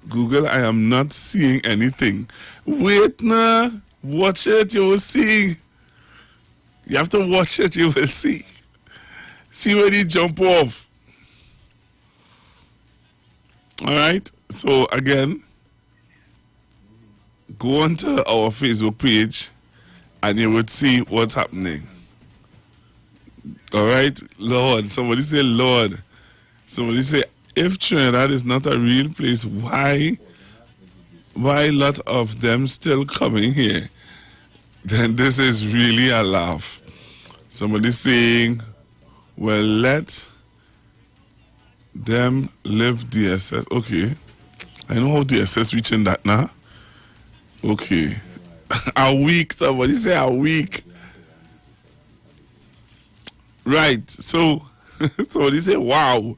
Google, I am not seeing anything. Wait, nah. Watch it, you will see. You have to watch it, you will see. See when he jump off. All right. So again, go onto our Facebook page and you would see what's happening. All right. Lord. Somebody say, Lord. Somebody say, if Trinidad is not a real place, why a lot of them still coming here? Then this is really a laugh. Somebody saying, well, let them live DSS. Okay. I know how DSS reaching that now. Okay. A week. Somebody say a week. Right. So somebody say, wow.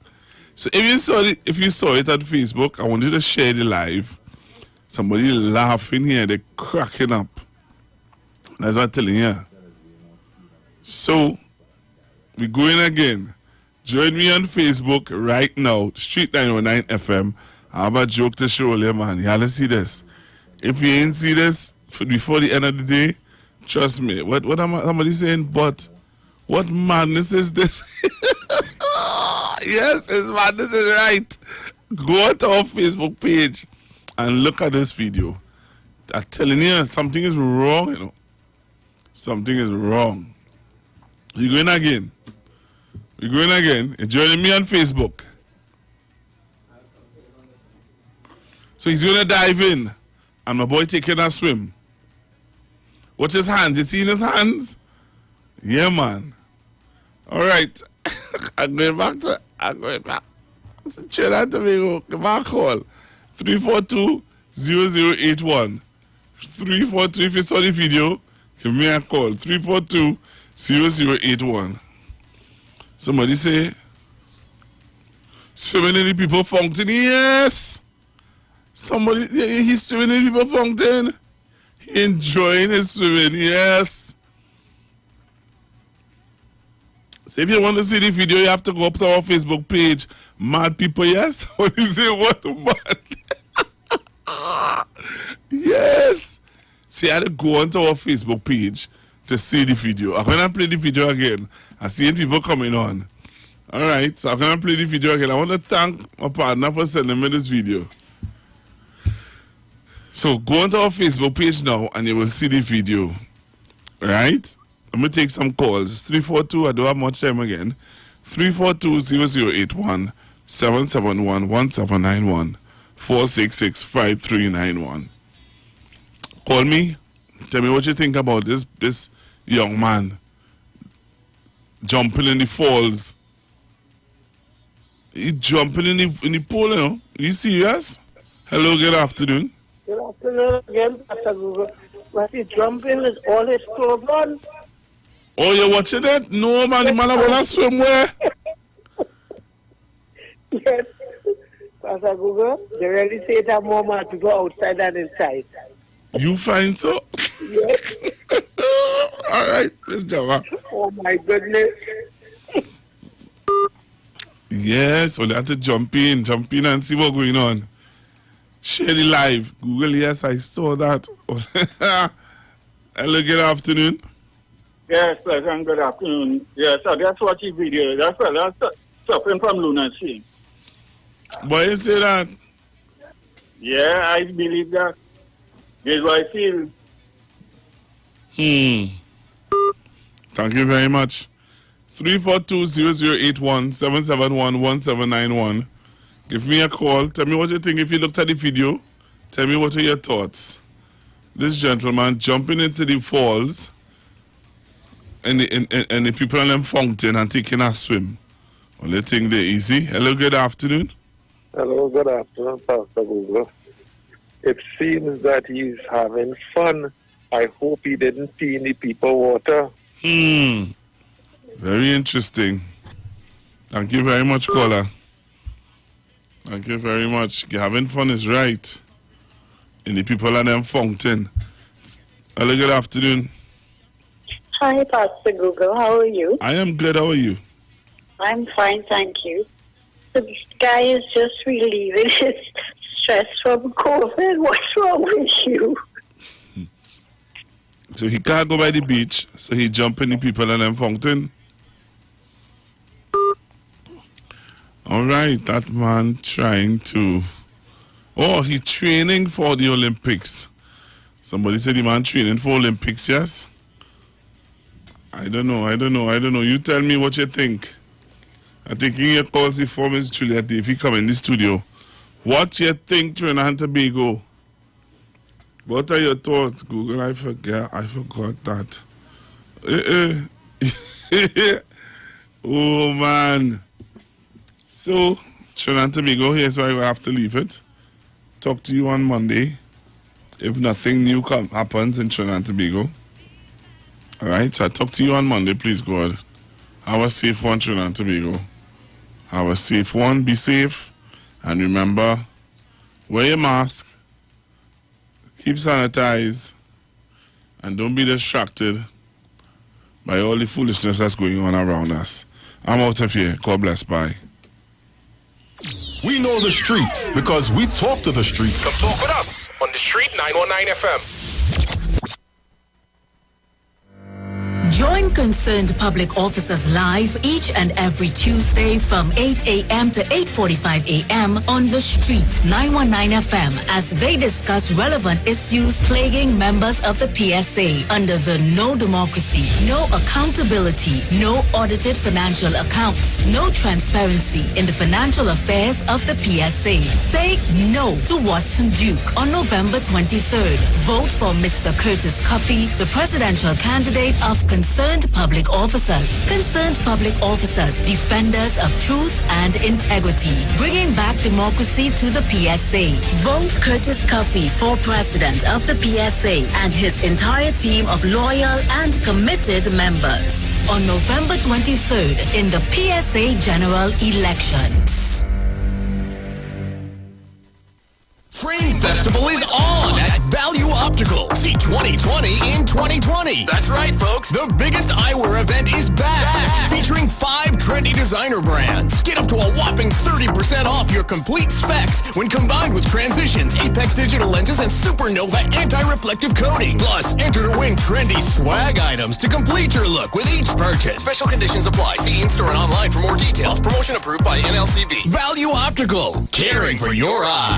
So if you saw it on Facebook, I want you to share the live. Somebody laughing here, they're cracking up. That's what I'm telling you. So we're going again. Join me on Facebook right now, Street 909 FM. I have a joke to show you, man. You have to see this. If you ain't see this before the end of the day, trust me. What am I, somebody saying? But what madness is this? Yes, it's madness is right. Go to our Facebook page and look at this video. I'm telling you, something is wrong, you know. Something is wrong. You're going again. You're going again. You're joining me on Facebook. So he's going to dive in. And my boy taking a swim. Watch his hands. You see his hands? Yeah, man. All right. I'm going back to Trinidad Tobago. Give me a call. 342-0081. 342, if you saw the video, give me a call. 342-0081. Somebody say, swimming in the people fountain. Yes! Somebody, he's swimming in the people fountain. He enjoying his swimming. Yes! So if you want to see the video, you have to go up to our Facebook page. Mad people, yes? What is it? What mad? Yes! See, I had to go onto our Facebook page to see the video. I'm going to play the video again. I see people coming on. All right, so I'm going to play the video again. I want to thank my partner for sending me this video. So go onto our Facebook page now and you will see the video. All right? Let me take some calls. 342, I don't have much time again. 342-0081, 771-1791, 466-5391. Call me. Tell me what you think about this young man jumping in the falls. He jumping in the pool, you know. You serious? Hello, good afternoon. Good afternoon again, Pastor Google. But he jumping with all his clothes on. Oh, you're watching it? No, man, the man want to swim where? Yes. Pastor Google, they really say that more man to go outside than inside. You find so? Yes. All right, let's go. Oh, my goodness. Yes, so they have to jump in and see what's going on. Share the live. Google, yes, I saw that. Hello, good afternoon. Yes, pleasant good afternoon. Yes, I just watched the video. That's suffering from lunacy. Why you say that? Yeah, I believe that. That's what I feel. Thank you very much. 342-0081, 771-1791. Give me a call. Tell me what you think. If you looked at the video, tell me what are your thoughts. This gentleman jumping into the falls and the people in them fountain and taking a swim. Well, they think they're easy. Hello, good afternoon. Hello, good afternoon, Pastor Google. It seems that he's having fun. I hope he didn't pee in the people water. Very interesting. Thank you very much, caller. Thank you very much. Having fun is right. And the people at them fountain. Hello, good afternoon. Hi, Pastor Google. How are you? I am good. How are you? I'm fine, thank you. The guy is just relieving his stressed from COVID. What's wrong with you? So he can't go by the beach, so he jump in the people in them fountain. All right, that man trying to... Oh, he training for the Olympics. Somebody said the man training for Olympics, yes? I don't know. You tell me what you think. I'm taking your calls before Ms. Juliet if he come in the studio. What you think, Trinidad and Tobago? What are your thoughts, Google? I forgot that. Oh, man. So, Trinidad and Tobago, here's why we have to leave it. Talk to you on Monday. If nothing new happens in Trinidad and Tobago. All right, so I talk to you on Monday, please, God. Have a safe one, Trinidad and Tobago. Have a safe one. Be safe. And remember, wear your mask. Keep sanitized. And don't be distracted by all the foolishness that's going on around us. I'm out of here. God bless. Bye. We know the streets because we talk to the street. Come talk with us on the Street 919 FM. Join concerned public officers live each and every Tuesday from 8 a.m. to 8:45 a.m. on the Street 919 FM as they discuss relevant issues plaguing members of the PSA under the no democracy, no accountability, no audited financial accounts, no transparency in the financial affairs of the PSA. Say no to Watson Duke on November 23rd. Vote for Mr. Curtis Cuffey, the presidential candidate of Concerned Public Officers. Concerned Public Officers, defenders of truth and integrity, bringing back democracy to the PSA. Vote Curtis Cuffey for president of the PSA and his entire team of loyal and committed members on November 23rd in the PSA general elections. Frame Festival is on at Value Optical. See 2020 in 2020. That's right, folks. The biggest eyewear event is back. Featuring 5 trendy designer brands. Get up to a whopping 30% off your complete specs when combined with Transitions, Apex digital lenses, and Supernova anti-reflective coating. Plus, enter to win trendy swag items to complete your look with each purchase. Special conditions apply. See in-store and online for more details. Promotion approved by NLCB. Value Optical. Caring for your eye.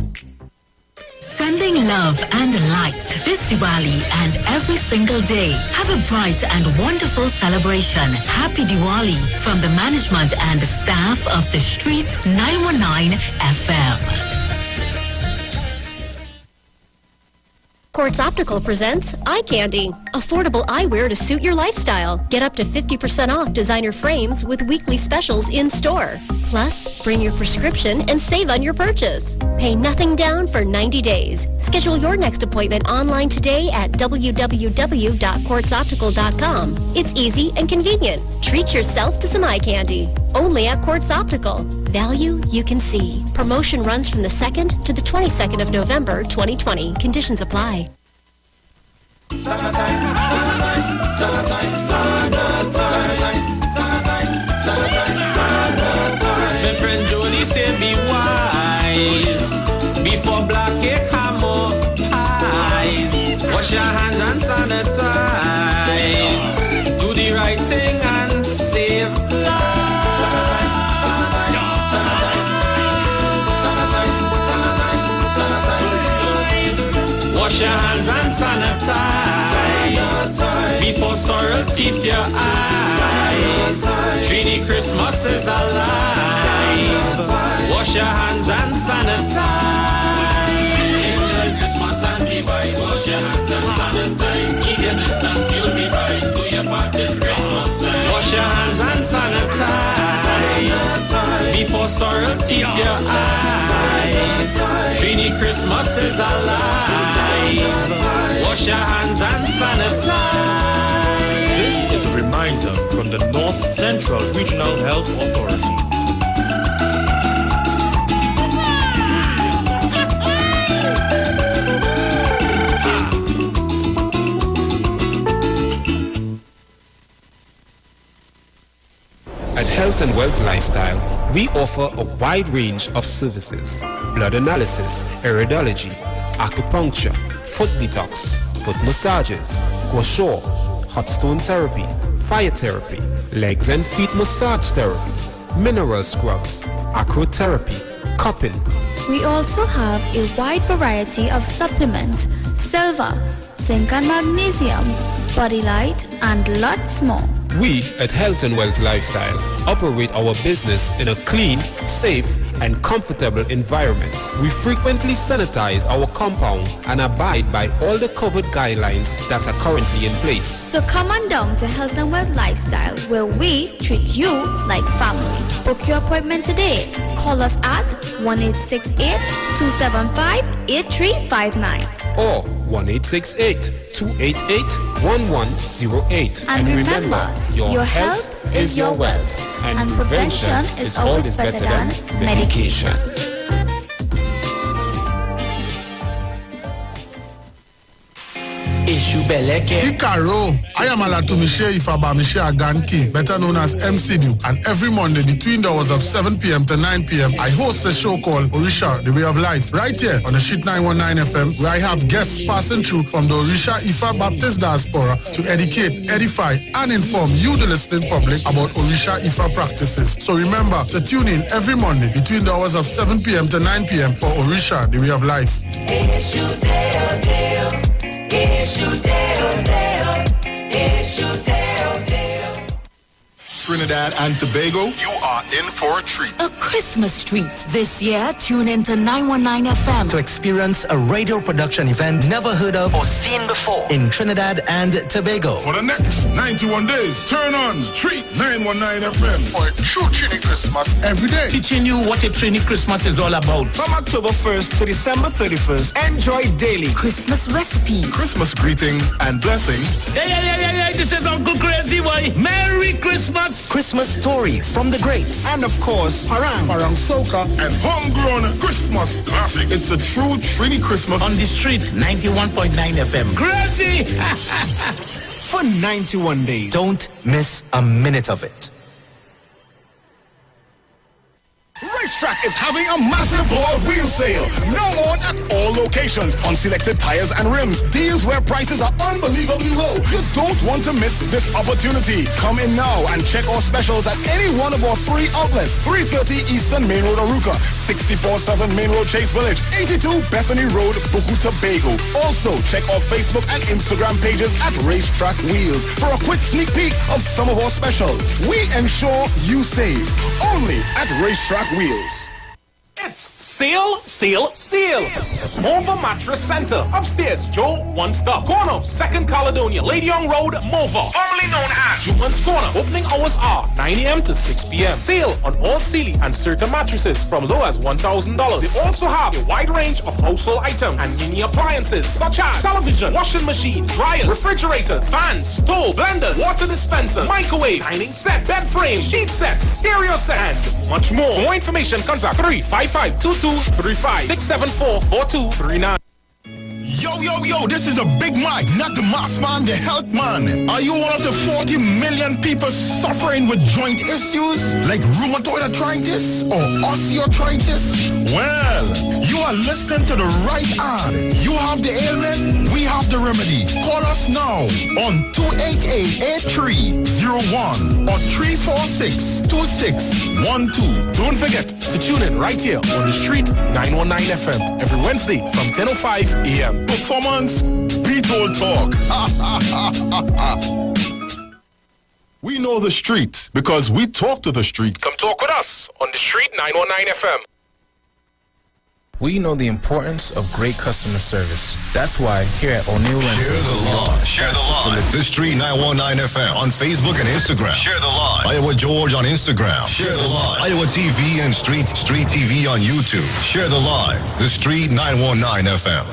Sending love and light this Diwali and every single day. Have a bright and wonderful celebration. Happy Diwali from the management and staff of the Street 919 FM. Quartz Optical presents Eye Candy. Affordable eyewear to suit your lifestyle. Get up to 50% off designer frames with weekly specials in store. Plus, bring your prescription and save on your purchase. Pay nothing down for 90 days. Schedule your next appointment online today at www.quartzoptical.com. It's easy and convenient. Treat yourself to some eye candy. Only at Quartz Optical. Value you can see. Promotion runs from the 2nd to the 22nd of November 2020. Conditions apply. My friend Jody said be wise before black cake hammer eyes. Wash your hands and sanitize. Do the right thing and save lives. Wash your hands and sanitize before sorrow teeth your eyes. Dreamy Christmas is alive. Wash your hands and sanitize. Enjoy Christmas and be wise. Wash your hands and sanitize. Keep your distance, you'll be right. Do your part this Christmas time. Wash your hands and sanitize before sorrow teeth your eyes. Dreamy Christmas is alive. Wash your hands and sanitize. This is a reminder from the North Central Regional Health Authority. At Health and Wealth Lifestyle, We offer a wide range of services: blood analysis, iridology, acupuncture, foot detox, foot massages, gua sha, hot stone therapy, fire therapy, legs and feet massage therapy, mineral scrubs, acrotherapy, cupping. We also have a wide variety of supplements: silver, zinc and magnesium, body light, and lots more. We at Health and Wealth Lifestyle operate our business in a clean, safe, and comfortable environment. We frequently sanitize our compound and abide by all the COVID guidelines that are currently in place. So come on down to Health and Wealth Lifestyle, where we treat you like family. Book your appointment today. Call us at 1-868-275-8359 or 1-868-288-1108. And remember, your health is your wealth, and prevention is always better than medication. Ikaro, I am Alatumishe Ifabamishe Aganki, better known as MCDU, and every Monday between the hours of 7 p.m. to 9 p.m. I host a show called Orisha, The Way of Life, right here on the Sheet 919 FM, where I have guests passing through from the Orisha Ifa Baptist Diaspora to educate, edify, and inform you, the listening public, about Orisha Ifa practices. So remember to tune in every Monday between the hours of 7 p.m. to 9 p.m. for Orisha, The Way of Life. Trinidad and Tobago, you are in for a treat. A Christmas treat. This year, tune into 919 FM to experience a radio production event never heard of or seen before in Trinidad and Tobago. For the next 91 days, turn on Street 919 FM for a true Trini Christmas every day. Teaching you what a Trini Christmas is all about. From October 1st to December 31st, enjoy daily Christmas recipes, Christmas greetings and blessings. Hey, this is Uncle Crazy Boy. Merry Christmas. Christmas stories from the greats. And of course, Parang Soca, and homegrown Christmas classics. It's a true Trini Christmas on the street 91.9 FM. Crazy! For 91 days. Don't miss a minute of it. Racetrack is having a massive ball wheel sale. Now on at all locations on selected tires and rims. Deals where prices are unbelievably low. You don't want to miss this opportunity. Come in now and check our specials at any one of our 3 outlets. 330 Eastern Main Road, Aruca. 64 Southern Main Road, Chase Village. 82 Bethany Road, Buku, Tobago. Also, check our Facebook and Instagram pages at Racetrack Wheels for a quick sneak peek of some of our specials. We ensure you save. Only at Racetrack Wheels. It's Seal. Mova Mattress Center. Upstairs, Joe One Stop. Corner of 2nd Caledonia, Lady Young Road, Mova. Formerly known as Juman's Corner. Opening hours are 9 a.m. to 6 p.m. Sale on all Sealy and Serta mattresses from low as $1,000. They also have a wide range of household items and mini appliances such as television, washing machine, dryers, refrigerators, fans, stove, blenders, water dispensers, microwave, dining sets, bed frames, sheet sets, stereo sets, and much more. For more information, contact 355-2235-674-4239. Yo, this is a Big Mike, not the mass man, the health man. Are you one of the 40 million people suffering with joint issues like rheumatoid arthritis or osteoarthritis? Well, you are listening to the right ad. You have the ailment, we have the remedy. Call us now on 288-8301 or 346-2612. Don't forget to tune in right here on the street 919 FM every Wednesday from 10:05 a.m. Performance, beat all talk. We know the street because we talk to the street. Come talk with us on the street 919 FM. We know the importance of great customer service. That's why here at O'Neill Rentals, Share the live. The Street 919 FM on Facebook and Instagram. Share the live. Iwer George on Instagram. Share the live. Iwer TV and Street TV on YouTube. Share the live. The Street 919 FM.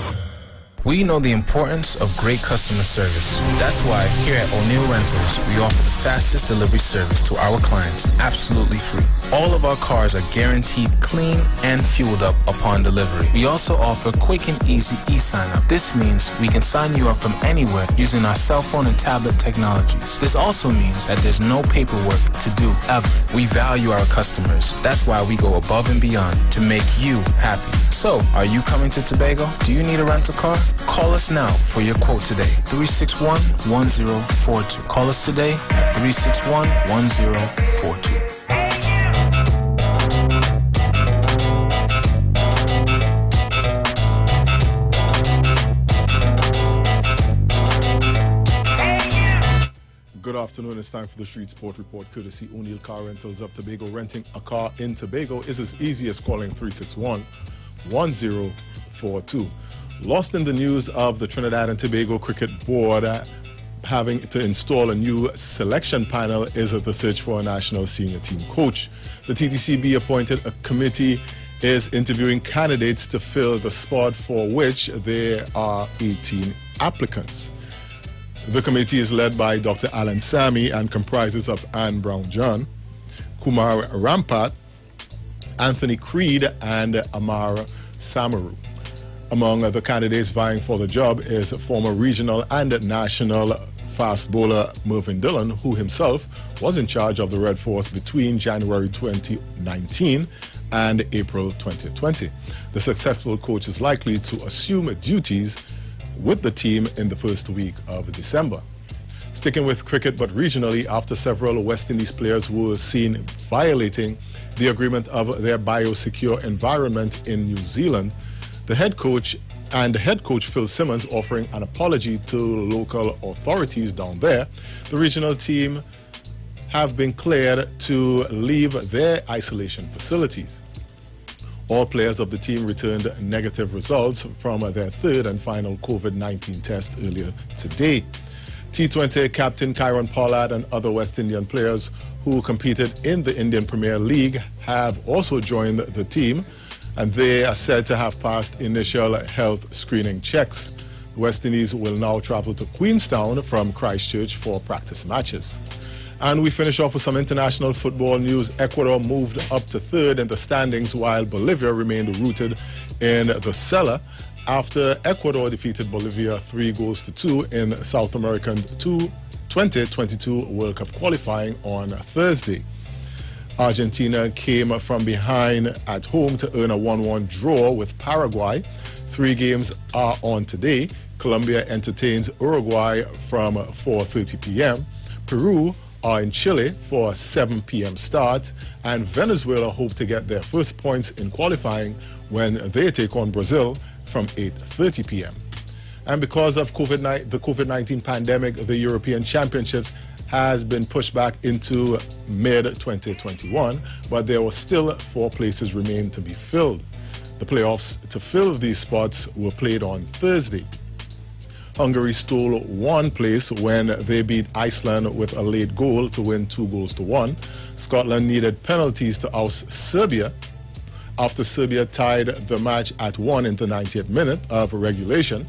We know the importance of great customer service. That's why here at O'Neill Rentals, we offer the fastest delivery service to our clients absolutely free. All of our cars are guaranteed clean and fueled up upon delivery. We also offer quick and easy e-sign-up. This means we can sign you up from anywhere using our cell phone and tablet technologies. This also means that there's no paperwork to do ever. We value our customers. That's why we go above and beyond to make you happy. So, are you coming to Tobago? Do you need a rental car? Call us now for your quote today. 361-1042. Call us today at 361-1042. Good afternoon. It's time for the Street Sport Report, courtesy O'Neill Car Rentals of Tobago. Renting a car in Tobago is as easy as calling 361-1042. Lost in the news of the Trinidad and Tobago Cricket Board having to install a new selection panel is the search for a national senior team coach. The TTCB appointed a committee is interviewing candidates to fill the spot for which there are 18 applicants. The committee is led by Dr. Alan Sami and comprises of Anne Brown-John, Kumar Rampat, Anthony Creed, and Amar Samaru. Among the candidates vying for the job is former regional and national fast bowler Mervyn Dillon, who himself was in charge of the Red Force between January 2019 and April 2020. The successful coach is likely to assume duties with the team in the first week of December. Sticking with cricket, but regionally, after several West Indies players were seen violating the agreement of their biosecure environment in New Zealand, the head coach Phil Simmons offering an apology to local authorities down there. The regional team have been cleared to leave their isolation facilities. All players of the team returned negative results from their third and final COVID-19 test earlier today. T20 captain Kyron Pollard and other West Indian players who competed in the Indian Premier League have also joined the team, and they are said to have passed initial health screening checks. The West Indies will now travel to Queenstown from Christchurch for practice matches. And we finish off with some international football news. Ecuador moved up to third in the standings while Bolivia remained rooted in the cellar after Ecuador defeated Bolivia 3-2 in South American 2022 World Cup qualifying on Thursday. Argentina came from behind at home to earn a 1-1 draw with Paraguay. 3 games are on today. Colombia entertains Uruguay from 4:30 p.m. Peru are in Chile for a 7 p.m. start, and Venezuela hope to get their first points in qualifying when they take on Brazil from 8:30 p.m. And because of the COVID-19 pandemic, the European Championships has been pushed back into mid-2021, but there were still 4 places remain to be filled. The playoffs to fill these spots were played on Thursday. Hungary stole 1 place when they beat Iceland with a late goal to win 2-1. Scotland needed penalties to oust Serbia after Serbia tied the match at 1 in the 90th minute of regulation.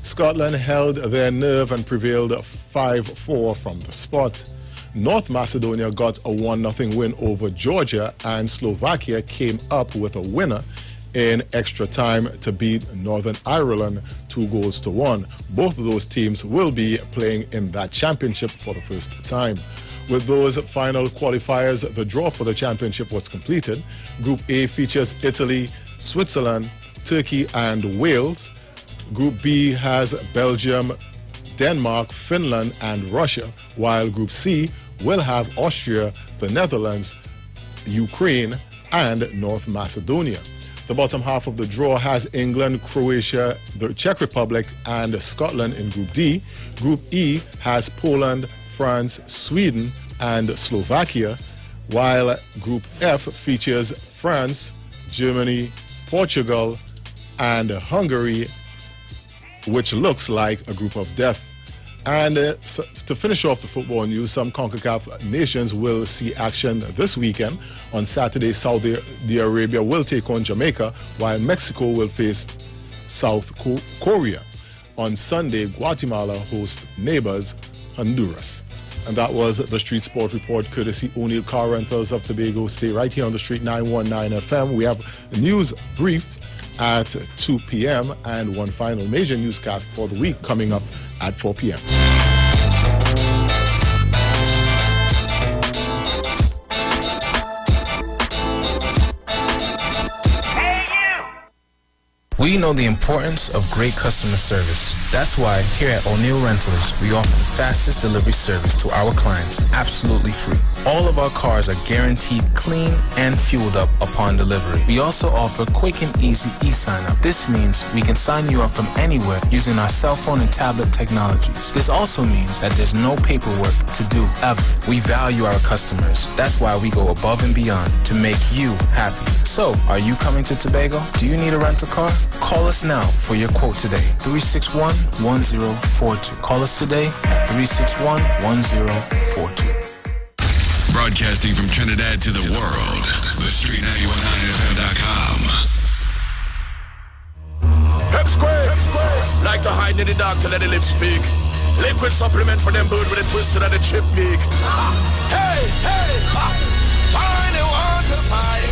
Scotland held their nerve and prevailed 5-4 from the spot. North Macedonia got a 1-0 win over Georgia, and Slovakia came up with a winner in extra time to beat Northern Ireland 2-1. Both of those teams will be playing in that championship for the first time. With those final qualifiers, the draw for the championship was completed. Group A features Italy, Switzerland, Turkey, and Wales. Group B has Belgium, Denmark, Finland, and Russia, while Group C will have Austria, the Netherlands, Ukraine, and North Macedonia. The bottom half of the draw has England, Croatia, the Czech Republic, and Scotland in Group D. Group E has Poland, France, Sweden, and Slovakia, while Group F features France, Germany, Portugal, and Hungary, which looks like a group of death. And to finish off the football news, some CONCACAF nations will see action this weekend. On Saturday, Saudi Arabia will take on Jamaica, while Mexico will face South Korea. On Sunday, Guatemala hosts neighbors Honduras. And that was the Street Sport Report, courtesy O'Neill Car Rentals of Tobago. Stay right here on the Street 919 FM. We have a news brief at 2 p.m. and one final major newscast for the week coming up at 4 p.m. We know the importance of great customer service. That's why here at O'Neill Rentals, we offer the fastest delivery service to our clients absolutely free. All of our cars are guaranteed clean and fueled up upon delivery. We also offer quick and easy e-sign up. This means we can sign you up from anywhere using our cell phone and tablet technologies. This also means that there's no paperwork to do ever. We value our customers. That's why we go above and beyond to make you happy. So, are you coming to Tobago? Do you need a rental car? Call us now for your quote today. 361-1042. Call us today at 361-1042. Broadcasting from Trinidad to the world. The Street919FM.com. Hep square. Like to hide in the dark to let the lips speak. Liquid supplement for them bird with a twisted and a chip beak. Hey, hey, find the water side.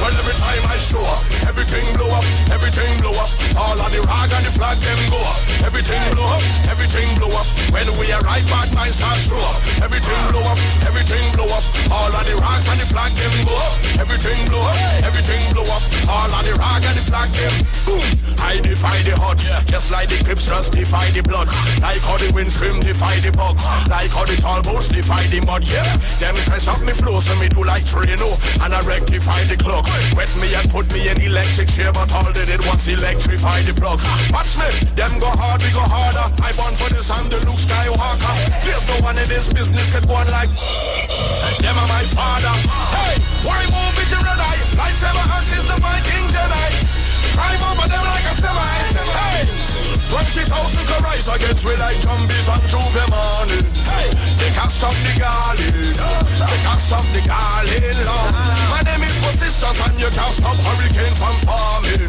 Well, every time I show up, everything blow up, everything blow up. All on the rag and the flag, them go up. Everything blow up, everything blow up. When we arrive, bad minds start show up. Everything blow up, everything blow up. All on the rags and the flag, them go up. Everything blow up, everything blow up. All on the rag and the flag, them boom. I defy the odds, just like the Crips just defy the bloods. Like how the wind scream defy the bugs. Like how the tall boats defy the mud, yeah. Them dress up me flow, so me do like Trino. And I rectify the clock. Wet me and put me in electric chair, but all they did was electrify the plugs. Watch me, them go hard, we go harder. I born for this, I'm the Luke Skywalker. There's no one in this business could go on like them are my father. Hey, why move it to red eye? Lightsaber hands is the Viking Jedi. Drive over them like a semi. Hey, 20,000 could rise against we like zombies on Juve morning. Hey, they can't stop the garland. They can't stop the garland long. My name is Persistence and you can't stop hurricane from forming.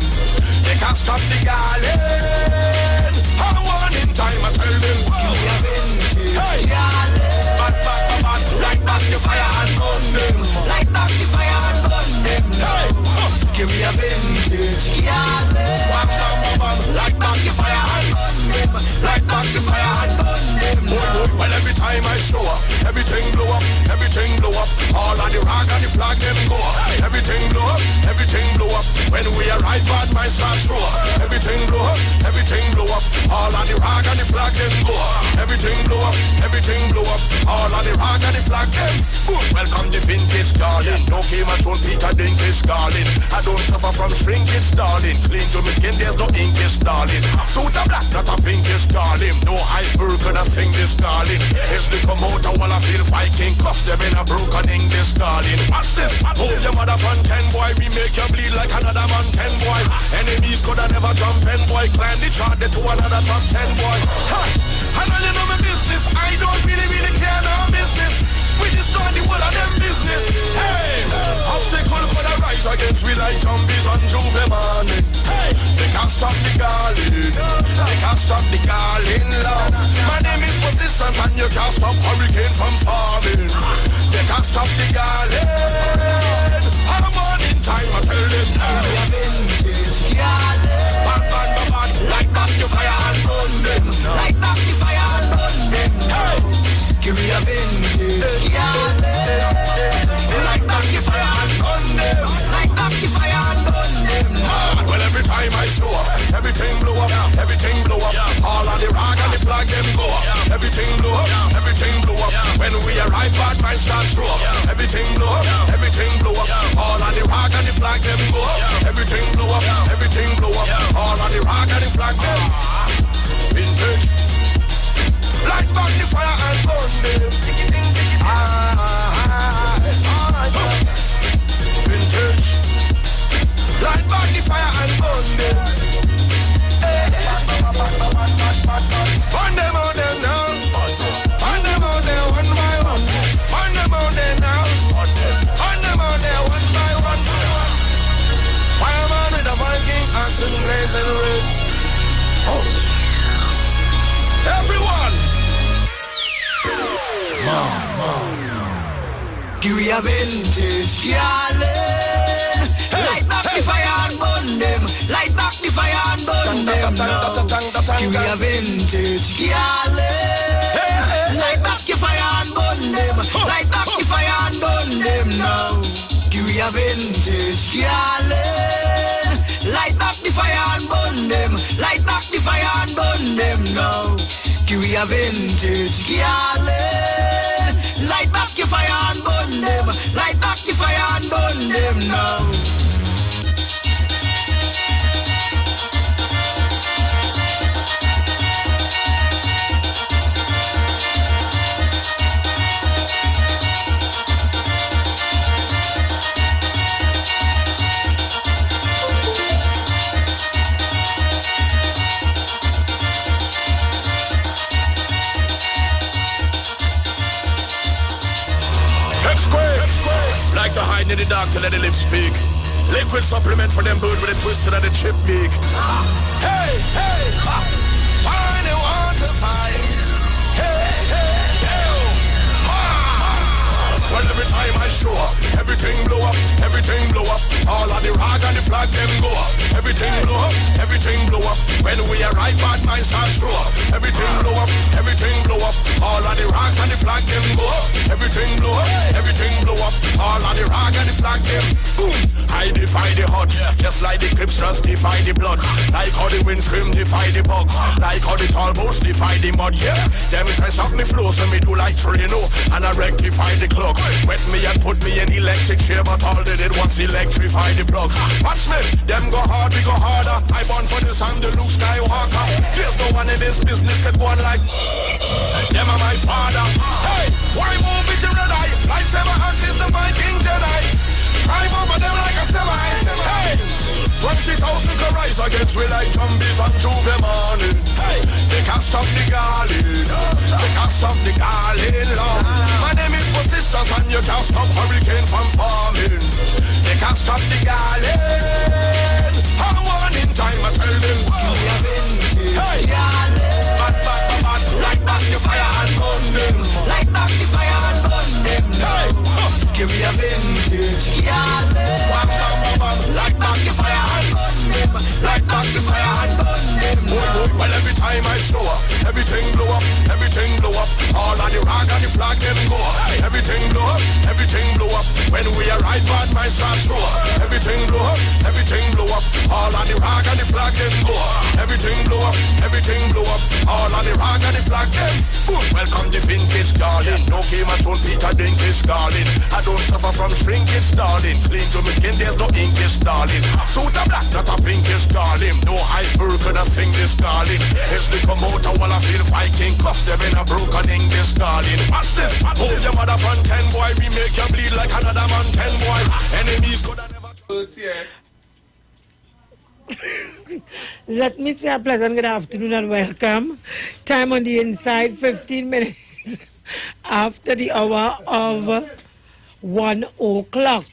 They can't stop the garland. I want in time I tell them. Give me a vintage. Hey, bad, light back the fire and burn them. Light back the fire and burn them. Hey, give me a vintage. Light back the fire and burn them. Light back the fire and burn them. Well, every time I show up, everything blow up, everything blow up. All on the rag and the flag, them go up. Everything blow up, everything blow up. When we arrive, bad minds start show up. Everything blow up, everything blow up. All on the rag and the flag, them go up. Everything blow up, everything blow up. All on the rag and the flag, them boom. Welcome the vintage garden. No Game of Thrones, Peter Dinklage, darling. I don't suffer from shrinkage, darling. Clean to my skin, there's no inkish, darling. Suit a black, not a pinkish, darling. No iceberg gonna sing this, darling. It's the promoter while I feel Viking. Cause them in a broken English, darling. Watch this, move your mother from 10, boy. We make you bleed like another man, 10, boy. Enemies coulda never jump 10, boy. Climb the chart to another top 10, boy. Ha! I know you know my business. I don't really care no business. We destroy the world of them business. Hey! Obstacle coulda rise against we like zombies on Juve morning. Hey! They can't stop the garland. They can't stop the garland, love. My name is Persistence and you can't stop hurricane from forming. They can't stop the garland. I'm on in time, I tell them. We are vintage garland. Bad, light back the fire and burn them. Light back the fire and burn them. Hey! Give me a vintage garland. Light back the fire and burn them. Light back the fire and burn them. Well, every time I show up, everything blow up, everything blow up. All on the rag and the flag, them go up. Everything blow up, everything blow up. When we arrive, bad minds start show up. Everything blow up, everything blow up. All on the rag and the flag, them go up. Everything blow up, everything blow up. All on the rag and the flag, them. Vintage. Light back the fire and burn them. Vintage. Light back the fire and burn them. Burn them out there now. Burn them out there one by one. Burn them out there now. Burn them out there one by one. Fireman with a Give we a vintage garland. Light back the fire and burn them. Light back the fire and burn them now. Give we a vintage garland. Light back your fire and burn them. Light back the fire and burn them now. Give we a vintage garland. Light back the fire and burn them. Light back the fire and burn them now. Give we a vintage garland. Light back your fire and burn them. Light back the fire and burn them now. Like to hide in the dark to let the lips speak. Liquid supplement for them bird with a twisted and a chip beak. Hey, hey, ha. Find the water's high. Hey, hey, hey. Well, every time I show up, everything blow up, everything blow up. All of the rag and the flag them go up. Everything blow up, everything blow up. When we arrive, bad minds start show up. Everything blow up, everything blow up. All of the rags and the flag them go up. Everything blow up, everything blow up. All of the rag and the flag them. Boom! I defy the odds, just like the clips just defy the bloods. Like how the wind scream defy the bugs. Like how the tall boats defy the mud. Yeah, them dress up me flow so me do like Torino and I rectify the clock. Wet me and put me in electric chair, but all they did was electrify the plugs. Watch me, them go hard, we go harder. I born for this, I'm the Luke Skywalker. There's no one in this business that go on like them are my father. Hey, why move it to red eye? Like seven hands is the Viking Jedi. Drive over them like a semi. Hey, 20,000 can rise against we like zombies on Juve morning. Hey, they can't stop the garland. They can't stop the garland long. My name is persistence and you can't stop hurricane from forming. They can't stop the garland. I'm one in time, I tell them. Give me a vintage garland. Bad, bad, bad, bad. Light back the fire and burn them. Light back the fire and burn them. Hey, give me a vintage garland. Light back the fire and burn them. Light back the fire and burn them. Well, every time I show up, everything blow up, everything blow up. All of the rag and the flag them go up. Everything blow up, everything blow up. When we arrive, bad minds start show up. Everything blow up, everything blow up. All of the rag and the flag them go up. Everything blow up, everything blow up. All of the rag and the flag them. Boom. Welcome the vintage garden. No game at home, Peter Dinklage darling. I don't suffer from shrinkage, darling. Clean to my skin, there's no inkish, darling. Suit a black, not a pinkish, darling. No iceberg could have sing this, darling. It's the promoter while I feel Viking. Cause them in a broken English, darling. Watch this, move your mother from 10, boy. We make you bleed like another man, 10, boy. Enemies could have never told you. Let me say a pleasant good afternoon and welcome. Time on the inside, 15 minutes after the hour of 1 o'clock.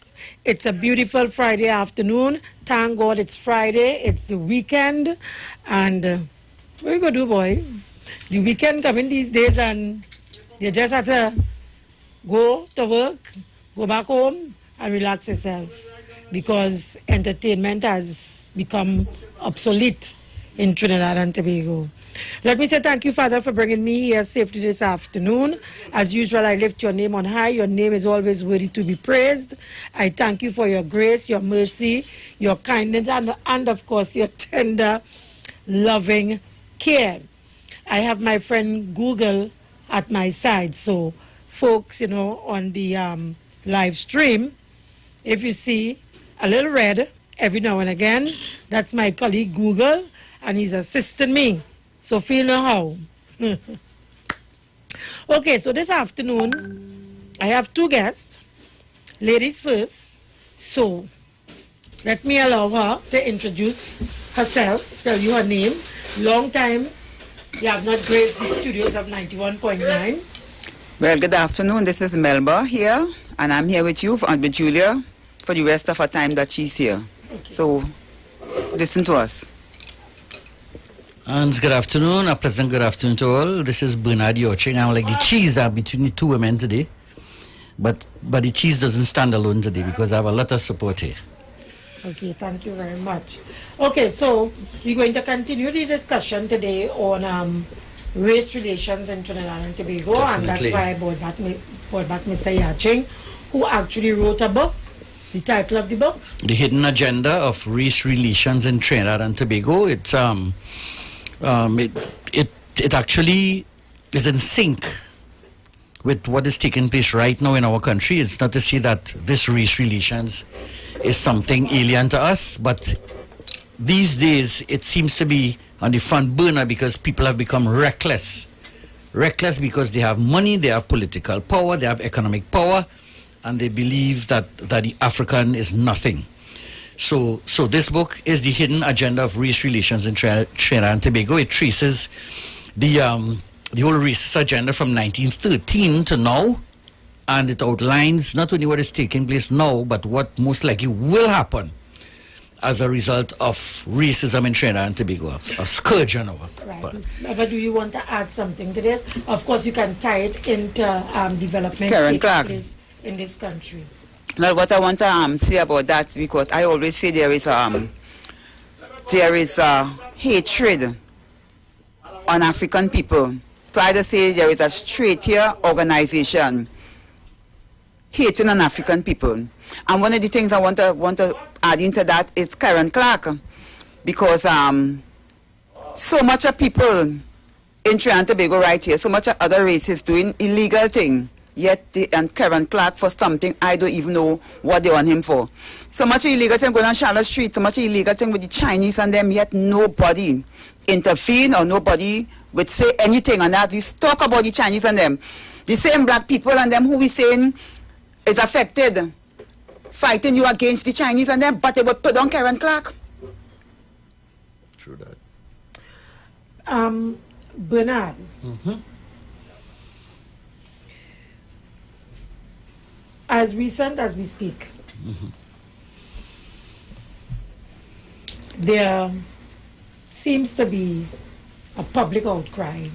It's a beautiful Friday afternoon. Thank God it's Friday. It's the weekend. And what you going to do, boy? The weekend coming these days and you just have to go to work, go back home and relax yourself. Because entertainment has become obsolete in Trinidad and Tobago. Let me say thank you, Father, for bringing me here safely this afternoon. As usual, I lift your name on high. Your name is always worthy to be praised. I thank you for your grace, your mercy, your kindness, and of course, your tender, loving care. I have my friend Google at my side. So, folks, on the live stream, if you see a little red every now and again, that's my colleague Google, and he's assisting me. So feel no how. Okay, so this afternoon, I have two guests. Ladies first. So, let me allow her to introduce herself, tell you her name. Long time you have not graced the studios of 91.9. Well, good afternoon. This is Melba here, and I'm here with you, with Julia, for the rest of her time that she's here. Okay. So, listen to us. And good afternoon, a pleasant good afternoon to all. This is Bernard Yorching. I'm like the cheese between the two women today. But the cheese doesn't stand alone today because I have a lot of support here. Okay, thank you very much. Okay, so we're going to continue the discussion today on race relations in Trinidad and Tobago, and that's why I brought back Mr. Yaching, who actually wrote a book. The title of the book? The Hidden Agenda of Race Relations in Trinidad and Tobago. It's it actually is in sync with what is taking place right now in our country. It's not to say that this race relations is something alien to us, but these days it seems to be on the front burner because people have become reckless. Reckless because they have money, they have political power, they have economic power, and they believe that the African is nothing. So this book is The Hidden Agenda of Race Relations in Trinidad and Tobago. It traces the whole racist agenda from 1913 to now, and it outlines not only what is taking place now, but what most likely will happen as a result of racism in Trinidad and Tobago, a scourge on our. Right. But do you want to add something to this? Of course, you can tie it into development Karen taking Clark. place in this country. Well, what I want to say about that, because I always say there is hatred on African people. So I just say there is a straight here organization hating on African people. And one of the things I want to add into that is Karen Clark, because so much of people in Trinidad and Tobago right here, so much of other races doing illegal thing. Yet and Karen Clark for something I don't even know what they want him for. So much illegal thing going on Charlotte Street, so much illegal thing with the Chinese and them, yet nobody intervene or nobody would say anything on that. We talk about the Chinese and them. The same black people and them who we saying is affected, fighting you against the Chinese and them, but they would put on Karen Clark. True that. Bernard. Mm-hmm. As recent as we speak, there seems to be a public outcry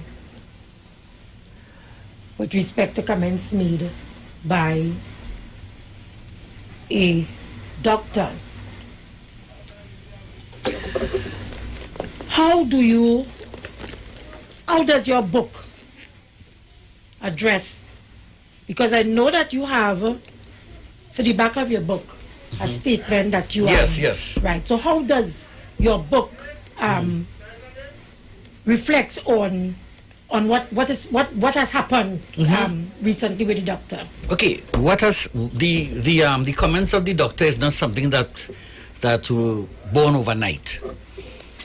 with respect to comments made by a doctor. How does your book address? Because I know that you have, to the back of your book, a statement that you Yes. Right. So how does your book reflects on what has happened recently with the doctor? Okay, what has the comments of the doctor is not something that were born overnight.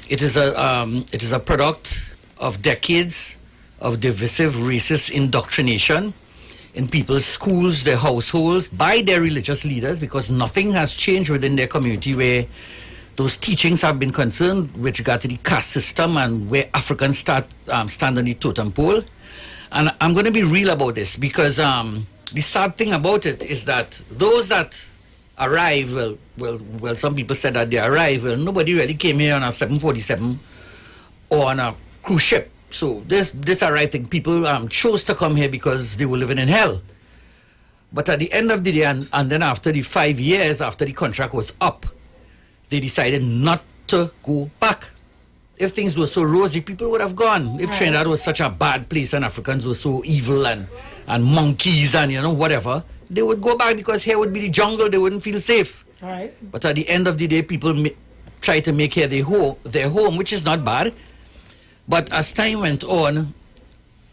It is a product of decades of divisive racist indoctrination in people's schools, their households, by their religious leaders, because nothing has changed within their community where those teachings have been concerned with regard to the caste system and where Africans stand on the totem pole. And I'm going to be real about this because the sad thing about it is that those that arrive, well, some people said that they arrived, well, nobody really came here on a 747 or on a cruise ship. So this arriving people chose to come here because they were living in hell. But at the end of the day, and then after the 5 years, after the contract was up, they decided not to go back. If things were so rosy, people would have gone. If Trinidad was such a bad place and Africans were so evil and monkeys and whatever, they would go back because here would be the jungle, they wouldn't feel safe. Right. But at the end of the day, people try to make here their home, which is not bad. But as time went on,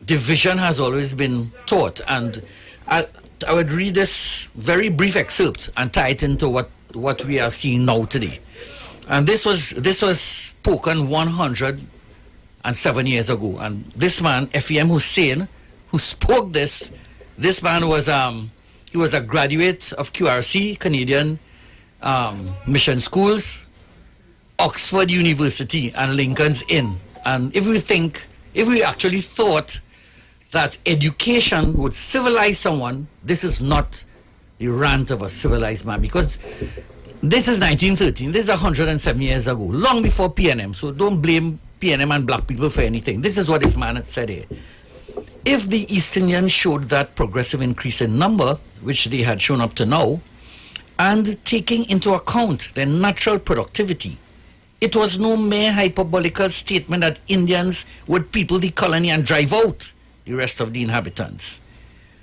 division has always been taught. And I would read this very brief excerpt and tie it into what we are seeing now today. And this was spoken 107 years ago. And this man, F.E.M. Hussein, who spoke this man was he was a graduate of QRC, Canadian Mission Schools, Oxford University, and Lincoln's Inn. And if we actually thought that education would civilize someone, this is not the rant of a civilized man, because this is 1913, this is 107 years ago, long before PNM, so don't blame PNM and black people for anything. This is what this man had said here. if the East Indians showed that progressive increase in number, which they had shown up to now, and taking into account their natural productivity, it was no mere hyperbolical statement that Indians would people the colony and drive out the rest of the inhabitants.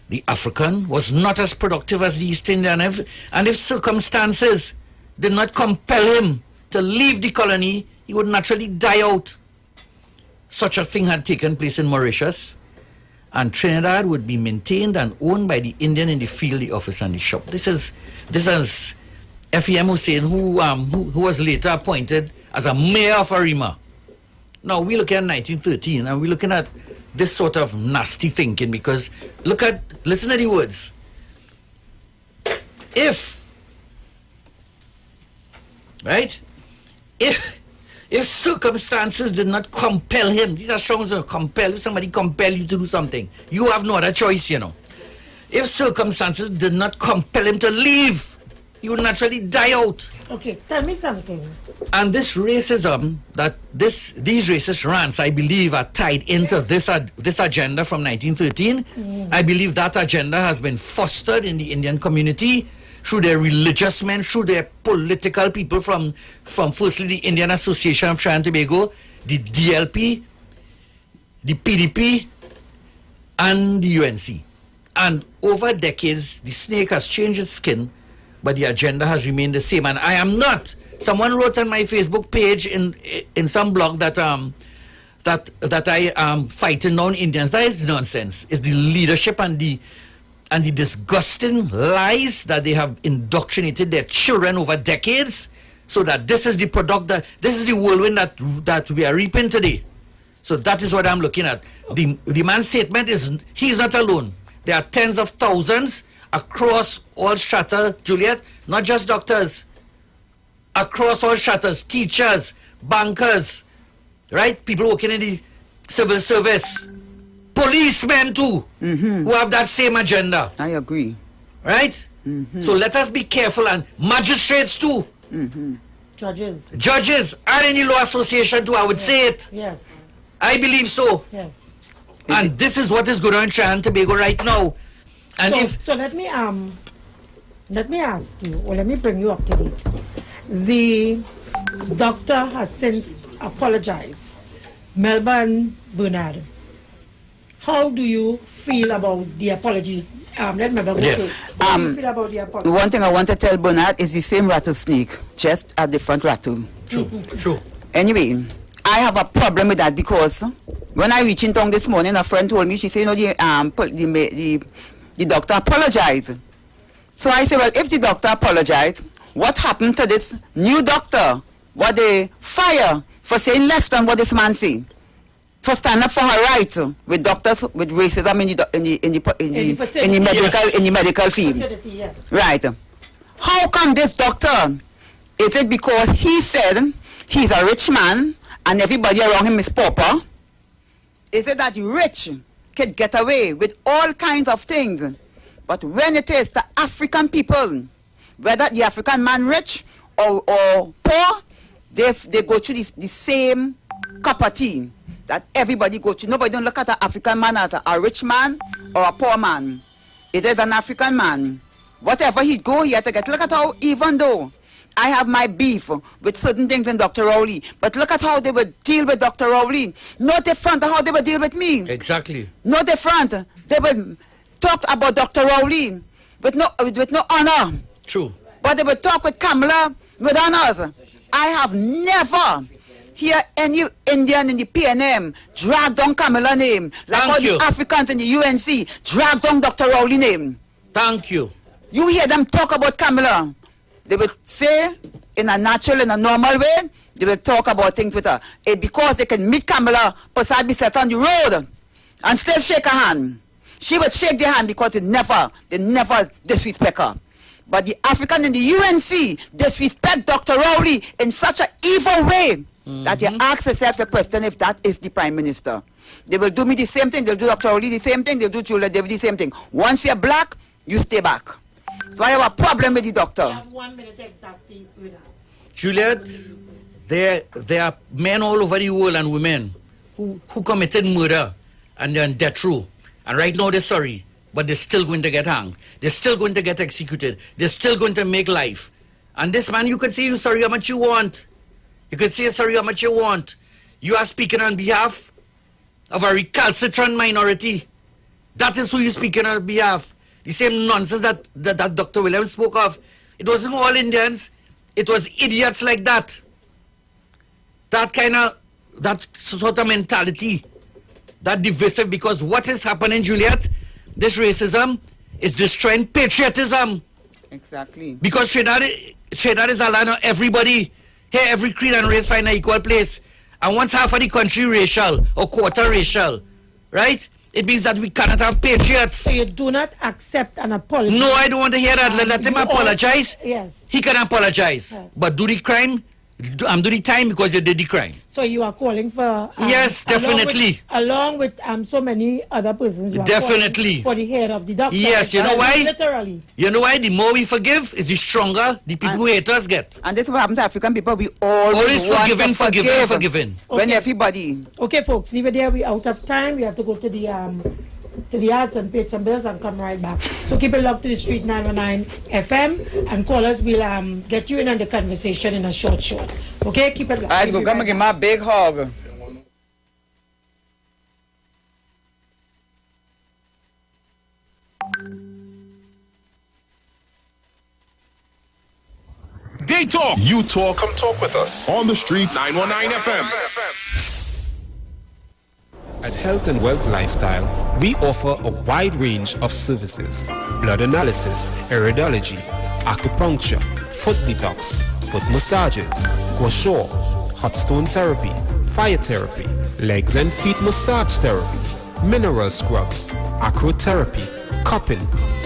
The African was not as productive as the East Indian, and if circumstances did not compel him to leave the colony, he would naturally die out. Such a thing had taken place in Mauritius, and Trinidad would be maintained and owned by the Indian in the field, the office, and the shop. This is F.E.M. Hussein, who was later appointed as a mayor of Arima. Now we look at 1913, and we're looking at this sort of nasty thinking, because listen to the words. If circumstances did not compel him, these are strong words, compel, if somebody compel you to do something, you have no other choice, you know. If circumstances did not compel him to leave, he would naturally die out. Okay, tell me something. And this racism, these racist rants, I believe, are tied into this agenda from 1913. I believe that agenda has been fostered in the Indian community through their religious men, through their political people from firstly the Indian Association of Trinidad and Tobago, the DLP, the PDP, and the UNC. And over decades, the snake has changed its skin, but the agenda has remained the same. And I am not. Someone wrote on my Facebook page in some blog that I am fighting non-Indians. That is nonsense. It's the leadership and the disgusting lies that they have indoctrinated their children over decades, so that this is the product, this is the whirlwind that we are reaping today. So that is what I'm looking at. The man's statement is, he's not alone. There are tens of thousands across all strata, Juliet, not just doctors, across all stratas, teachers, bankers, right? People working in the civil service, policemen too, who have that same agenda. I agree. Right? So let us be careful, and magistrates too. Judges, and any law association too, I would say it. Yes. I believe so. Yes. And this is what is going on in Trinidad and Tobago right now. And so let me ask you, or let me bring you up to date. The doctor has since apologized. Melbourne Bernard, how do you feel about the apology? Let me go. Yes. How do you feel about the apology? One thing I want to tell Bernard is the same rattlesnake, just a different rattle. True. Anyway, I have a problem with that, because when I reached in town this morning, a friend told me, she said, the doctor apologized. So I said, well, if the doctor apologized, what happened to this new doctor? What they fire for saying less than what this man said? For stand up for her rights with doctors with racism in the medical field. Yes. Right. How come this doctor? Is it because he said he's a rich man and everybody around him is pauper? Is it that the rich can get away with all kinds of things? But when it is the African people, whether the African man rich or poor, they go through the same cup of tea that everybody go through. Nobody don't look at an African man as a rich man or a poor man. It is an African man. Whatever he go, he has to get. Look at how, even though I have my beef with certain things in Dr. Rowley, but look at how they would deal with Dr. Rowley. No different than how they would deal with me. Exactly. No different. They would talk about Dr. Rowley with no honor. True. But they would talk with Kamala with honors. I have never hear any Indian in the PNM drag down Kamala name, like all the Africans in the UNC drag down Dr. Rowley name. Thank you. You hear them talk about Kamala. They will say in a natural, in a normal way, they will talk about things with her. Because they can meet Kamala beside set on the road and still shake her hand. She would shake their hand because they never disrespect her. But the African in the UNC disrespect Dr. Rowley in such an evil way that you ask yourself a question if that is the Prime Minister. They will do me the same thing, they'll do Dr. Rowley the same thing, they'll do Julia David the same thing. Once you're black, you stay back. So I have a problem with the doctor. You have 1 minute exactly with that. Juliet, there are men all over the world and women who committed murder and they're on death row. And right now they're sorry, but they're still going to get hung. They're still going to get executed. They're still going to make life. And this man, you can say you're sorry how much you want. You can say sorry how much you want. You are speaking on behalf of a recalcitrant minority. That is who you're speaking on behalf. The same nonsense that Dr. Williams spoke of. It wasn't all Indians. It was idiots like that. That sort of mentality. That divisive, because what is happening, Juliet, this racism is destroying patriotism. Exactly. Because Trinidad is a land of everybody. Here, every creed and race find an equal place. And once half of the country racial or quarter racial, right? It means that we cannot have patriots. So you do not accept an apology? No, I don't want to hear that. Let him apologize. Yes. He can apologize. Yes. But do the crime, do the time because you did the crime. So you are calling for... yes, definitely. Along with so many other persons who are definitely. For the head of the doctor. Yes, you know why? Literally. You know why? The more we forgive, is the stronger the people who hate us get. And this is what happens to African people. We always want to forgiven. When everybody... Okay, folks, leave it there. We're out of time. We have to go to the arts and pay some bills and come right back. So keep it locked to the Street 919 FM and call us. We'll get you in on the conversation in a short. Okay, keep it locked. I'll go come and give my big hug. They talk. You talk. Come talk with us. On the Street 919 FM. At Health and Wealth Lifestyle, we offer a wide range of services: blood analysis, iridology, acupuncture, foot detox, foot massages, gua sha, hot stone therapy, fire therapy, legs and feet massage therapy, mineral scrubs, acrotherapy, cupping.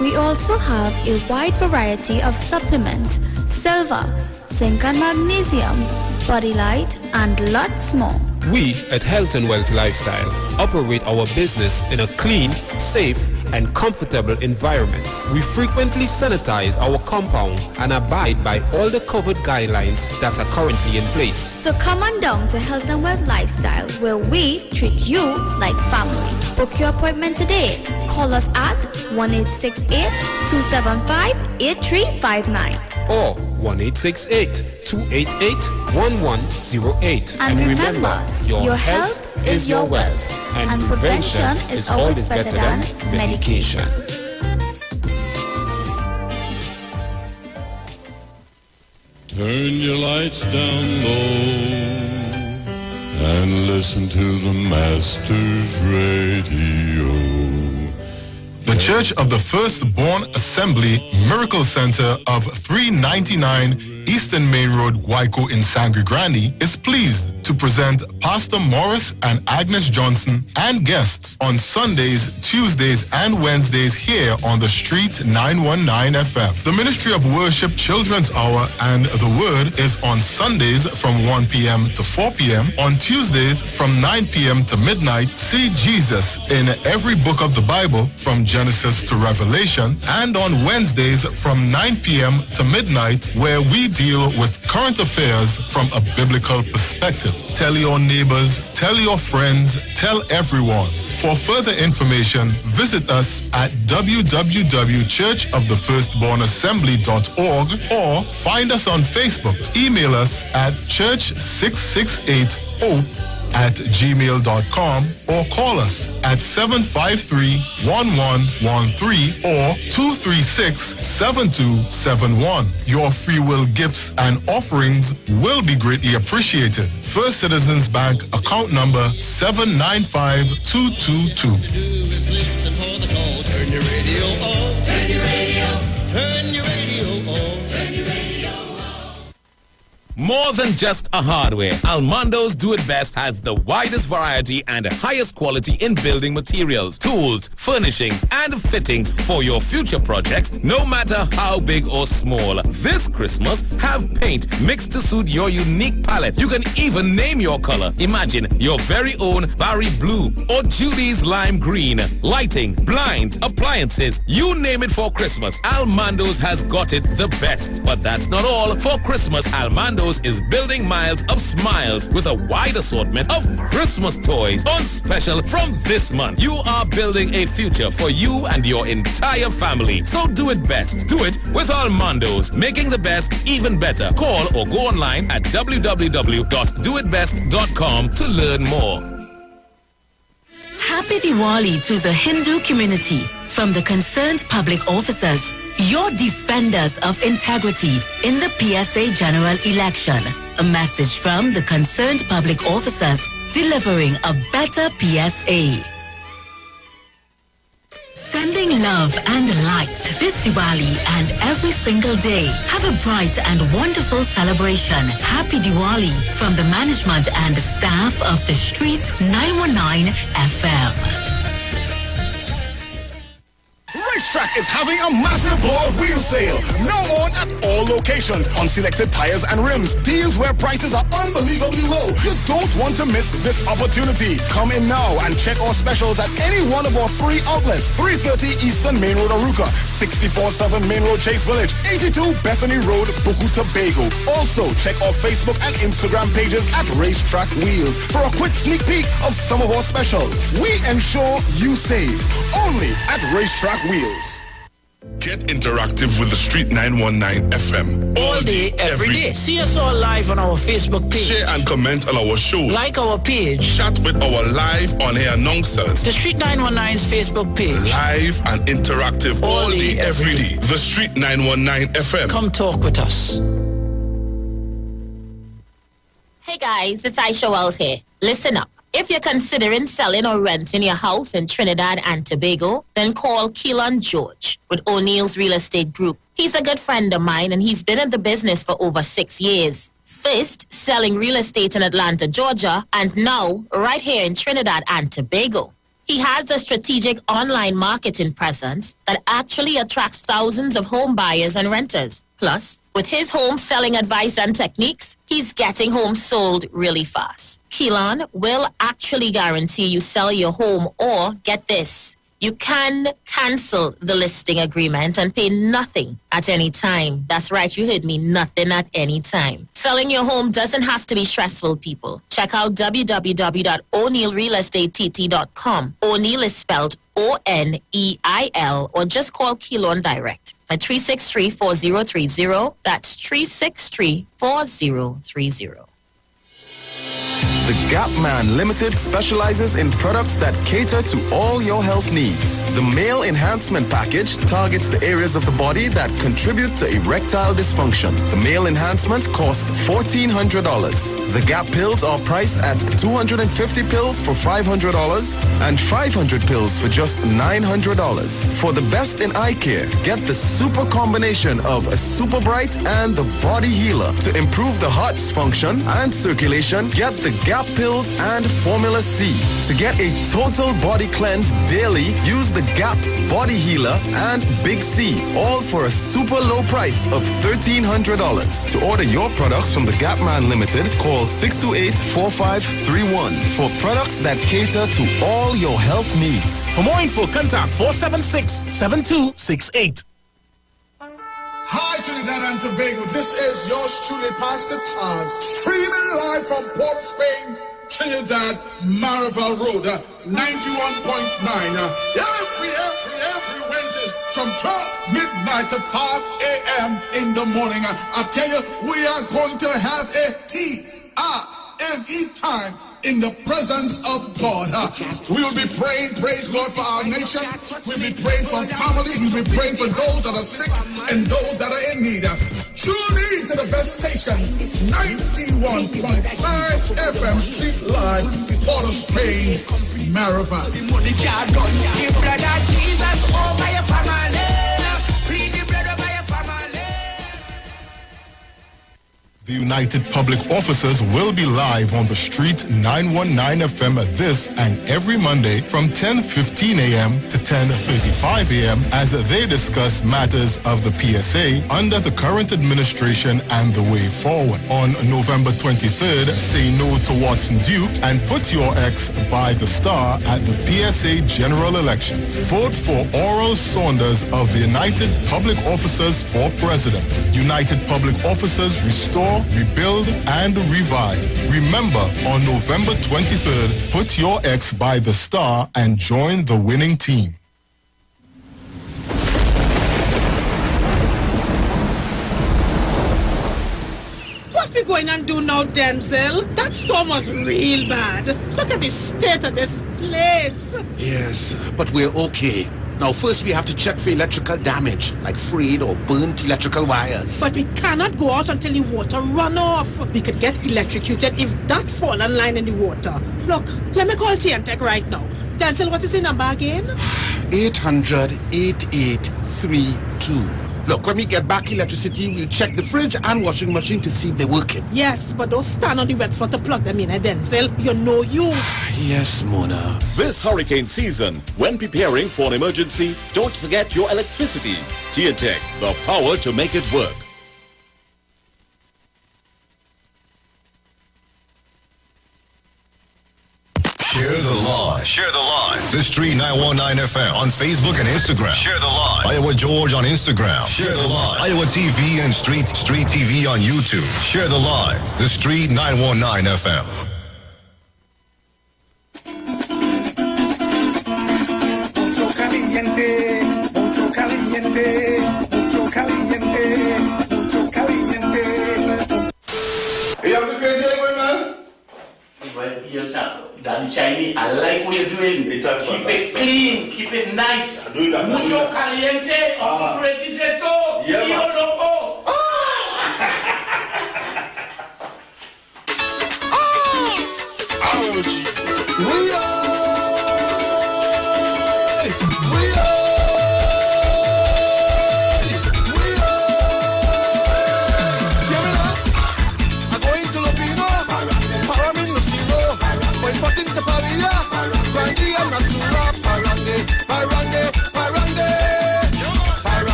We also have a wide variety of supplements, silver, zinc and magnesium, body light, and lots more. We at Health and Wealth Lifestyle operate our business in a clean, safe, and comfortable environment. We frequently sanitize our compound and abide by all the COVID guidelines that are currently in place. So come on down to Health and Wealth Lifestyle, where we treat you like family. Book your appointment today. Call us at 1-868-275-8359 or 1-868-288-1108. And remember, your health is your wealth, and prevention is always better than medication. Turn your lights down low and listen to the Master's Radio. The Church of the Firstborn Assembly Miracle Center of 399 Eastern Main Road, Waiko in Sangre Grande is pleased to present Pastor Morris and Agnes Johnson and guests on Sundays, Tuesdays, and Wednesdays here on the Street 919 FM. The Ministry of Worship Children's Hour and the Word is on Sundays from 1 p.m. to 4 p.m. On Tuesdays from 9 p.m. to midnight, see Jesus in every book of the Bible from Genesis to Revelation. And on Wednesdays from 9 p.m. to midnight, where we deal with current affairs from a biblical perspective. Tell your neighbors, tell your friends, tell everyone. For further information, visit us at www.churchofthefirstbornassembly.org or find us on Facebook. Email us at church668hope@gmail.com or call us at 753-1113 or 236-7271. Your free will gifts and offerings will be greatly appreciated. First Citizens Bank account number 795222. Listen for the call. Turn your radio on. Turn your radio. Turn your radio on. Turn your radio on. More than just a hardware, Almondo's Do It Best has the widest variety and highest quality in building materials, tools, furnishings, and fittings for your future projects, no matter how big or small. This Christmas, have paint mixed to suit your unique palette. You can even name your color. Imagine your very own Barry Blue or Judy's Lime Green. Lighting, blinds, appliances, you name it for Christmas. Almondo's has got it the best. But that's not all. For Christmas, Almondo's Armando's is building miles of smiles with a wide assortment of Christmas toys on special from this month. You are building a future for you and your entire family. So do it best. Do it with Armando's, making the best even better. Call or go online at www.doitbest.com to learn more. Happy Diwali to the Hindu community from the concerned public officers, your defenders of integrity in the PSA general election. A message from the concerned public officers delivering a better PSA. Sending love and light this Diwali and every single day. Have a bright and wonderful celebration. Happy Diwali from the management and staff of the Street 919 FM. Racetrack is having a massive ball wheel sale. Now on at all locations on selected tires and rims. Deals where prices are unbelievably low. You don't want to miss this opportunity. Come in now and check our specials at any one of our 3 outlets. 330 Eastern Main Road, Aruca. 64 Southern Main Road, Chase Village. 82 Bethany Road, Buku, Tobago. Also, check our Facebook and Instagram pages at Racetrack Wheels for a quick sneak peek of some of our specials. We ensure you save. Only at Racetrack Wheels. Get interactive with the Street 919 FM. All day, every day. See us all live on our Facebook page. Share and comment on our show. Like our page. Chat with our live on-air announcers. The Street 919's Facebook page. Live and interactive all day, every day. The Street 919 FM. Come talk with us. Hey guys, it's Aisha Wells here. Listen up. If you're considering selling or renting your house in Trinidad and Tobago, then call Keelan George with O'Neill's Real Estate Group. He's a good friend of mine and he's been in the business for over 6 years. First, selling real estate in Atlanta, Georgia, and now right here in Trinidad and Tobago. He has a strategic online marketing presence that actually attracts thousands of home buyers and renters. Plus, with his home selling advice and techniques, he's getting homes sold really fast. Keelan will actually guarantee you sell your home, or get this, you can cancel the listing agreement and pay nothing at any time. That's right, you heard me, nothing at any time. Selling your home doesn't have to be stressful, people. Check out www.o'neillrealestatetT.com. O'Neill is spelled O-N-E-I-L, or just call Keelan direct at 363-4030. That's 363-4030. The Gap Man Limited specializes in products that cater to all your health needs. The Male Enhancement Package targets the areas of the body that contribute to erectile dysfunction. The Male Enhancement costs $1,400. The Gap pills are priced at 250 pills for $500 and 500 pills for just $900. For the best in eye care, get the super combination of a Super Bright and the Body Healer. To improve the heart's function and circulation, get the Gap pills and Formula C. To get a total body cleanse daily, use the Gap Body Healer and Big C, all for a super low price of $1,300. To order your products from the Gap Man Limited, call 628-4531 for products that cater to all your health needs. For more info, contact 476-7268. Hi, Trinidad and Tobago. This is yours truly, Pastor Charles, streaming live from Port of Spain, Trinidad, Marival Road, 91.9. Every Wednesday from 12 midnight to 5 a.m. in the morning. I tell you, we are going to have a T-I-M-E time in the presence of God. We will be praying, praise God, for our nation. We'll be praying for families. We'll be praying for those that are sick and those that are in need. Tune in to the best station, 91.5 FM, Street Live, Port of Spain, Marival. The blood of Jesus over your family. Plead the blood over your family. The United Public Officers will be live on the Street 919 FM this and every Monday from 10:15 a.m. to 10:35 a.m. as they discuss matters of the PSA under the current administration and the way forward. On November 23rd, say no to Watson Duke and put your ex by the star at the PSA general elections. Vote for Oral Saunders of the United Public Officers for president. United Public Officers restore restore, rebuild, and revive. Remember, on November 23rd, put your ex by the star and join the winning team. What we going and do now, Denzel? That storm was real bad. Look at the state of this place. Yes, but we're okay. Now, first we have to check for electrical damage, like frayed or burnt electrical wires. But we cannot go out until the water run off. We could get electrocuted if that fallen line in the water. Look, let me call TNTech right now. Denzel, what is the number again? 800-8832. Look, when we get back electricity, we'll check the fridge and washing machine to see if they're working. Yes, but don't stand on the wet floor to plug them in, Denzel. You know you. Yes, Mona. This hurricane season, when preparing for an emergency, don't forget your electricity. TNTech, the power to make it work. Share the live. Share the live. The Street 919 FM on Facebook and Instagram. Share the live. Iwer George on Instagram. Share the live. Iwer TV and Street TV on YouTube. Share the live. The Street 919 FM. Mucho caliente, mucho caliente, mucho caliente, mucho caliente. Hey, you have the crazy Iwer, man? Yourself. Daddy Shiny, I like what you're doing. Keep it clean, keep it nice. Mucho caliente, crazy say so. Yeah, Yo loco. Ouch.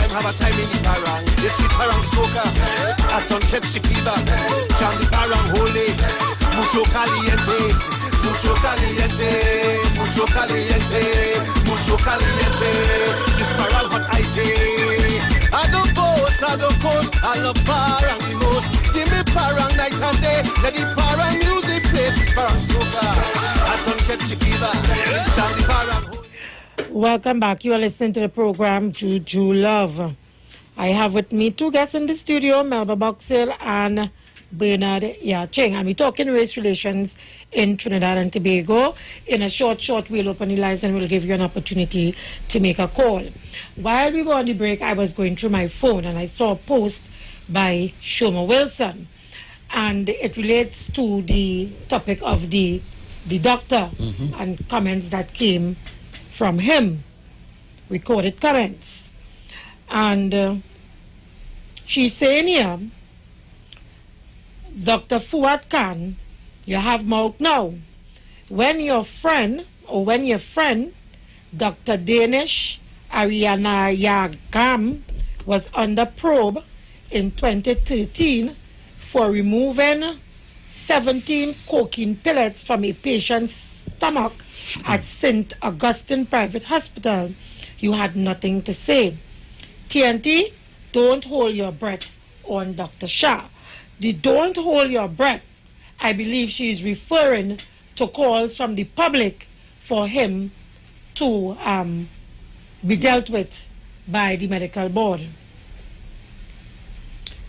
Have a time in the parang. You see parang soca. I don't catch the fever. Jam the parang holy. Mucho caliente. Mucho caliente. Mucho caliente. Mucho caliente. This parang hot icy. I don't post. I love parang the most. Give me parang night and day. Let the parang music play. Sweet parang soca. I don't catch the fever. Jam the parang holy. Welcome back. You are listening to the program Juju Love. I have with me two guests in the studio, Melba Boxhill and Bernard Yaching. And we're talking race relations in Trinidad and Tobago. In a short, we'll open the lines and we'll give you an opportunity to make a call. While we were on the break, I was going through my phone and I saw a post by Shoma Wilson. And it relates to the topic of the doctor and comments that came from him, recorded comments. And she's saying here, Dr. Fuad Khan, you have mouth now. When your friend, Dr. Danish Ariana Yagam, was under probe in 2013 for removing 17 cocaine pellets from a patient's stomach at St. Augustine Private Hospital, you had nothing to say. TNT, don't hold your breath on Dr. Shah. The don't hold your breath, I believe she is referring to calls from the public for him to be dealt with by the medical board.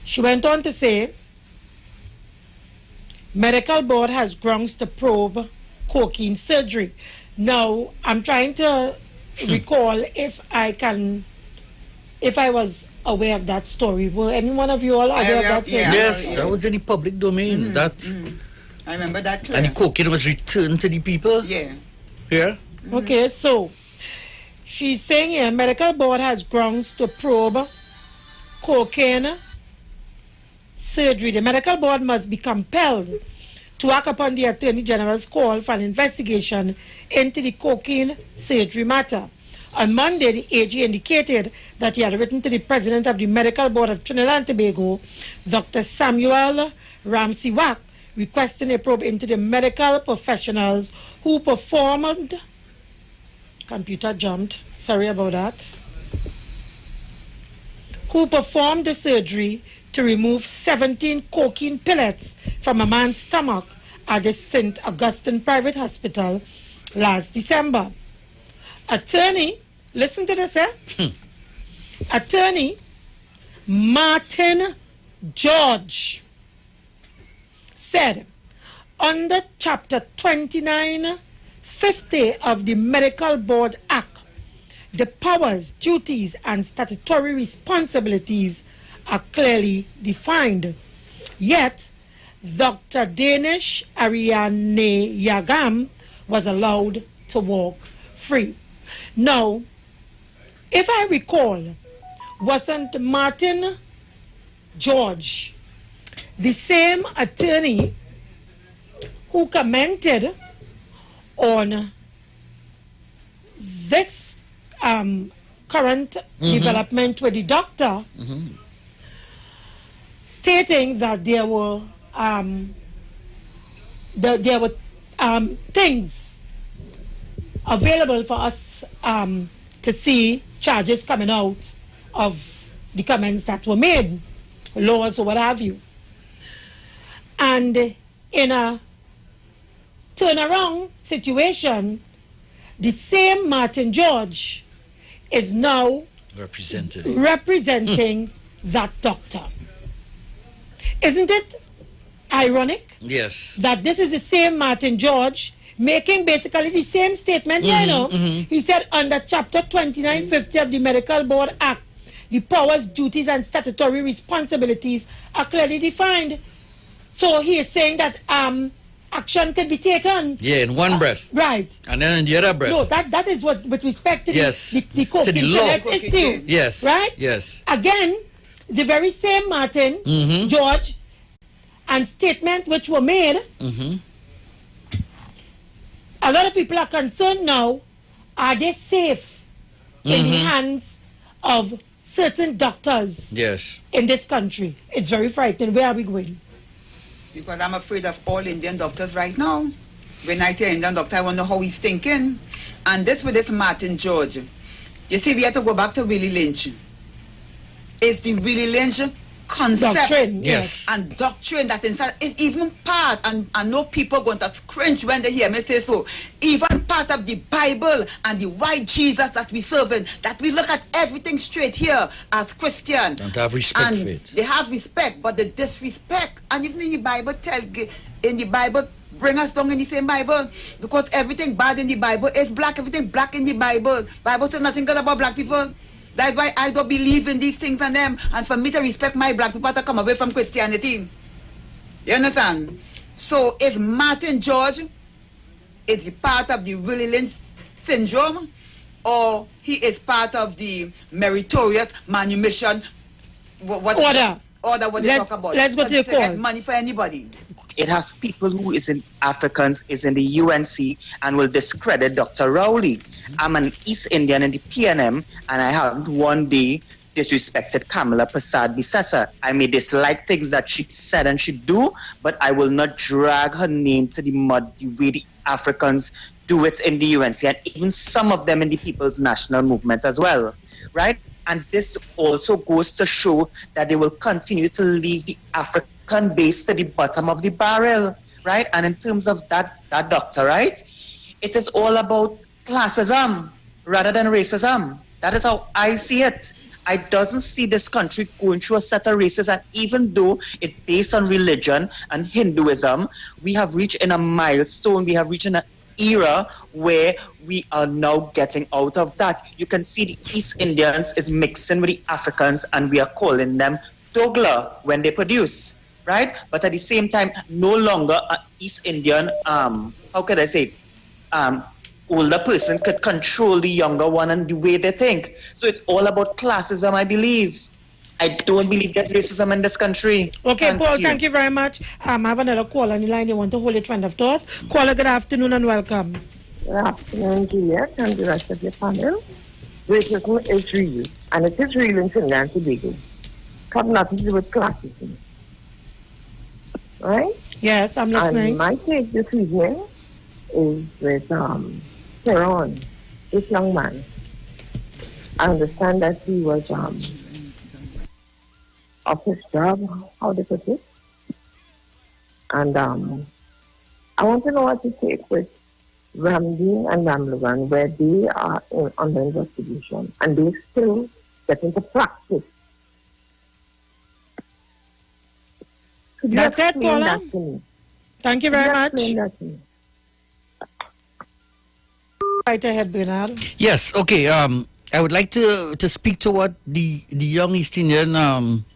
She went on to say, medical board has grounds to probe cocaine surgery. Now, I'm trying to recall if I was aware of that story. Were any one of you all aware of that surgery? Yes, that was in the public domain. I remember that clear. And the cocaine was returned to the people? Yeah. Yeah? Okay, so she's saying here, medical board has grounds to probe cocaine surgery. The medical board must be compelled to act upon the Attorney General's call for an investigation into the cocaine surgery matter. On Monday, the AG indicated that he had written to the President of the Medical Board of Trinidad and Tobago, Dr. Samuel Ramsey-Wack, requesting a probe into the medical professionals who performed Computer jumped. Sorry about that. Who performed the surgery to remove 17 cocaine pellets from a man's stomach at the St. Augustine Private Hospital last December. Attorney, listen to this, Attorney Martin George said under Chapter 2950 of the Medical Board Act, the powers, duties, and statutory responsibilities are clearly defined. Yet, Dr. Danish Ariane Yagam was allowed to walk free. Now, if I recall, wasn't Martin George the same attorney who commented on this current development with the doctor, stating that there were things available for us to see charges coming out of the comments that were made, laws or what have you. And in a turnaround situation, the same Martin George is now representing that doctor. Isn't it ironic? Yes. That this is the same Martin George making basically the same statement here now. He said under Chapter 2950 of the Medical Board Act, the powers, duties, and statutory responsibilities are clearly defined. So he is saying that action could be taken. Yeah, in one breath. Right. And then in the other breath. No, that is what, with respect to the cocaine law issue. Yes. Right? Yes. Again, the very same Martin George and statement which were made, a lot of people are concerned now, are they safe in the hands of certain doctors in this country? It's very frightening. Where are we going? Because I'm afraid of all Indian doctors right now. When I say Indian doctor, I want to know how he's thinking. And this with this Martin George. You see, we have to go back to Willie Lynch. It's the Willie Lynch concept doctrine, and doctrine that inside is even part, and I know people going to cringe when they hear me say so, even part of the Bible and the white Jesus that we serve in, that we look at everything straight here as Christians. And to have respect for it. They have respect, but the disrespect, and even in the Bible bring us down in the same Bible, because everything bad in the Bible is black, everything black in the Bible. Bible says nothing good about black people. That's why I don't believe in these things and them. And for me to respect my black people, I have to come away from Christianity. You understand? So if Martin George is the part of the Willie Lynch syndrome, or he is part of the meritorious manumission, what they talk about. Let's go to the get money for anybody. It has people who is in Africans, is in the UNC, and will discredit Dr. Rowley. I'm an East Indian in the PNM, and I have one day disrespected Kamala Prasad Bisesa. I may dislike things that she said and she do, but I will not drag her name to the mud the way the Africans do it in the UNC, and even some of them in the People's National Movement as well, right? And this also goes to show that they will continue to leave the African base to the bottom of the barrel, right? And in terms of that doctor, right? It is all about classism rather than racism. That is how I see it. I doesn't see this country going through a set of races, and even though it's based on religion and Hinduism, we have reached in a milestone, we have reached in an era where we are now getting out of that. You can see the East Indians is mixing with the Africans, and we are calling them Dogla when they produce, right? But at the same time, no longer an East Indian, how could I say, older person could control the younger one and the way they think. So it's all about classism, I believe. I don't believe there's racism in this country. Okay, Paul, thank you very much. I have another call on the line. You want to hold a trend of thought? Caller, good afternoon and welcome. Good afternoon, Juliet, and the rest of your panel. Racism is real, and it is real in Trinidad and Tobago. Have nothing to do with classism. Right? Yes, I'm listening. And my take this evening is with Tehran. this young man, I understand that he was off his job, how they put it. And I want to know what you take with Ramdeen and Ramlavan, where they are under investigation and they still get into practice. That's it, Paula. Thank you very much. Right ahead, Bernard. Yes, okay. I would like to speak to what the young East Indian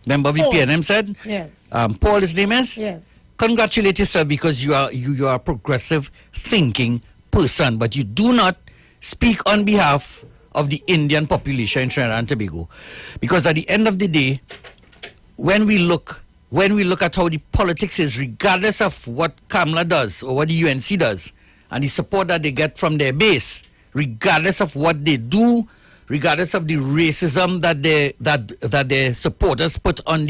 member of the PNM said. Yes. Paul, his name is? Yes. Congratulate yourself because you are a progressive thinking person, but you do not speak on behalf of the Indian population in Trinidad and Tobago. Because at the end of the day, when we look at how the politics is, regardless of what Kamala does or what the UNC does, and the support that they get from their base, regardless of what they do, regardless of the racism that their supporters put on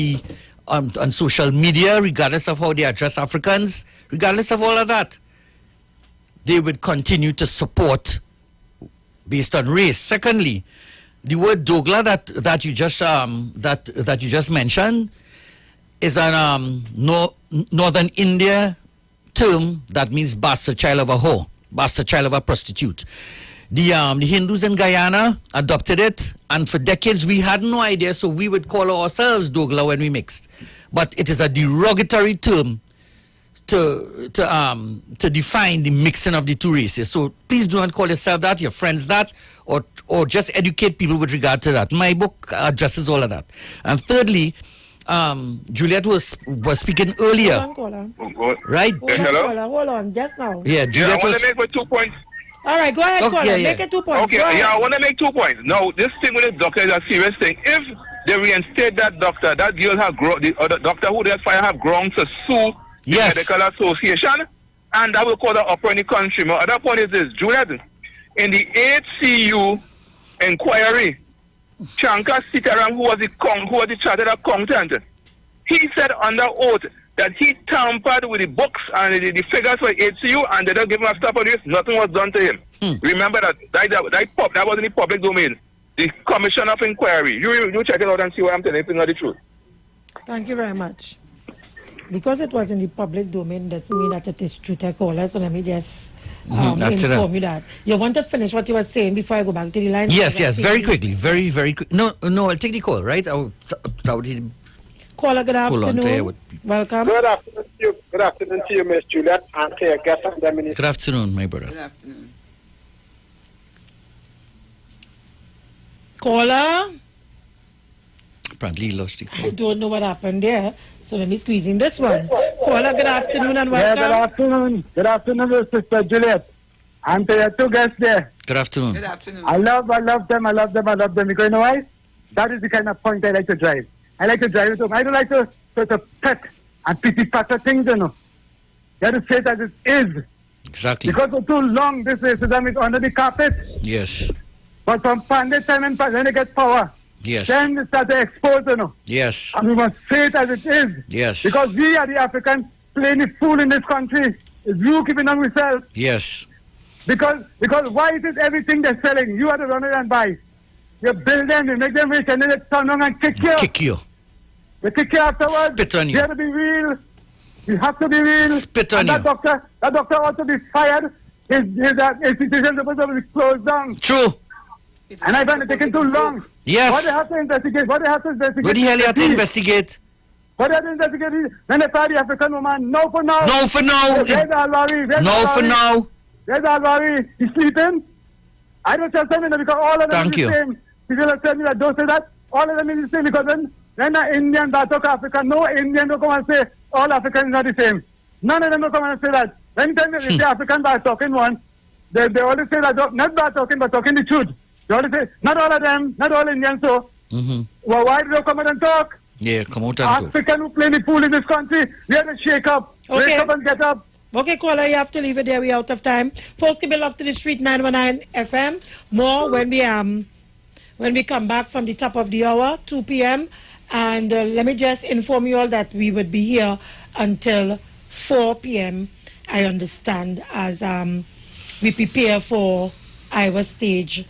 on social media, regardless of how they address Africans, regardless of all of that, they would continue to support based on race. Secondly, the word Dogla that you just mentioned is an Northern India term that means bastard child of a whore, bastard child of a prostitute. The Hindus in Guyana adopted it, and for decades we had no idea, so we would call ourselves Dogla when we mixed. But it is a derogatory term to define the mixing of the two races. So please do not call yourself that, your friends that, or just educate people with regard to that. My book addresses all of that. And thirdly, Juliet was speaking earlier. Hold on. Right? Hold on, just now. Yeah, Juliet I want to make my 2 points. All right, go ahead, caller. Make it 2 points. Okay, I want to make 2 points. Now, this thing with the doctor is a serious thing. If they reinstate that doctor, that girl have the other doctor who they fire have grounds to sue the medical association, and that will cause an uproar in the country. My other point is this, Juliet, in the HCU inquiry, Shankar Sitaram, who was the chartered accountant, he said under oath that he tampered with the books and the figures for HCU, and they don't give him a stop on this. Nothing was done to him. Remember that was in the public domain. The Commission of Inquiry. You check it out and see what I'm telling you. It's not the truth. Thank you very much. Because it was in the public domain doesn't mean that it is true, caller. So let me just inform you that. You want to finish what you were saying before I go back to the line? Yes, very quickly. Very, very quick. No, I'll take the call, right? Caller, good afternoon. Welcome. Good afternoon to you, Miss Juliet, and to your guest and the minister. Good afternoon, my brother. Good afternoon. Caller? Apparently he lost the call. I don't know what happened there, so let me squeeze in this one. Caller, good afternoon and welcome. Yeah, good afternoon. Good afternoon, Sister Juliet. And to your two guests there. Good afternoon. Good afternoon. I love them. Because you know why? That is the kind of point I like to drive. I like to drive it home. I don't like to pet and pity-patter things, you know. You have to say that it is. Exactly. Because for too long, this racism is under the carpet. Yes. But from pandemic time and when they get power, yes, then they start to expose, you know. Yes. And we must say it as it is. Yes. Because we are the Africans playing the fool in this country. It's you keeping on yourself. Yes. Because why is it everything they're selling? You have to run it and buy. You build them, you make them rich, and then they turn around and kick you. Kick you. They kick you afterwards. Spit on you. You have to be real. You have to be real. Spit on and you. That doctor ought to be fired. His institution is supposed to be closed down. True. And I find it taking too long. Yes. What they have to investigate? What the hell you have to investigate? What they have to investigate? When they fire the African woman, no for now. No for now. Where's Alwari? No for now. Where's Alwari? He's sleeping? I don't trust him because all of them is the same. People are telling me that don't say that. All of them is the same because when an Indian talk Africa, no Indian will come and say all Africans are the same. None of them will come and say that. Anytime they say African bad talking one, they always say that not bad talking but talking the truth. They always say not all of them, not all Indians so. Well, why do they come out and talk? Yeah, come out and talk. African who play the fool in this country, we have to shake up. Okay. Wake up and get up. Okay, caller, you have to leave it there. We're out of time. Folks, keep it locked to the street 919 FM. More when we come back from the top of the hour, 2 p.m. And let me just inform you all that we would be here until 4 p.m. I understand, as we prepare for Iwer Stage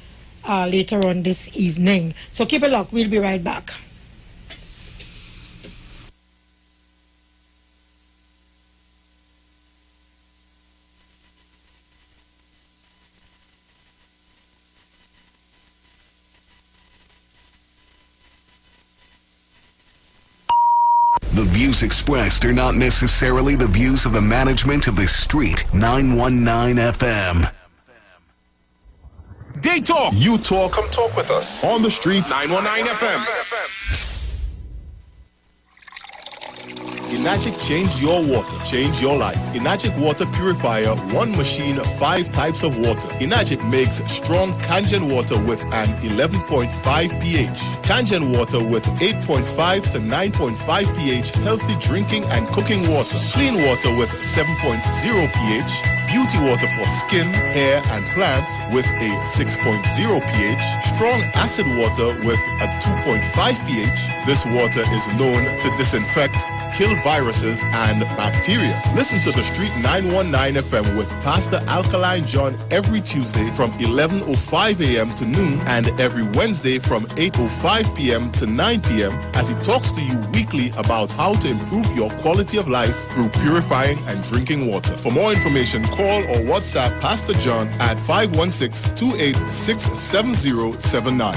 later on this evening. So keep it locked. We'll be right back. The views expressed are not necessarily the views of the management of the Street 919 FM. They talk. You talk. Come talk with us. On the Street 919 FM. Enagic changed your water, change your life. Enagic water purifier, one machine, 5 types of water. Enagic makes strong Kangen water with an 11.5 pH. Kangen water with 8.5 to 9.5 pH, healthy drinking and cooking water. Clean water with 7.0 pH. Beauty water for skin, hair, and plants with a 6.0 pH. Strong acid water with a 2.5 pH. This water is known to disinfect, kill viruses and bacteria. Listen to the Street 919 FM with Pastor Alkaline John every Tuesday from 11:05 a.m. to noon and every Wednesday from 8:05 p.m. to 9 p.m. as he talks to you weekly about how to improve your quality of life through purifying and drinking water. For more information, call or WhatsApp Pastor John at 516-286-7079.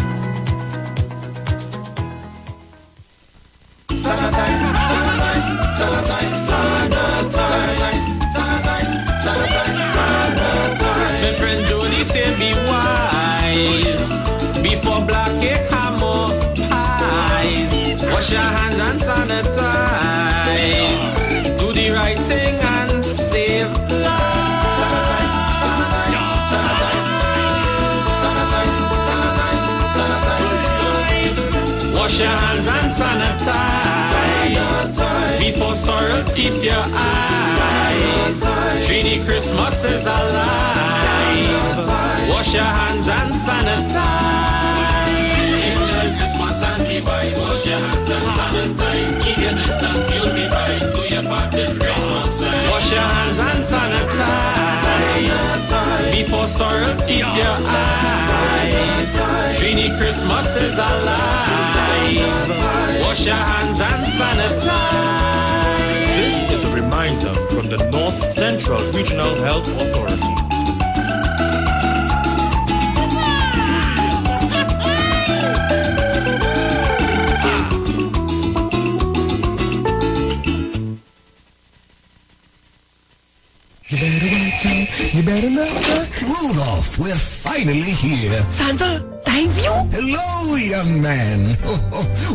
My friend Jody say be wise before black cake hammer pies. Wash your hands and sanitize. Do the right thing and save lives. Wash your hands and sanitize before sorrow teeth your eyes. Dreamy Christmas is alive. Wash your hands and sanitize. Enjoy Christmas and be wise. Wash your hands and sanitize. Keep your distance, you'll be fine. Do your part this Christmas time. Wash your hands and sanitize before sorrow teeth your eyes. Dreamy Christmas is alive. Wash your hands and sanitize. This is a reminder from the North Central Regional Health Authority. You better watch out, you better not. Rudolph, we're finally here. Santa, that is you? Hello, young man.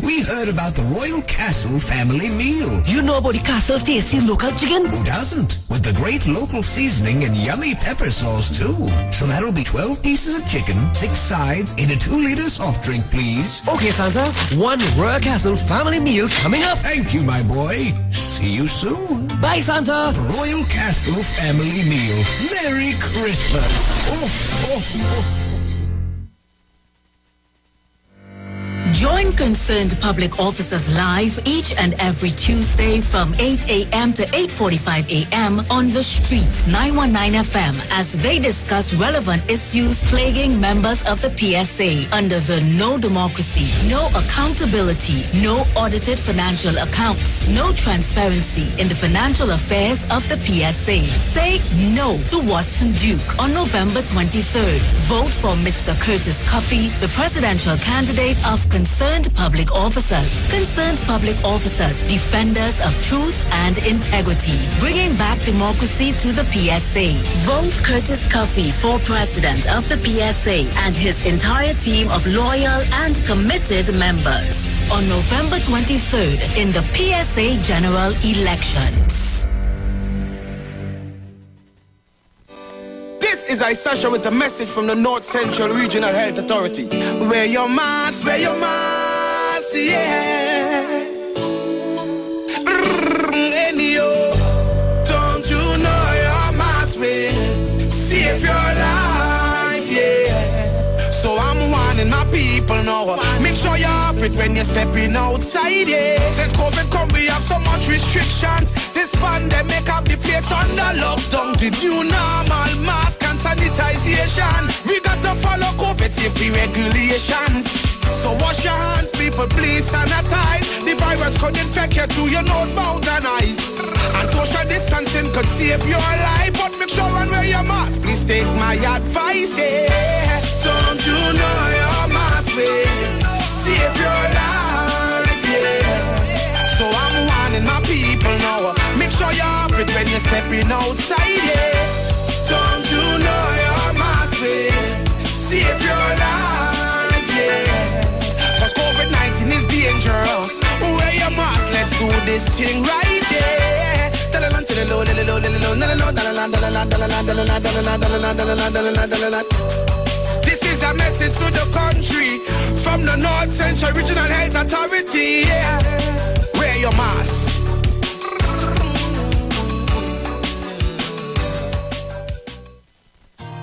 We heard about the Royal Castle family meal. You know about the castle's tasty local chicken? Who doesn't? With the great local seasoning and yummy pepper sauce, too. So that'll be 12 pieces of chicken, 6 sides, in a 2-liter soft drink, please. Okay, Santa. One Royal Castle family meal coming up. Thank you, my boy. See you soon. Bye, Santa. Royal Castle family meal. Merry Christmas. Join concerned public officers live each and every Tuesday from 8 a.m. to 8:45 a.m. on the Street 919 FM as they discuss relevant issues plaguing members of the PSA under the No Democracy, No Accountability, No Audited Financial Accounts, No Transparency in the Financial Affairs of the PSA. Say no to Watson Duke on November 23rd. Vote for Mr. Curtis Coffey, the presidential candidate of Concerned Public Officers. Concerned Public Officers, defenders of truth and integrity, bringing back democracy to the PSA. Vote Curtis Coffey for president of the PSA and his entire team of loyal and committed members on November 23rd in the PSA general elections. This is Isasha with a message from the North Central Regional Health Authority. Wear your mask, yeah. Don't you know your mask will save your life, yeah. So I'm warning my people now. Make sure you have it when you're stepping outside, yeah. Since COVID come, we have so much restrictions. This pandemic have the place under lockdown. The new normal mask and sanitization. We got to follow COVID safety regulations. So wash your hands, people, please sanitize. The virus could infect you through your nose, mouth and eyes. And social distancing could save your life. But make sure and wear your mask. Please take my advice, yeah. Don't you know your mask will save your life, yeah. So I'm warning my people now. Make sure you have it when you're stepping outside, yeah. Don't you know your mask will save your life, yeah. Cause COVID-19 is dangerous. Wear your mask, let's do this thing right, yeah. This is a message to the country from the North Central Regional Health Authority, yeah. Wear your mask.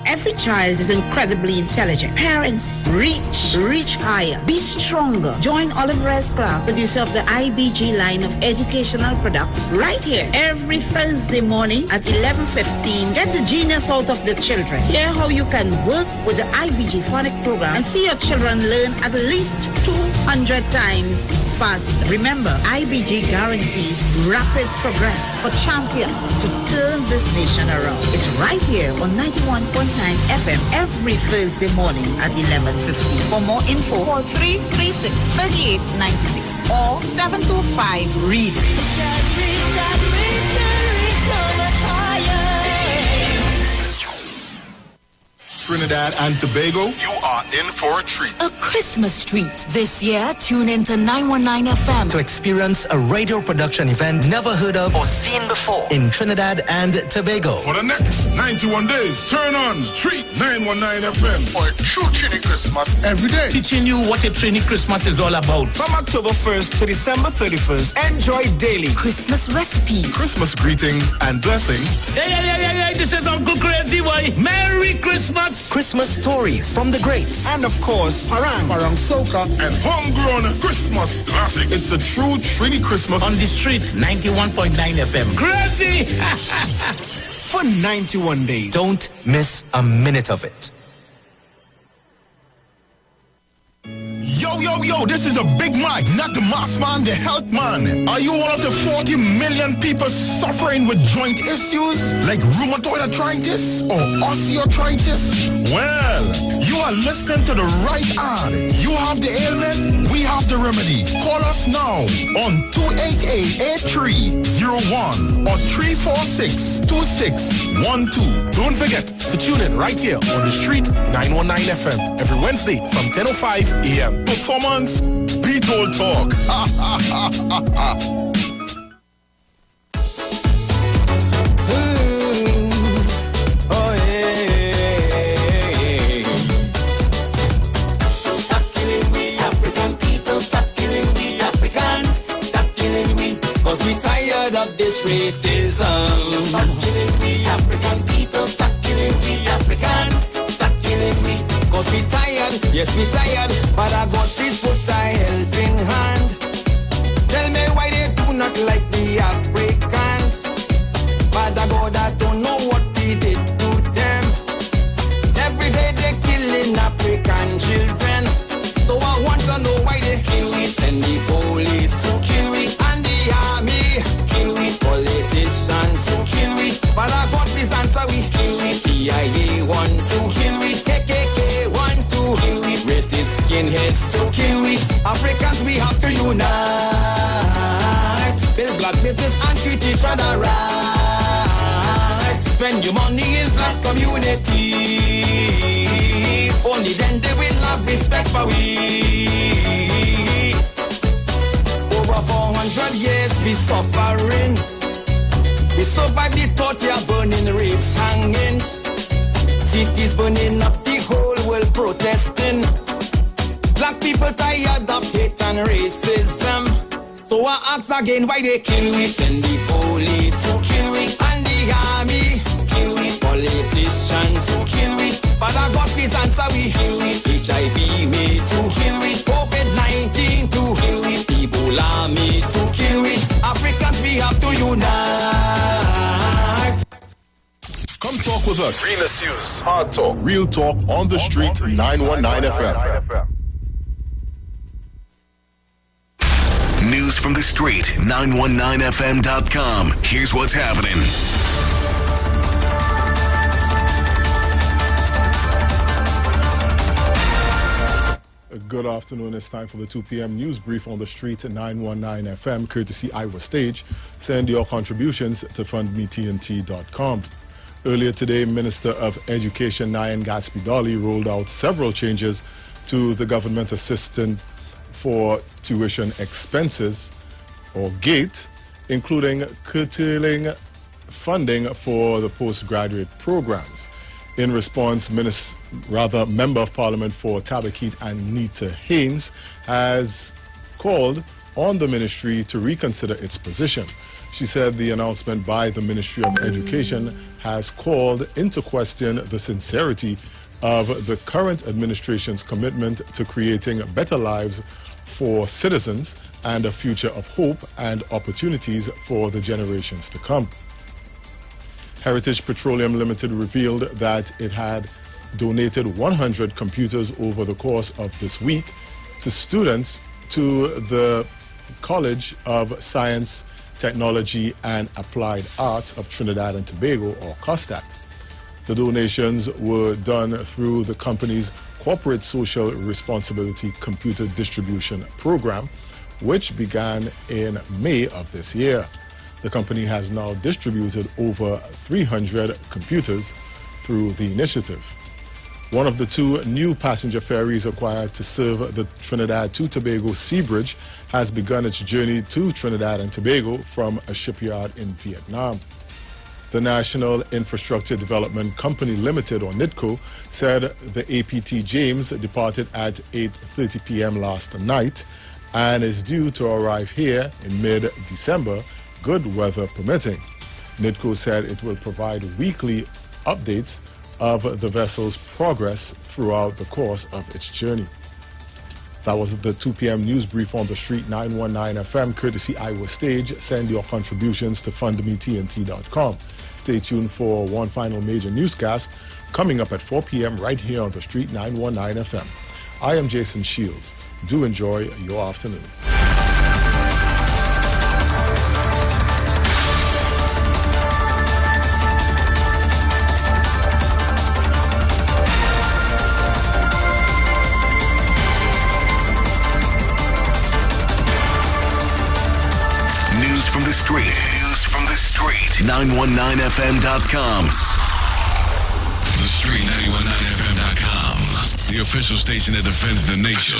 Every child is incredibly intelligent. Parents, reach higher. Be stronger. Join Olive Reyes Clark, producer of the IBG line of educational products, right here every Thursday morning at 11:15. Get the genius out of the children. Hear how you can work with the IBG phonic program and see your children learn at least 200 times faster. Remember, IBG guarantees rapid progress for champions to turn this nation around. It's right here on 91.9 FM every Thursday morning at 11:15. For more info, call 336-3896 or 725-READ. Trinidad and Tobago, you are in for a treat. A Christmas treat. This year, tune into 919 FM to experience a radio production event never heard of or seen before in Trinidad and Tobago. For the next 91 days, turn on Street 919 FM for a true Trini Christmas every day. Teaching you what a Trini Christmas is all about. From October 1st to December 31st, enjoy daily Christmas recipes, Christmas greetings and blessings. Yeah. This is Uncle Crazy Boy. Merry Christmas. Christmas stories from the greats. And of course, Parang Soca, and homegrown Christmas classics. It's a true Trini Christmas on the street, 91.9 FM. Crazy! For 91 days. Don't miss a minute of it. Yo, this is a Big Mike, not the mass man, the health man. Are you one of the 40 million people suffering with joint issues like rheumatoid arthritis or osteoarthritis? Well, you are listening to the right ad. You have the ailment, we have the remedy. Call us now on 288-8301 or 346-2612. Don't forget to tune in right here on the street 919 FM every Wednesday from 10:05 a.m. Performance, beat all talk. Stop killing we African people, stop killing we Africans, stop killing we, cause we tired of this racism. Stop killing we African people, stop killing we Africans, stop killing we, cause we tired, yes we tired, but I got please put a helping hand. Tell me why they do not like the Africans, but I God I don't know what we did to them. Every day they killing African children, so I want to know why they kill we, and the police to kill we, and the army kill we, politicians to kill we, but I God please answer we, kill we, CIA want to kill we, KKK want to kill we, racist skinheads to kill we. Africans we have to unite, build black business and treat each other right. Spend your money in black communities, only then they will have respect for we. Over 400 years we suffering, we survived the torture, burning, rapes, hangings, cities burning up, the whole world protesting. Black people tired of hate and racism, so I ask again why they kill we. Send the police to kill we, and the army kill we, politicians to kill we, but I got please answer we, kill we. HIV me to kill we, COVID-19 to kill we, Ebola me to kill we. Africans we have to unite. us. Realest news, hard talk, real talk on the street, 919 FM. News from the street, 919fm.com. Here's what's happening. Good afternoon. It's time for the 2 p.m. news brief on the street at 919 FM, courtesy Iwer Stage. Send your contributions to FUNDMETNT.com. Earlier today, Minister of Education Nyan Gatsby-Dolly rolled out several changes to the government assistance for tuition expenses, or GATE, including curtailing funding for the postgraduate programs. In response, Member of Parliament for Tabaquite Anita Haynes has called on the ministry to reconsider its position. She said the announcement by the Ministry of Education has called into question the sincerity of the current administration's commitment to creating better lives for citizens and a future of hope and opportunities for the generations to come. Heritage Petroleum Limited revealed that it had donated 100 computers over the course of this week to students to the College of Science, Technology and Applied Arts of Trinidad and Tobago, or COSTAT. The donations were done through the company's Corporate Social Responsibility Computer Distribution Program, which began in May of this year. The company has now distributed over 300 computers through the initiative. One of the two new passenger ferries acquired to serve the Trinidad to Tobago Sea Bridge has begun its journey to Trinidad and Tobago from a shipyard in Vietnam. The National Infrastructure Development Company Limited, or NITCO, said the APT James departed at 8:30 p.m. last night and is due to arrive here in mid-December, good weather permitting. NITCO said it will provide weekly updates of the vessel's progress throughout the course of its journey. That was the 2 p.m. news brief on the street, 919 FM, courtesy Iwer Stage. Send your contributions to FUNDMETNT.com. Stay tuned for one final major newscast coming up at 4 p.m. right here on the street, 919 FM. I am Jason Shields. Do enjoy your afternoon. News from the street. 919fm.com. The street, 919fm.com. The official station that defends the nation.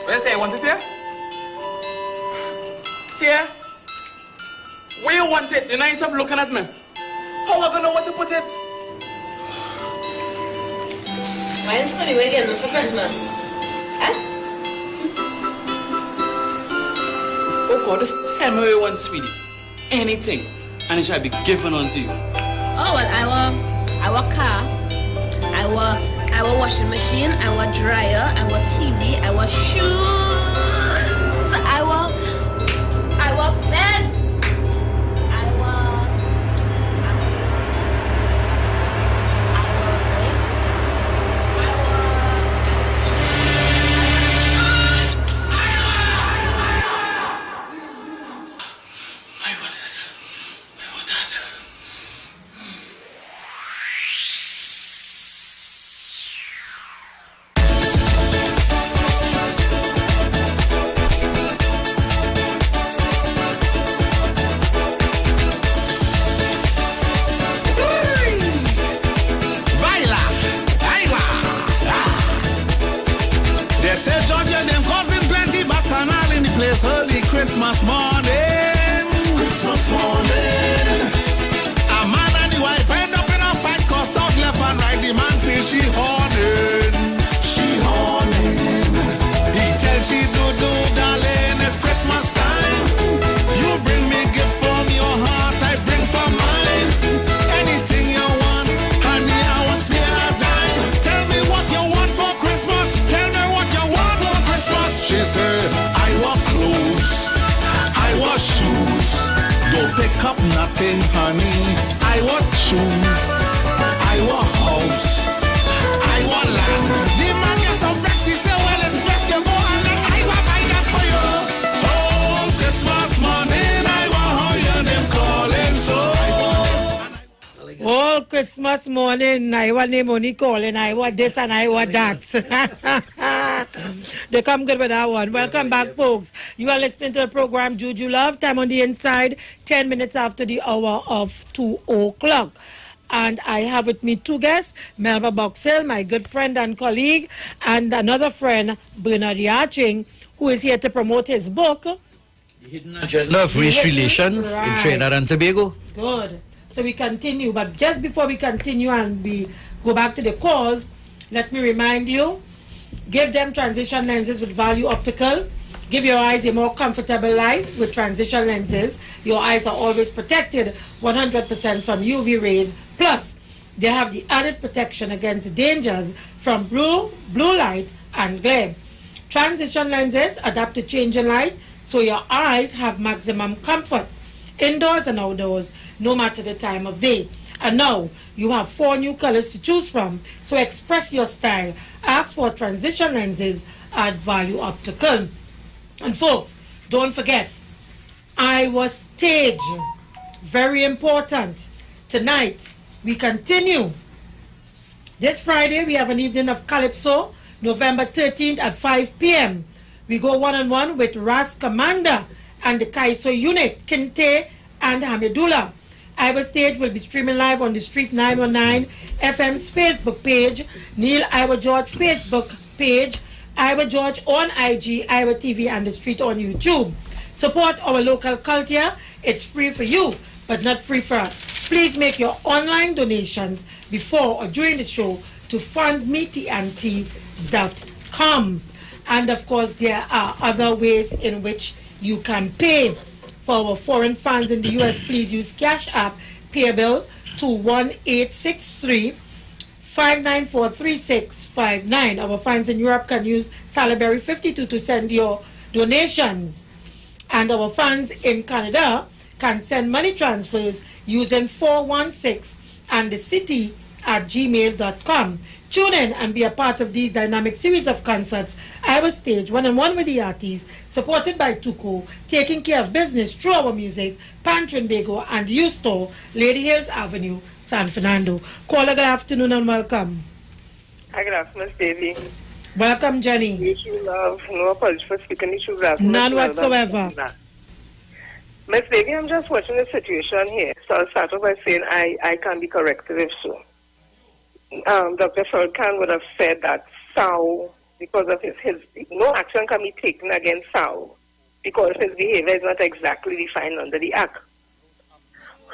What you say, you want it here? Here? Where you want it? You know, stop looking at me. How am I gonna know what to put it? Why is Scully waiting for Christmas? Eh? Oh God, just tell me what you want, sweetie. anything, and it shall be given unto you. Oh, well, our car, our washing machine, our dryer, our TV, our shoes, our beds, early Christmas morning. Christmas morning. A man and the wife end up in a fight cause out left and right. The man feels she horning. She horning. He tells she do darling, it's Christmas time. You bring me gift from your heart, I bring from mine. Anything you want, honey, I will spare a dime. Tell me what you want for Christmas. Tell me what you want for Christmas. She said, I want clothes, I want shoes. Don't pick up nothing, honey. I want shoes, I want house, I want land. The man gets some breakfast, say, well, it's best you go and let I want buy that for you. Oh, Christmas morning, I want how your name calling so. All Christmas morning, I want name only calling, I want this and I want that. They come good with that one. Welcome back, folks. You are listening to the program Juju Love. Time on the inside, 10 minutes after the hour of 2 o'clock. And I have with me two guests, Melba Boxell, my good friend and colleague, and another friend, Bernard Yaching, who is here to promote his book, The Hidden Agenda of Race Relations in Trinidad and Tobago. Good. So we continue, but just before we continue and we go back to the cause, let me remind you, give them transition lenses with Value Optical. Give your eyes a more comfortable life with transition lenses. Your eyes are always protected 100% from UV rays. Plus, they have the added protection against the dangers from blue light and glare. Transition lenses adapt to changing light, so your eyes have maximum comfort, indoors and outdoors, no matter the time of day. And now, you have 4 new colors to choose from, so express your style. Ask for transition lenses at Value Optical. And folks, don't forget, Iwer Stage, very important. Tonight, we continue. This Friday, we have an evening of Calypso, November 13th at 5 p.m. We go one-on-one with Ras Commander and the Kaiso unit, Kinte and Hamidullah. Iwer Stage will be streaming live on the Street 919 FM's Facebook page, Neil Iwer George Facebook page, Iwer George on IG, Iwer TV, and the Street on YouTube. Support our local culture. It's free for you, but not free for us. Please make your online donations before or during the show to FUNDMETNT.com. And of course, there are other ways in which you can pay. For our foreign fans in the U.S., please use Cash App payable to 1-863-594-3659. Our fans in Europe can use Salaberry 52 to send your donations. And our fans in Canada can send money transfers using 416 and the city at gmail.com. Tune in and be a part of these dynamic series of concerts. Iwer Stage, one-on-one with the artists, supported by Tuco, taking care of business through our music, Pan Trinbago and U Store, Lady Hills Avenue, San Fernando. Caller, good afternoon and welcome. Hi, good afternoon, Davey. Welcome, Jenny. Issue love, no apology for speaking issue love. None whatsoever. Miss Davey, I'm just watching the situation here, so I'll start off by saying I can be corrected if so. Dr. Furkan would have said that Sao, because of his no action can be taken against Sao because his behavior is not exactly defined under the Act.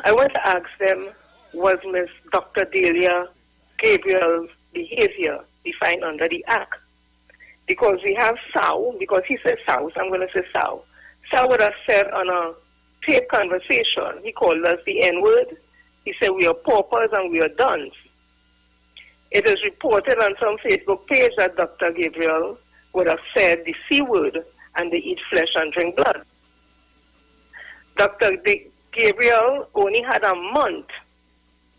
I want to ask them, was Miss Dr. Delia Gabriel's behavior defined under the Act? Because we have Sao, because he said Sao, so I'm going to say Sao. Sao would have said on a tape conversation. He called us the N-word. He said we are paupers and we are duns. It is reported on some Facebook page that Dr. Gabriel would have said the C word and they eat flesh and drink blood. Dr. Gabriel only had a month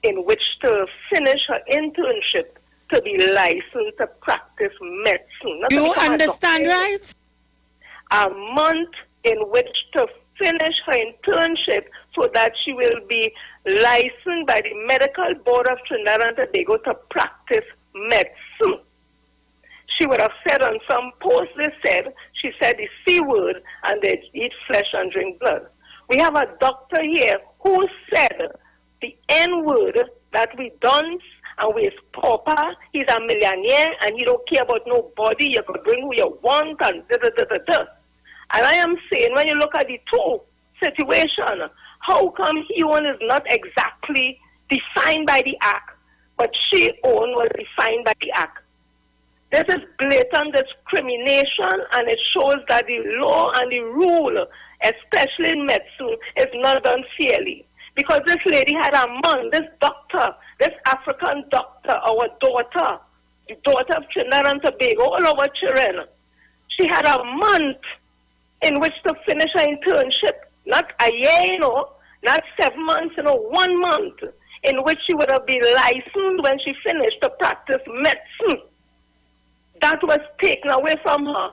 in which to finish her internship to be licensed to practice medicine. Do you understand, right? A month in which to finish her internship so that she will be licensed by the Medical Board of Trinidad and Tobago to practice medicine. She would have said on some post, she said the C word and they eat flesh and drink blood. We have a doctor here who said the N word that we don't and we is pauper. He's a millionaire and he don't care about nobody. You could bring who you want and da-da-da-da-da. And I am saying, when you look at the two situation, how come he one is not exactly defined by the act, but she own was defined by the act? This is blatant discrimination, and it shows that the law and the rule, especially in medicine, is not done fairly. Because this lady had a month, this doctor, this African doctor, our daughter, the daughter of Trinidad and Tobago, all our children, she had a month in which to finish her internship, not a year, not 7 months, 1 month, in which she would have been licensed when she finished to practice medicine. That was taken away from her.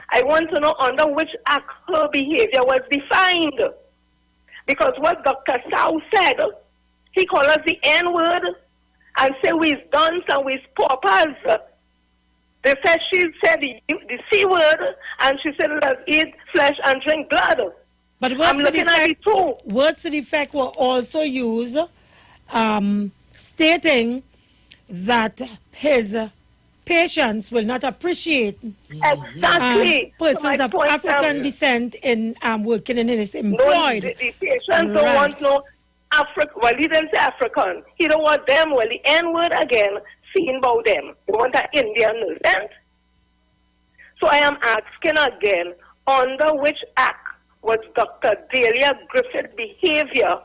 I want to know under which act her behavior was defined. Because what Dr. Sau said, he called us the N-word and said we's dunce and we's paupers. They said she said the C word and she said let's eat flesh and drink blood. But words to the effect were also used stating that his patients will not appreciate persons of African descent in working in his employed. No, the patients don't want no African. Well, he didn't say African. He don't want them. Well, the N-word again, seen about them. They want an Indian nurse. So I am asking again, under which act was Dr. Delia Griffith's behavior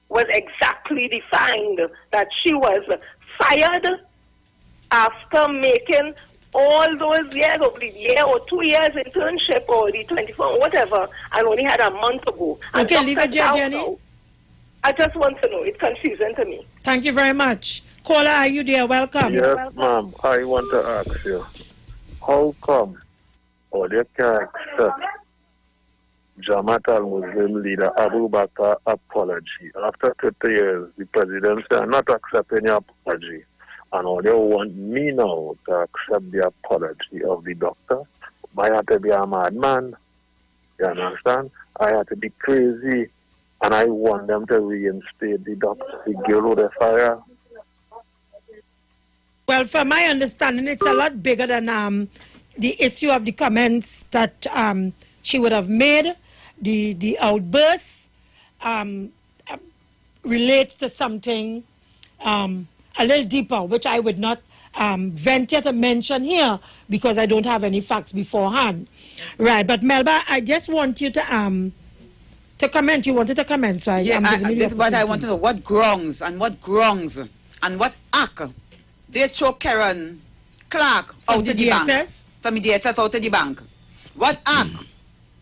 was exactly defined that she was fired after making all those years of the year or 2 years internship or the 24 whatever and only had a month to go. And okay, leave it, Jenny. I just want to know. It's confusing to me. Thank you very much. Caller, are you there? Welcome. Yes, ma'am. I want to ask you, how come or they can accept Jamaat al-Muslim leader Abu Bakr apology? After 30 years, the president said, I'm not accepting your apology. And all they want me now to accept the apology of the doctor. I had to be a madman. You understand? I had to be crazy. And I want them to reinstate the doctor, the girl with the fire. Well, from my understanding, it's a lot bigger than the issue of the comments that she would have made. The outburst relates to something a little deeper, which I would not venture to mention here because I don't have any facts beforehand. Right, but Melba, I just want you to comment. You wanted to comment, so this is what I want to know. What grounds and what act they choke Karen Clark out of the bank? From the DSS out of the bank. What act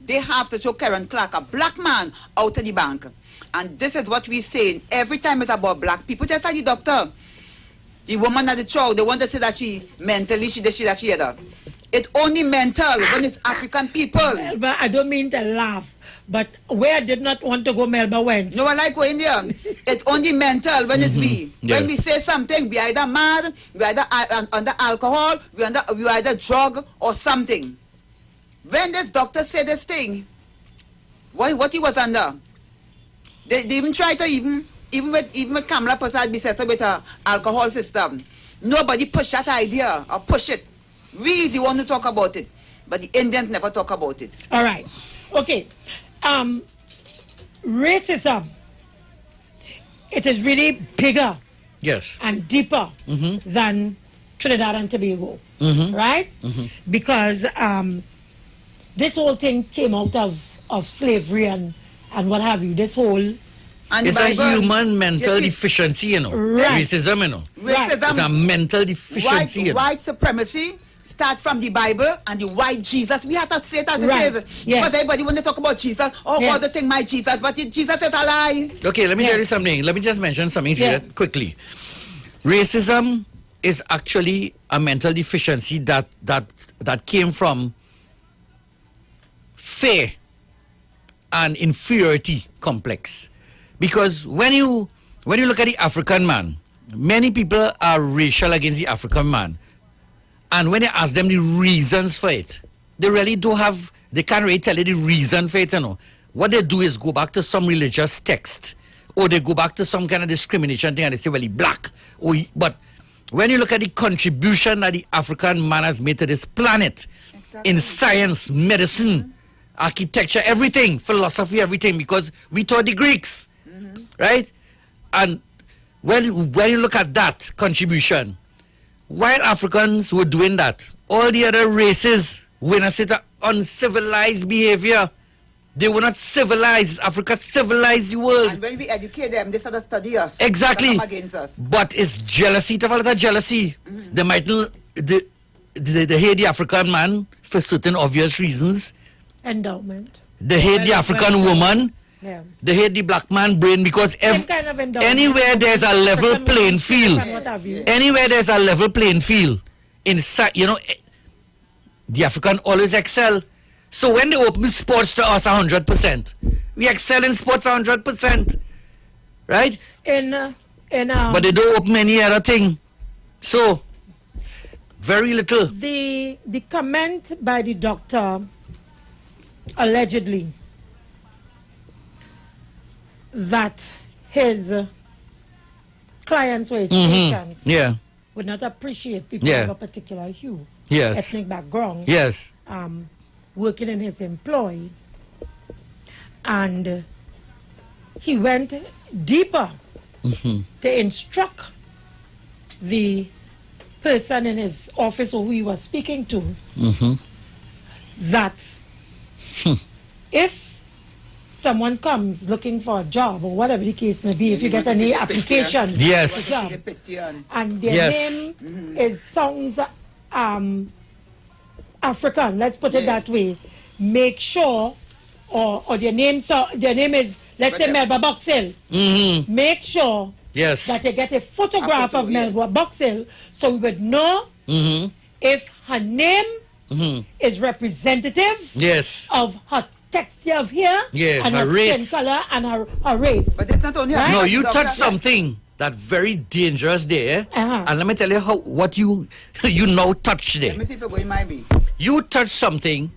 they have to choke Karen Clark, a black man, out of the bank? And this is what we say every time it's about black people. Just like the doctor. The woman at the child, they want to say that she mentally, it's only mental when it's African people. Melba, I don't mean to laugh, but where I did not want to go, Melba went. No, I like going there. It's only mental when it's we. When we say something, we either mad, we either under alcohol, we either drug or something. When this doctor said this thing, what he was under, they even try to even with Kamala Prasad be set up with an alcohol system. Nobody push that idea or push it. We is the one who talk about it, but the Indians never talk about it. All right. Okay. Racism, it is really bigger and deeper than Trinidad and Tobago, right? Because this whole thing came out of slavery and and what have you. This whole... It's a human mental deficiency, you know. Right. Racism, you know. Racism. It's a mental deficiency. You know. White supremacy start from the Bible and the white Jesus. We have to say it as it is. Yes. Because everybody when they talk about Jesus, God the thing my Jesus, but Jesus is a lie. Okay, let me tell you something. Let me just mention something here quickly. Racism is actually a mental deficiency that came from fear and inferiority complex. Because when you look at the African man, many people are racial against the African man. And when you ask them the reasons for it, they really they can't really tell you the reason for it, you know. What they do is go back to some religious text, or they go back to some kind of discrimination thing and they say, well, he's black. But when you look at the contribution that the African man has made to this planet, in science, medicine, architecture, everything, philosophy, everything, because we taught the Greeks. Right? And when you look at that contribution, while Africans were doing that, all the other races were in a state of uncivilized behavior. They were not civilized. Africa civilized the world. And when we educate them, they start to study us. Exactly. They come against us. But it's jealousy. They have a lot of jealousy. They might they hate the African man for certain obvious reasons. Endowment. They hate the African woman. Yeah. They hate the black man brain because anywhere there's a level playing field, anywhere there's a level playing field, inside, you know, the African always excel. So when they open sports to us 100%, we excel in sports 100%, right? But they don't open any other thing. So very little. The comment by the doctor allegedly that his clients or his patients would not appreciate people of a particular hue, ethnic background, working in his employ. And he went deeper to instruct the person in his office or who he was speaking to that if someone comes looking for a job or whatever the case may be, if you get any applications for a job, and their name is sounds African, let's put it that way, make sure, or their name is, let's say Melba Boxhill, make sure that you get a photograph of Melba Boxhill so we would know if her name is representative of her texture of hair and her race, skin color and her race. But that's not only her. No, you touched something that very dangerous there, and let me tell you what you now touched there. Let me see if it might be. You touched something.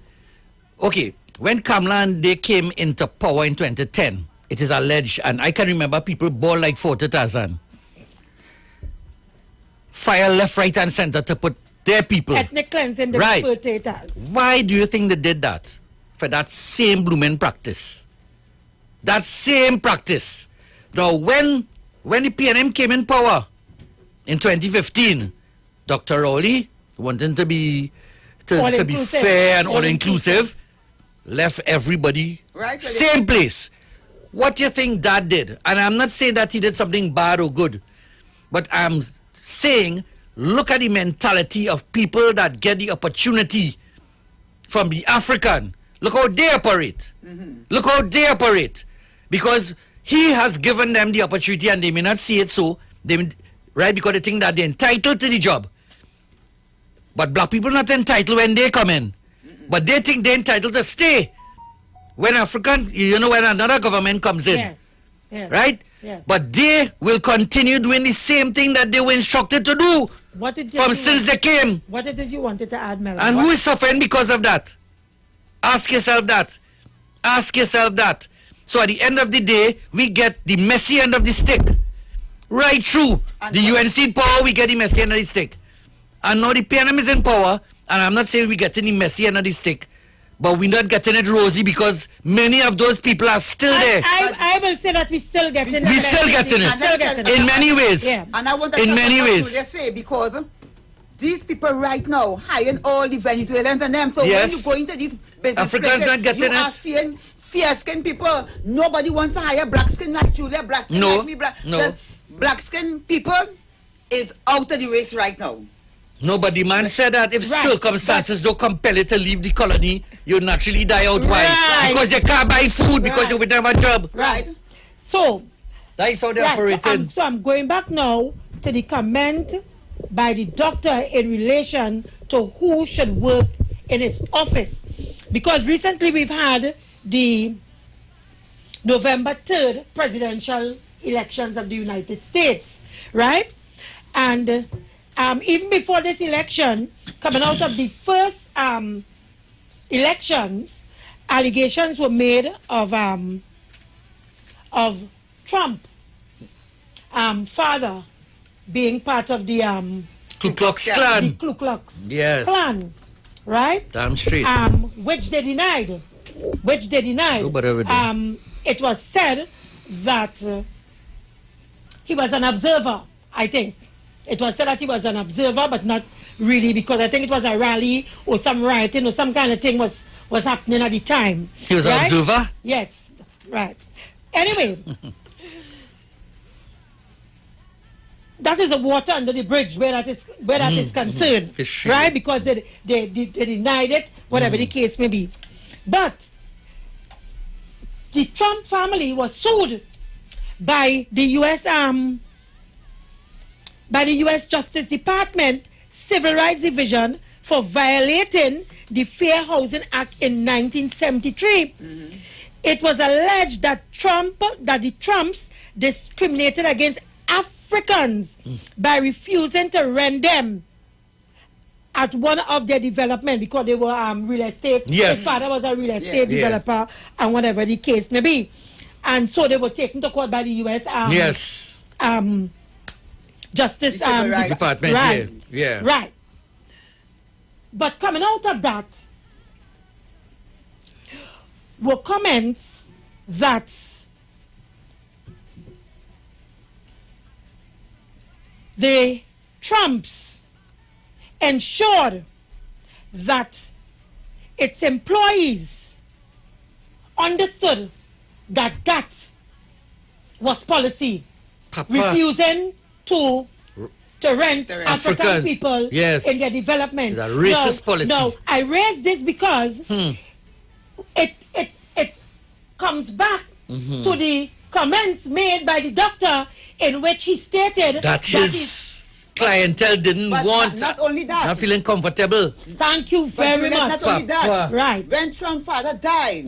Okay, when Kamala and they came into power in 2010, it is alleged, and I can remember people ball like 40,000. Fire left, right, and center to put their people. Ethnic cleansing, right. Why do you think they did that? For that same blooming practice. That same practice. Now, when the PNM came in power in 2015, Dr. Rowley, wanting to be fair and all-inclusive, left everybody same place. What do you think that did? And I'm not saying that he did something bad or good, but I'm saying look at the mentality of people that get the opportunity from the African. Look how they operate. Look how they operate. Because he has given them the opportunity and they may not see it so, right? Because they think that they're entitled to the job. But black people are not entitled when they come in. But they think they're entitled to stay. When when another government comes in. Right? But they will continue doing the same thing that they were instructed to do since they came. What it is you wanted to add, Mel? And who is suffering because of that? Ask yourself that. Ask yourself that. So at the end of the day, we get the messy end of the stick. Right through. The UNC power, we get the messy end of the stick. And now the PNM is in power, and I'm not saying we're getting the messy end of the stick, but we're not getting it rosy because many of those people are still there. I will say that we're still getting it. We're still getting it. In many ways. Yeah. And I want to in many ways. Say because these people right now hiring all the Venezuelans and them. So when you go into these business Africans not getting you are seeing fair-skinned people. Nobody wants to hire black skin like Julia, black skin like me. The black skin people is out of the race right now. No, but the man said that if circumstances don't compel you to leave the colony, you naturally die out. Why? Because you can't buy food, because you would have a job. Right. So, that's how they're operating. So I'm going back now to the comment by the doctor in relation to who should work in his office. Because recently we've had the November 3rd presidential elections of the United States, right? And even before this election, coming out of the first elections, allegations were made of Trump father being part of the Ku Klux Klan. The Ku Klux Yes. Klan, right? Damn straight. Which they denied. It was said that he was an observer, I think. It was said that he was an observer, but not really, because I think it was a rally or some rioting or some kind of thing was happening at the time. He was an observer? Yes, right. Anyway, that is a water under the bridge where that is concerned, right? Because they denied it, whatever the case may be. But the Trump family was sued by the U.S. Justice Department Civil Rights Division for violating the Fair Housing Act in 1973. It was alleged that the Trumps discriminated against Africans by refusing to rent them at one of their development because they were real estate. Yes. His father was a real estate developer and whatever the case may be. And so they were taken to court by the U.S. Justice Department. Right. Yeah. Right. But coming out of that were comments that the Trumps ensured that its employees understood that that was policy. Refusing to rent African people in their development. It's a racist policy. No, I raised this because it comes back to the comments made by the doctor in which he stated that his clientele didn't want, not only that, not feeling comfortable. Thank you very much. Not only that, right. When Trump's father died,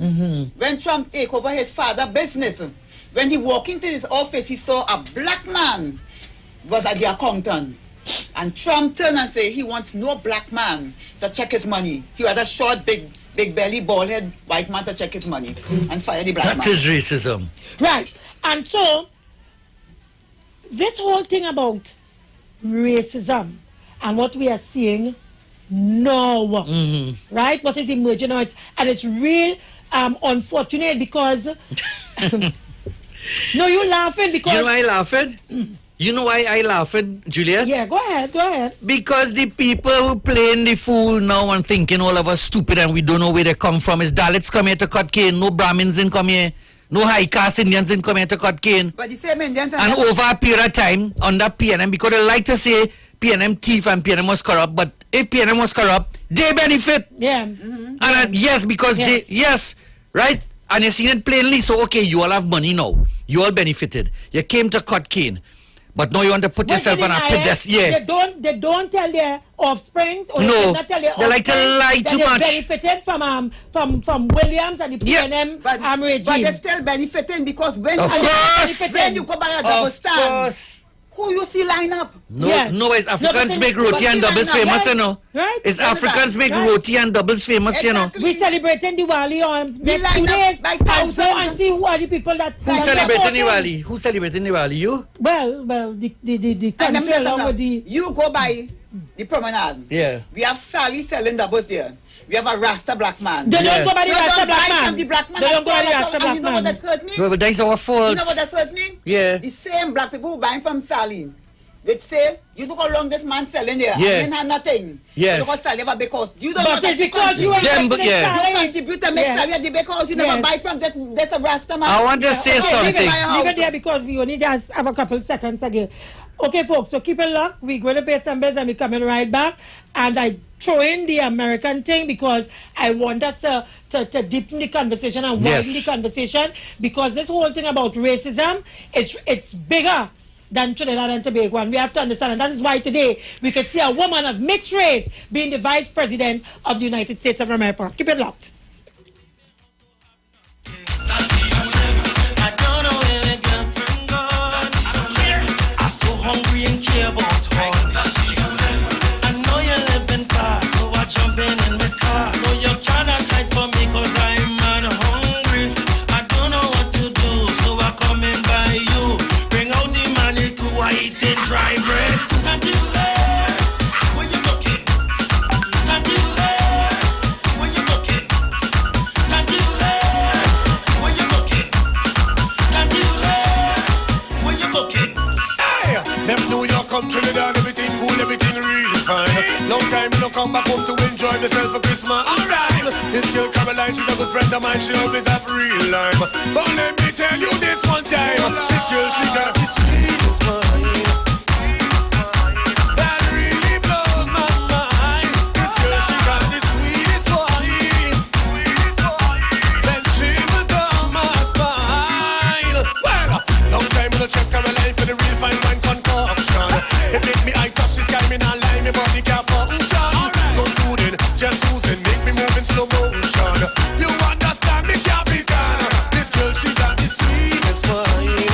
when Trump took over his father's business, when he walked into his office, he saw a black man was at the accountant. And Trump turned and said he wants no black man to check his money. He was a short, big belly, bald head white man to check his money and fire the black man. That is racism. Right. And so, this whole thing about racism and what we are seeing now, right? What is emerging now? And it's real unfortunate because... No, you're laughing because... You know why I laughing? You know why I laughing, Juliet? Yeah, go ahead. Because the people who playing the fool now and thinking all of us stupid and we don't know where they come from is Dalits come here to cut cane, no Brahmins in come here, no high caste Indians in come here to cut cane. But the same Indians... And over a period of time, under PNM, because they like to say PNM thief and PNM was corrupt, but if PNM was corrupt, they benefit. Yeah. And yes, because they... Yes, right? And you seen it plainly, so okay, you all have money now. You all benefited. You came to cut cane. But now you want to put yourself on a pedestal. Yeah. They don't tell their offspring, or no, they not tell their they like to lie too much. They benefited from Williams and the PNM regime. But they're still benefiting because when you go by a double stand, who you see line up? No, it's Africans make roti and doubles famous, you know. Right? It's Africans make roti and doubles famous, you know. We celebrating Diwali on next 2 days. And see who are the people that... Who celebrating Diwali? Who celebrating Diwali? You? Well, the country along with the... You go by the promenade. Yeah. We have Sally selling doubles there. We have a Rasta black man. They don't go by the Rasta black man. The black man. They don't go by the Rasta black man. You know what that's hurt me? Well, but that's our fault. You know what that's hurt me? Yeah. The same black people who buying from Sally with sale. You look how long this man selling there. Yeah. I didn't have nothing. Yes. You look how sell because you don't But know it's because you ain't Them, contribute. yeah. You contribute to make salary because you never buy from that a Rasta man. I want to say something. Leave it there because we only just have a couple seconds again. Okay, folks, so keep it locked. We're going to pay some bills and we're coming right back. And I throw in the American thing because I want us to deepen the conversation and widen the conversation, because this whole thing about racism, it's bigger than Trinidad and Tobago, and we have to understand, and that is why today we could see a woman of mixed race being the Vice President of the United States of America. Keep it locked. Hungry and care about all. I know you're living fast, so I jump in my car. No, you cannot hide from me, cause I'm man hungry. I don't know what to do, so I come in by you. Bring out the money to eat in dry bread. Can't you let? Where you looking? Can't you let? Where you looking? Can't you let? Where you looking? Can't you let? Where you looking? Left New York, come Trinidad, everything cool, everything real fine. Long time you don't come back home to enjoy myself for Christmas. Alright, this girl Caroline, she's a good friend of mine, she always have real life. But let me tell you this one time, this girl, she got the sweetest wine. That really blows my mind. This girl, she got the sweetest wine. Send shivers down my spine. Well, long time you don't check Caroline for the real fine wine. It make me eye touch the sky, me not lie, me body can't function. So soothing, just Susan, make me move in slow motion. You understand me, Captain? This girl, she got the sweetest wine.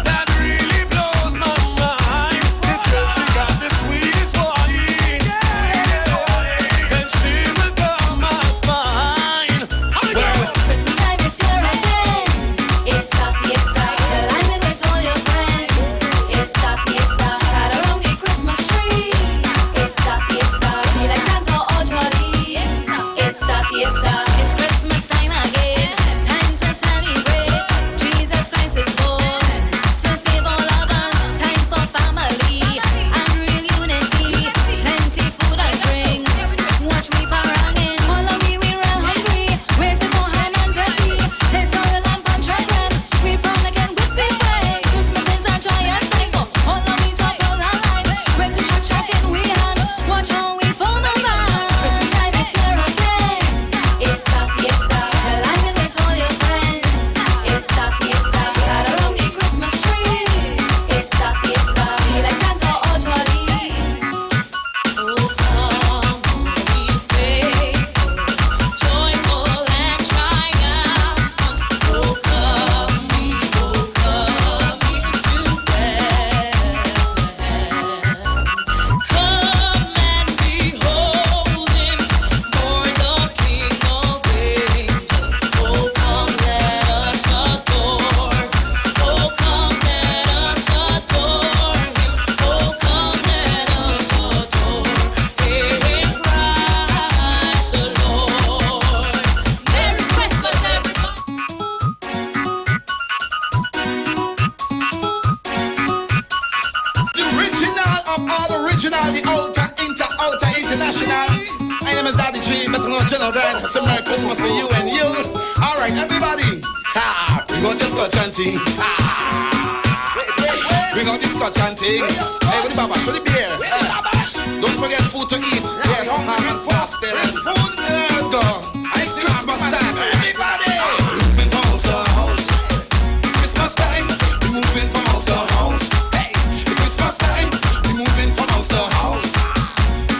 That really blows my mind. This girl, she got the sweetest wine. Send shivers down my spine. Well, Christmas time is here again. It's the fiesta, alignment with all your friends. It's the fiesta, got around the Christmas tree. It's the fiesta, be like Santa or Jolly. It's the fiesta, it's Christmas time again. Time to celebrate, Jesus Christ is born to save all of us. Time for family and real unity. Plenty food and drinks, watch me paranging. All of we real hungry, waiting for hand and turkey. It's all the lamp and children, we frolicking with big ways. Christmas is a joyous time for all of we talk all our life. Wait to check in we hand, watch how we phone around. Christmas time is here again. It's the fiesta, alignment with all your friends. It's the fiesta, got around the Christmas tree. It's the fiesta, be like Santa or Jolly. Oh, come, be faithful, joyful and triumphant. Oh, come ye to Bethlehem. Come and behold him, born the King of angels. Oh, come let us adore. Oh, come let us adore him. Oh, come let us adore in Christ the Lord. Merry Christmas, everybody. The original of all original, the outer, international. My name is Daddy G, better known General Grand. So Merry Christmas for you and you. Alright, everybody. We got this Scotch hunting. We got this Scotch hunting. Hey, what the baba? Show the beer. Don't forget food to eat. Yes, ham and fasting and food. Go. It's Christmas time, everybody. Moving from house to house. Christmas time, we moving from house to house. Hey, Christmas time, we moving from house to house.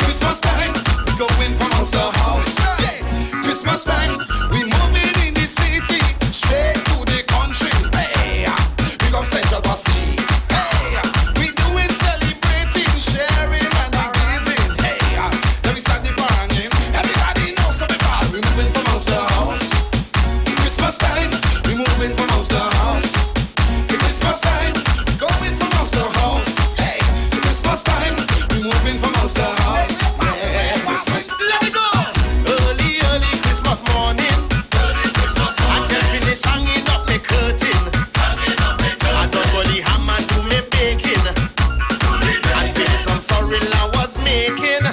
Christmas time, we going from house to house. Yeah. Christmas time, we moving in the city, straight to the country. Hey, we got Central Passy. Hey, we doing celebrating, sharing. Marilla was making.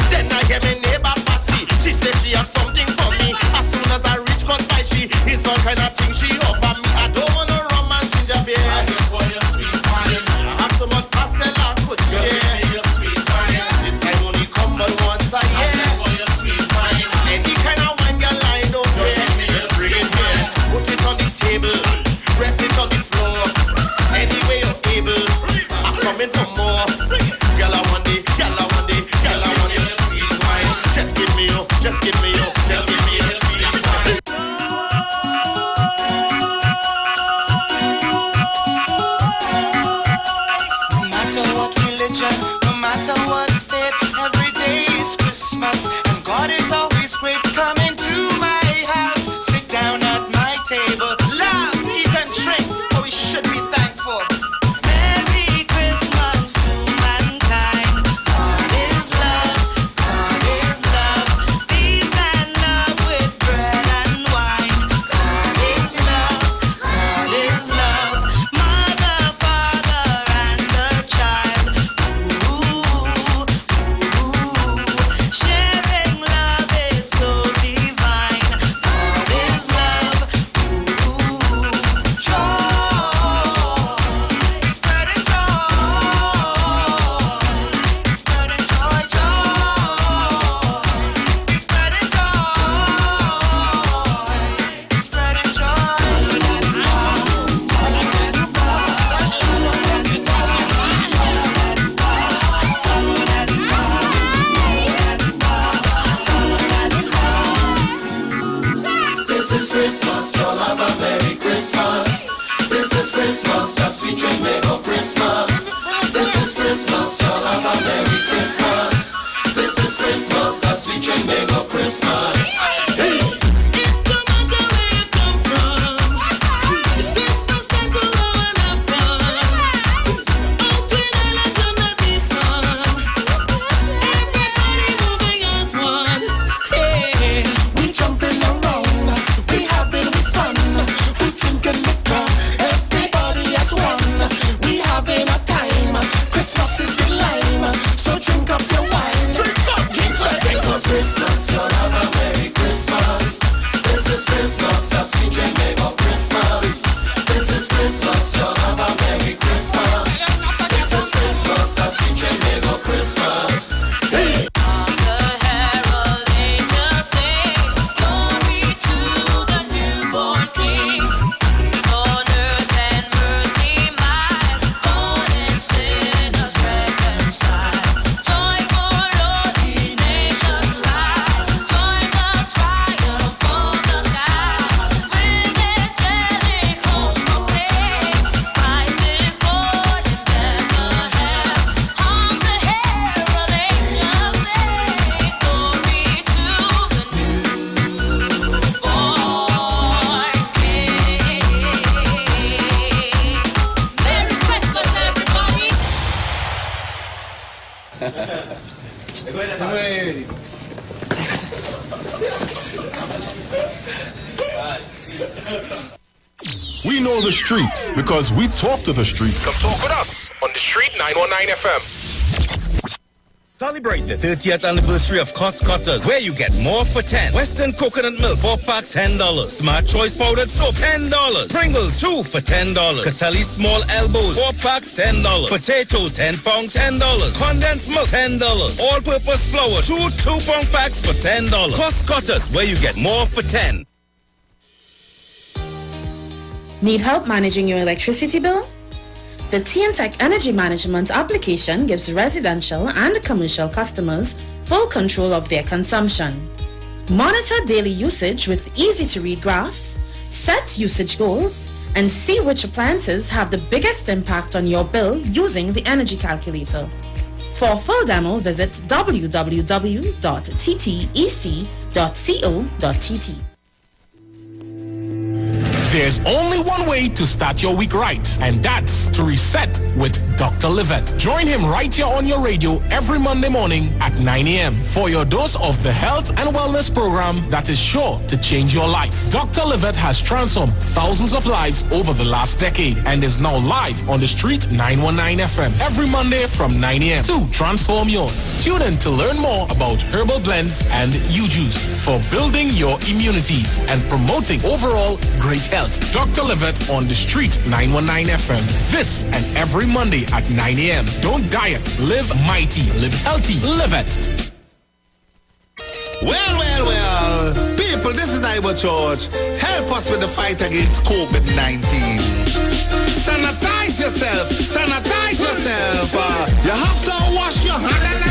Then I hear my neighbor Patsy. She said she have something for me. As soon as I reach Contai, she is all kind of thing she offer me. I don't want no rum and ginger beer. I just want your sweet wine. I have so much pastel I could share. Your sweet wine. This time only come but once a year. I just want your sweet wine. Any kind of wine you line don't care. Just bring it here. Put it on the table. Rest it on the floor. Any way you're able. I'm coming for more. Girl, I want it. Girl, I want it. Girl, I want your sweet wine. Just give me your. Just give me your. Just give me your sweet wine. No matter what religion, no matter what faith, every day is Christmas, and God is always great. Coming to my house, sit down at my table, laugh, eat and drink, for we should be thankful. Merry Christmas to mankind. God is love, God is love. Peace and love with bread and wine. God is love, God is love. Mother, father, and the child. Sharing love is so divine. God is love. Joy, spreading joy, spreading joy, spreading joy, spreading This is Christmas, y'all have a Merry Christmas. This is Christmas, as we drink Merry Christmas. This is Christmas, y'all have a Merry Christmas. This is Christmas, as we drink Merry Christmas. Hey! It's Christmas time to go and have fun. Out Twin Islands under the sun. Everybody moving as one. Hey, we jumping around, we having fun, we drinking liquor, everybody as one. We having a time. Christmas is the lime, so drink up your wine. Drink up, drink up. This is Christmas, you'll have a Merry Christmas. This is Christmas, as we drink Merry Christmas. This is Christmas, you'll have a Merry Christmas. This is Christmas, as we drink Merry Christmas. Hey! We know the streets because we talk to the street. Come talk with us on the Street 919 FM. Celebrate the 30th anniversary of Cost Cutters, where you get more for 10. Western coconut milk, 4 packs, $10. Smart Choice powdered soap, $10. Pringles, 2 for $10. Catelli small elbows, 4 packs, $10. Potatoes, 10 pounds, $10. Condensed milk, $10. All-purpose flour, 2 2-pound packs for $10. Cost Cutters, where you get more for 10. Need help managing your electricity bill? The TNTech Energy Management application gives residential and commercial customers full control of their consumption. Monitor daily usage with easy-to-read graphs, set usage goals, and see which appliances have the biggest impact on your bill using the energy calculator. For a full demo, visit www.ttec.co.tt. There's only one way to start your week right, and that's to reset with Dr. Livette. Join him right here on your radio every Monday morning at 9 a.m. for your dose of the health and wellness program that is sure to change your life. Dr. Livette has transformed thousands of lives over the last decade and is now live on the Street 919 FM every Monday from 9 a.m. to transform yours. Tune in to learn more about herbal blends and U-Juice for building your immunities and promoting overall great health. Dr. Livette on the Street 919 FM. This and every Monday at 9 a.m. Don't diet, live mighty, live healthy, live it. Well, people, this is Iwer Church. Help us with the fight against COVID-19. Sanitize yourself. You have to wash your hands.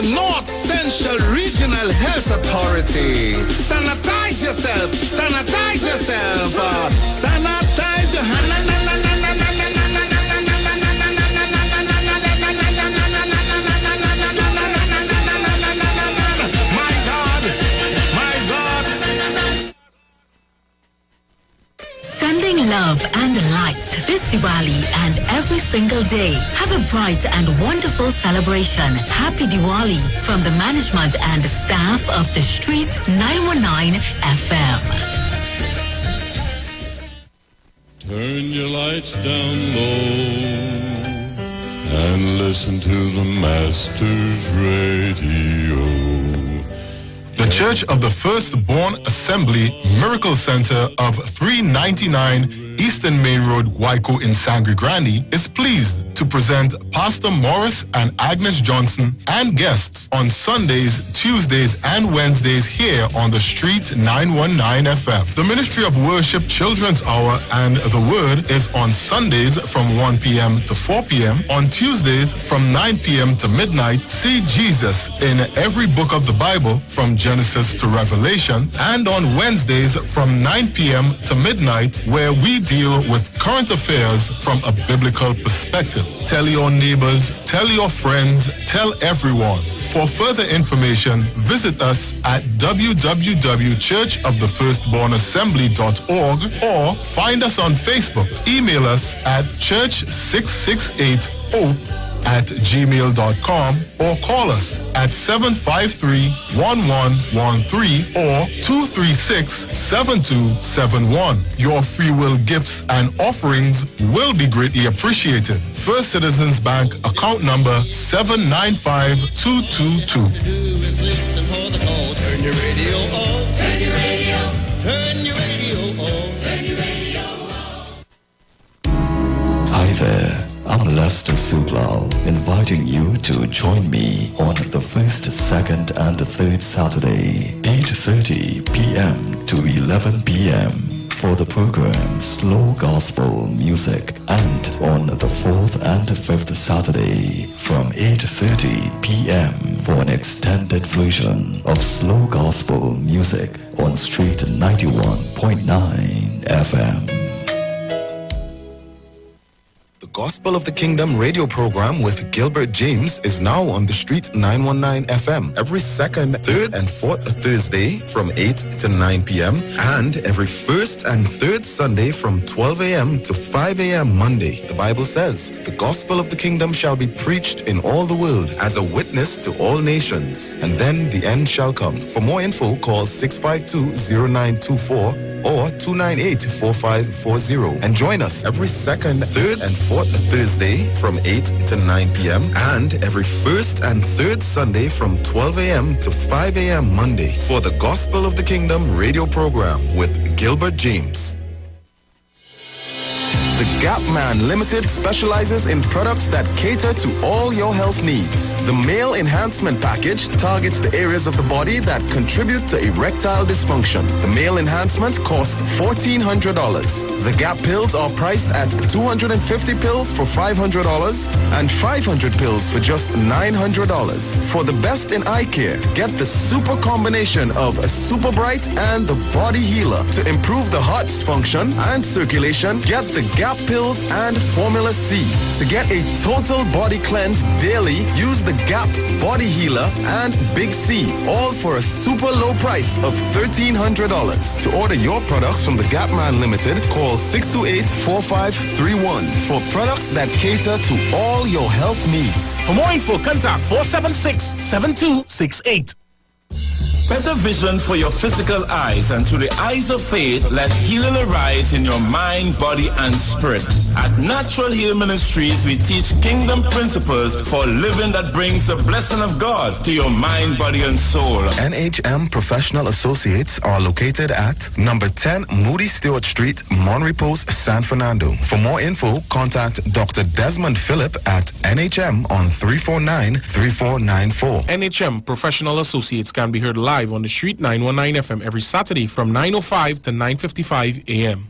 North Central Regional Health Authority. Sanitize yourself. Sanitize your hand. My God. Sending love and light this Diwali and every single day. Have a bright and wonderful celebration. Happy Diwali from the management and staff of the Street 919 FM. Turn your lights down low and listen to the Master's Radio. The Church of the Firstborn Assembly Miracle Center of 399 Eastern Main Road, Waiko in Sangre Grande is pleased to present Pastor Morris and Agnes Johnson and guests on Sundays, Tuesdays, and Wednesdays here on the Street 919 FM. The Ministry of Worship Children's Hour and the Word is on Sundays from 1 p.m. to 4 p.m. On Tuesdays from 9 p.m. to midnight, see Jesus in every book of the Bible from Genesis to Revelation, and on Wednesdays from 9 p.m. to midnight, where we deal with current affairs from a biblical perspective. Tell your neighbors, tell your friends, tell everyone. For further information, visit us at www.churchofthefirstbornassembly.org or find us on Facebook. Email us at church668hope@gmail.com or call us at 753-1113 or 236-7271. Your free will gifts and offerings will be greatly appreciated. First Citizens Bank account number 795222. Listen for the call. Turn your radio on. Turn your radio. Turn your radio on. Turn your radio on. Hi there, I'm Lester Sublal, inviting you to join me on the first, second, and third Saturday, 8:30 p.m. to 11 p.m. for the program Slow Gospel Music, and on the fourth and fifth Saturday from 8:30 p.m. for an extended version of Slow Gospel Music on Street 91.9 FM. The Gospel of the Kingdom radio program with Gilbert James is now on the Street 919 FM every second, third, and fourth Thursday from 8 to 9 p.m. and every first and third Sunday from 12 a.m. to 5 a.m. Monday. The Bible says, the Gospel of the Kingdom shall be preached in all the world as a witness to all nations, and then the end shall come. For more info, call 652-0924 or 298-4540 and join us every second, third, and fourth Thursday from 8 to 9 p.m. and every first and third Sunday from 12 a.m. to 5 a.m. Monday for the Gospel of the Kingdom radio program with Gilbert James. The Gap Man Limited specializes in products that cater to all your health needs. The Male Enhancement Package targets the areas of the body that contribute to erectile dysfunction. The Male Enhancement costs $1,400. The Gap pills are priced at 250 pills for $500 and 500 pills for just $900. For the best in eye care, get the super combination of a Super Bright and the Body Healer. To improve the heart's function and circulation, get the Gap pills and Formula C. To get a total body cleanse daily, use the Gap Body Healer and Big C, all for a super low price of $1,300. To order your products from the Gap Man Limited, call 628-4531 for products that cater to all your health needs. For more info, contact 476-7268. Better vision for your physical eyes, and through the eyes of faith, let healing arise in your mind, body, and spirit. At Natural Heal Ministries, we teach kingdom principles for living that brings the blessing of God to your mind, body, and soul. NHM Professional Associates are located at number 10 Moody Stewart Street, Monterey Post, San Fernando. For more info, contact Dr. Desmond Phillip at NHM on 349-3494. NHM Professional Associates can be heard live on the Street 919 FM every Saturday from 9:05 to 9:55 a.m.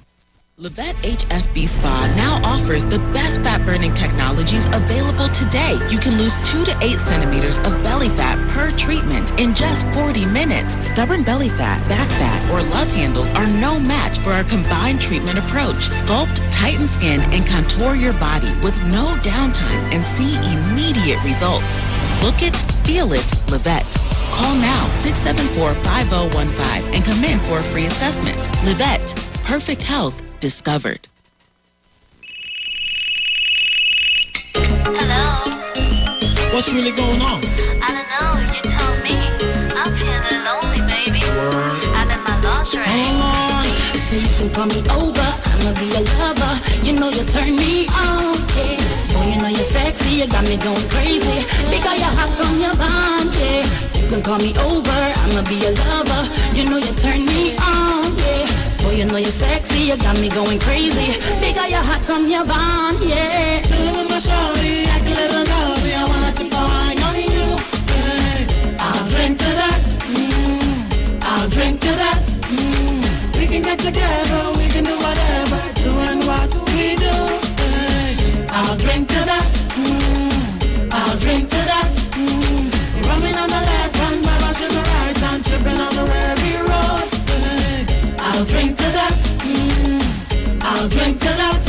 Levette HFB Spa now offers the best fat-burning technologies available today. You can lose 2 to 8 centimeters of belly fat per treatment in just 40 minutes. Stubborn belly fat, back fat, or love handles are no match for our combined treatment approach. Sculpt, tighten skin, and contour your body with no downtime and see immediate results. Look it, feel it, Levette. Call now, 674-5015, and come in for a free assessment. Levette, perfect health discovered. Hello? What's really going on? I don't know, you tell me. I'm feeling lonely, baby. I'm in my lingerie. So you can call me over, I'ma be a lover. You know you turn me on, yeah. Boy, you know you're sexy, you got me going crazy. Because you're hot from your bond, yeah. You can call me over, I'ma be a lover. You know you turn me on, yeah. Boy, you know you're sexy, you got me going crazy. Because you're hot from your bond, yeah. Chillin' with my shawty, I can let her know. I wanna keep flying on you. I'll drink to that, I'll drink to that, We can get together, we can do whatever, doing what we do. I'll drink to that, I'll drink to that, Running on the left hand, my on the right hand, tripping on the Rary Road. I'll drink to that, I'll drink to that,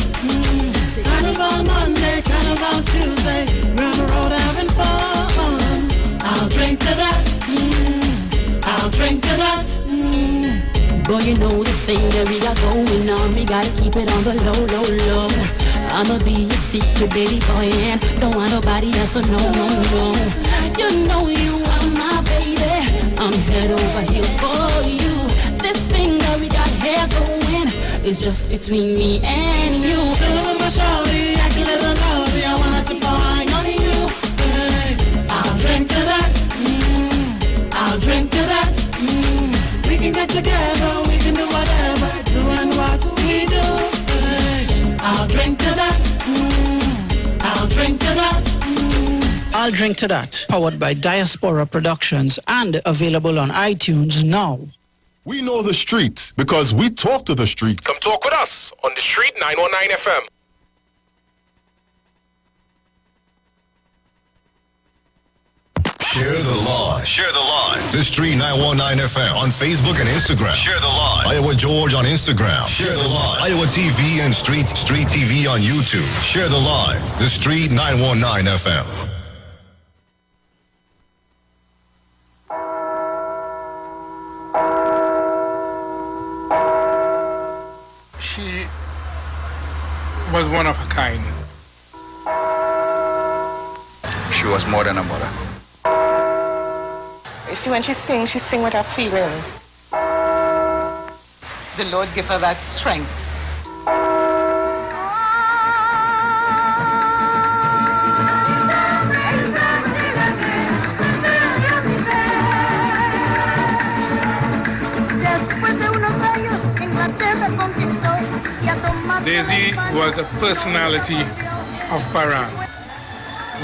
Carnival Monday, Carnival Tuesday, we're on the road having fun. I'll drink to that, I'll drink to that. Boy, you know this thing that we got going on. We gotta keep it on the low, low, low. I'ma be your secret baby boy, and don't want nobody else, so no, no, no. You know you are my baby. I'm head over heels for you. This thing that we got here going is just between me and you. Chillin' with my shawty, I can let her know. I wanna keep flying on you. I'll drink to that, I'll drink to that. We can get together, we can do whatever, doing what we do. I'll drink to that, I'll drink to that. I'll Drink to That, powered by Diaspora Productions and available on iTunes now. We know the streets because we talk to the streets. Come talk with us on the Street 919 FM. Share the live. Share the live. The Street 919 FM on Facebook and Instagram. Share the live. Iwer George on Instagram. Share the live. Iwer TV and Street TV on YouTube. Share the live. The Street 919 FM. She was one of a kind. She was more than a mother. You see, when she sings with her feeling. The Lord give her that strength. Después de unos años, Inglaterra conquistó y a tomar Daisy was a personality of Paran.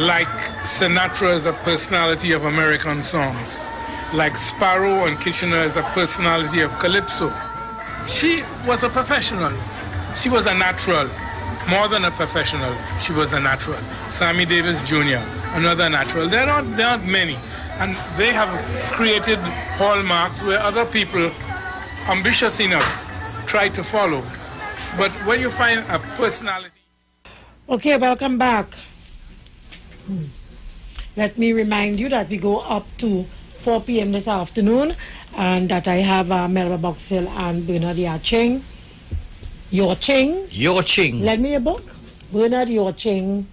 Like Sinatra is a personality of American songs. Like Sparrow and Kitchener is a personality of Calypso. She was a professional. She was a natural. More than a professional, she was a natural. Sammy Davis Jr., another natural. There aren't many. And they have created hallmarks where other people, ambitious enough, try to follow. But when you find a personality... Okay, welcome back. Let me remind you that we go up to 4 p.m. this afternoon, and that I have Melba Boxhill and Bernard Yaching. Yorching. Lend me a book. Bernard Yorching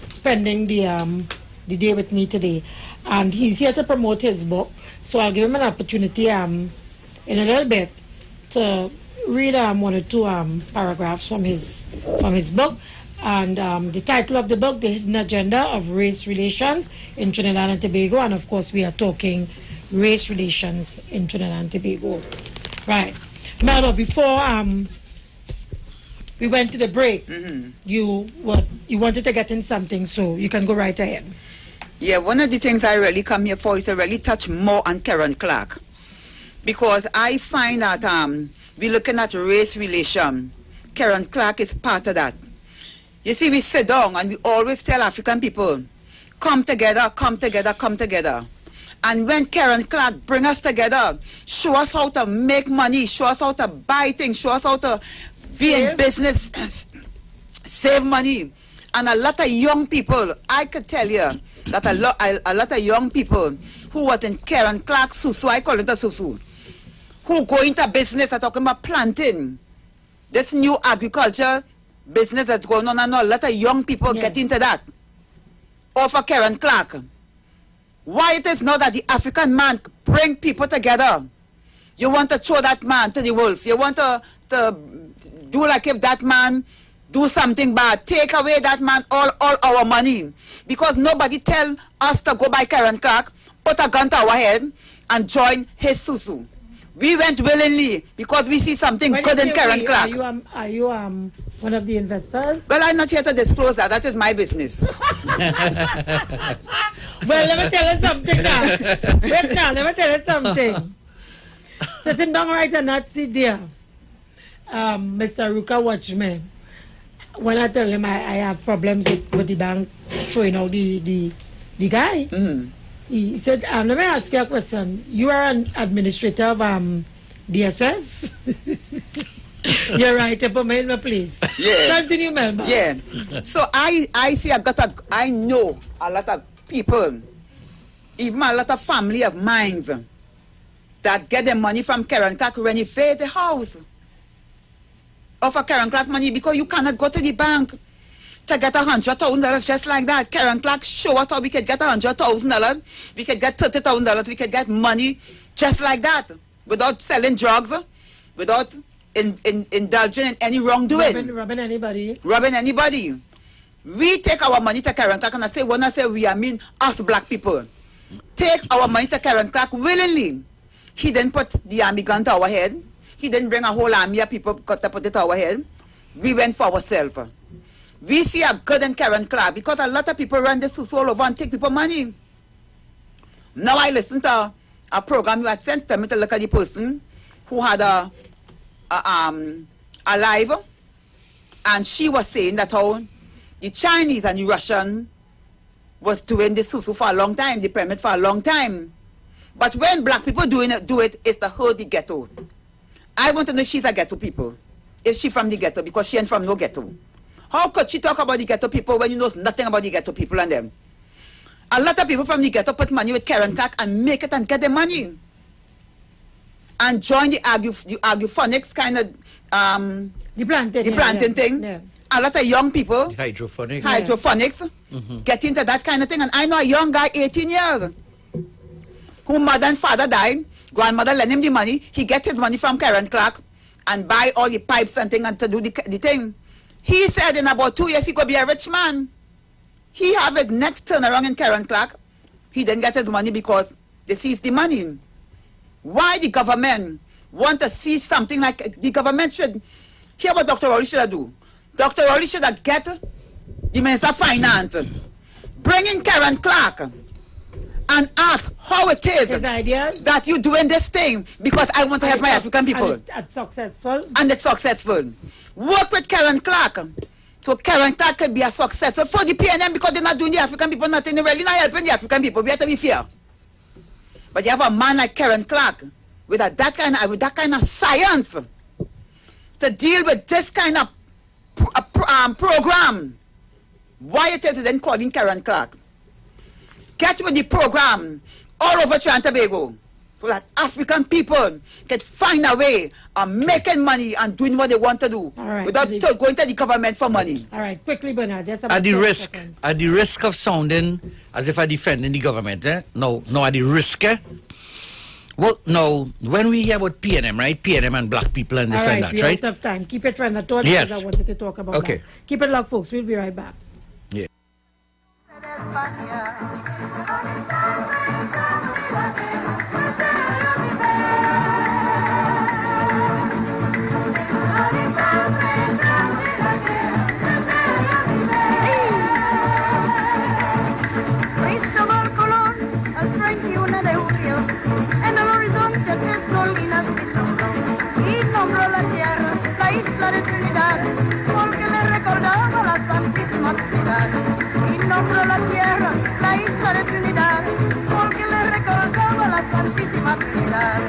spending the day with me today, and he's here to promote his book. So I'll give him an opportunity in a little bit to read one or two paragraphs from his book. And the title of the book, The Hidden Agenda of Race Relations in Trinidad and Tobago. And of course, we are talking race relations in Trinidad and Tobago. Right. Melba, before we went to the break, you wanted to get in something, so you can go right ahead. Yeah, one of the things I really come here for is to really touch more on Karen Clark. Because I find that we're looking at race relation. Karen Clark is part of that. You see, we sit down and we always tell African people, come together, come together, come together. And when Karen Clark bring us together, show us how to make money, show us how to buy things, show us how to be in business, save money. And a lot of young people, I could tell you that a lot of young people who was in Karen Clark Susu, I call it a Susu, who go into business, are talking about planting, this new agriculture business that's going on, and a lot of young people get into that. Or for Karen Clark. Why it is not that the African man bring people together? You want to throw that man to the wolf. You want to do like if that man do something bad. Take away that man all our money. Because nobody tell us to go by Karen Clark, put a gun to our head, and join his Susu. We went willingly because we see something good in Karen Clark. Are you one of the investors? Well, I'm not here to disclose that. That is my business. Well, let me tell you something now. Wait now, let me tell you something. Sitting down right and not sit there. Mr. Ruka watch me. When I tell him I have problems with the bank throwing out the guy, he said, let me ask you a question. You are an administrator of DSS? You're right, put me in my place. Yeah. Continue, Melba. Yeah. So I see I know a lot of people, even a lot of family of mine that get their money from Karen Clark renovate the house. Or for Karen Clark money, because you cannot go to the bank to get $100,000 just like that. Karen Clark show us how we could get $100,000, we could get $30,000, we could get money just like that, without selling drugs, without indulging in any wrongdoing. Robbing anybody. Robbing anybody. We take our money to Karen Clark, and when I say we, I mean us black people. Take our money to Karen Clark willingly. He didn't put the army gun to our head. He didn't bring a whole army of people to put it to our head. We went for ourselves. We see a good in Karen Clark because a lot of people run this all over and take people money. Now I listen to a program you had sent to me to look at the person who had a live, and she was saying that how the Chinese and the Russian was doing the susu for a long time, the pyramid for a long time. But when black people do it, it's to hurt the ghetto. I want to know if she's a ghetto people. If she's from the ghetto, because she ain't from no ghetto. How could she talk about the ghetto people when you know nothing about the ghetto people and them? A lot of people from the ghetto put money with Karen Clark and make it and get the money. And join the agrophonics kind of the planting thing. Yeah. A lot of young people hydroponics get into that kind of thing. And I know a young guy, 18 years, who mother and father died, grandmother lent him the money, he gets his money from Karen Clark and buy all the pipes and thing and to do the thing. He said in about 2 years he could be a rich man. He have his next turnaround in Karen Clark. He didn't get his money because they seized the money. Why the government want to see something like the government should Here what Dr. Rowley should have do. Dr. Rowley should have get the Minister of Finance, bring in Karen Clark, and ask how it is that you doing this thing, because I want to help my African people. And it's successful. And it's successful. Work with Karen Clark, so Karen Clark can be a successful for the PNM, because they're not doing the African people nothing. They're really not helping the African people. We have to be fair. But you have a man like Karen Clark with that kind of science to deal with this kind of program. Why it is then calling Karen Clark? Get with the program all over Trinidad Tobago, so that African people can find a way of making money and doing what they want to do, without going to the government for money. All right, quickly, Bernard. Just about At the risk of sounding as if I'm defending the government, No, at the risk, Well, no, when we hear about PNM, right? PNM and black people and this and that, right? Out of time. Keep it running. I told you I wanted to talk about that. Keep it locked, folks. We'll be right back. Yeah. Cristóbal Colón, al 31 de julio, en el horizonte tres colinas vislumbró y nombró la tierra, la isla de Trinidad, porque le recordaba la Santísima Trinidad. Y nombró la tierra, la isla de Trinidad, porque le recordaba la Santísima Trinidad.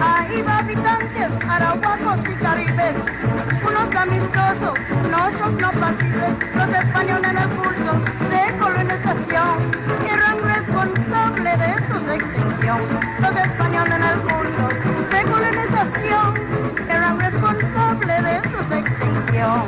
Ahí va habitantes, arahuacos y caribes, unos amistosos, unos no pacientes, los españoles en el curso de colonización eran responsables de su extinción. Los españoles en el curso de colonización eran responsables de su extinción.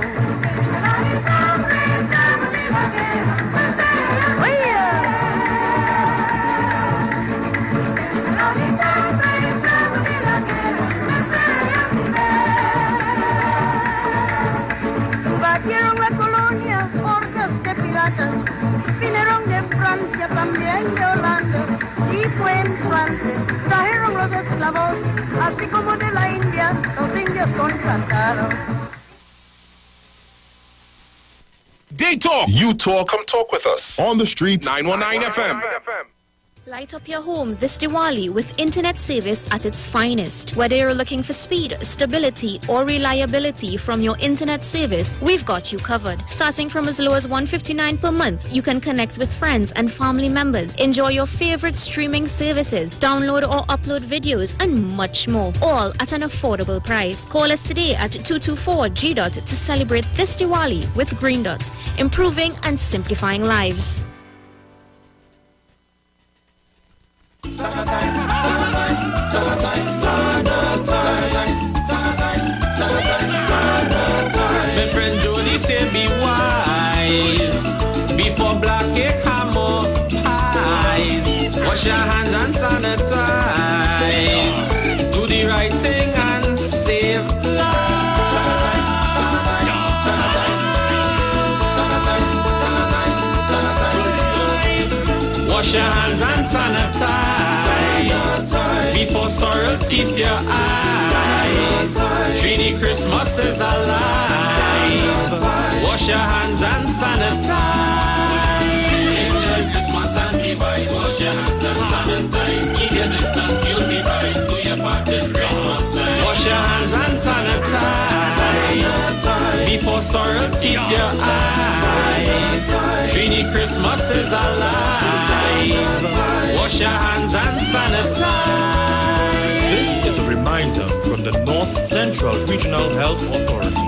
Invadieron la colonia hordas de piratas, vinieron de Francia, también de Holanda, y fue en Francia, trajeron los esclavos, así como de la India, los indios contratados. They talk. You talk. Come talk with us. On the street. 919 FM. Light up your home this Diwali with internet service at its finest. Whether you're looking for speed, stability, or reliability from your internet service, we've got you covered. Starting from as low as $159 per month, you can connect with friends and family members, enjoy your favorite streaming services, download or upload videos, and much more, all at an affordable price. Call us today at 224-G-DOT to celebrate this Diwali with Green Dot, improving and simplifying lives. My friend Jody said be wise before black cake hammer pies. Wash your hands and sanitize. Do the right thing and save lives. Wash your hands and sanitize before sorrel teeth your eyes. Dreamy Christmas is alive. Wash your hands and sanitize. Enjoy Christmas and be wise. Wash your hands and sanitize. Keep your distance, you'll be fine. Do your part this Christmas night. Wash your hands and sanitize before sorrel teeth your eyes. Dreamy Christmas is alive. Wash your hands and sanitize. This is a reminder from the North Central Regional Health Authority.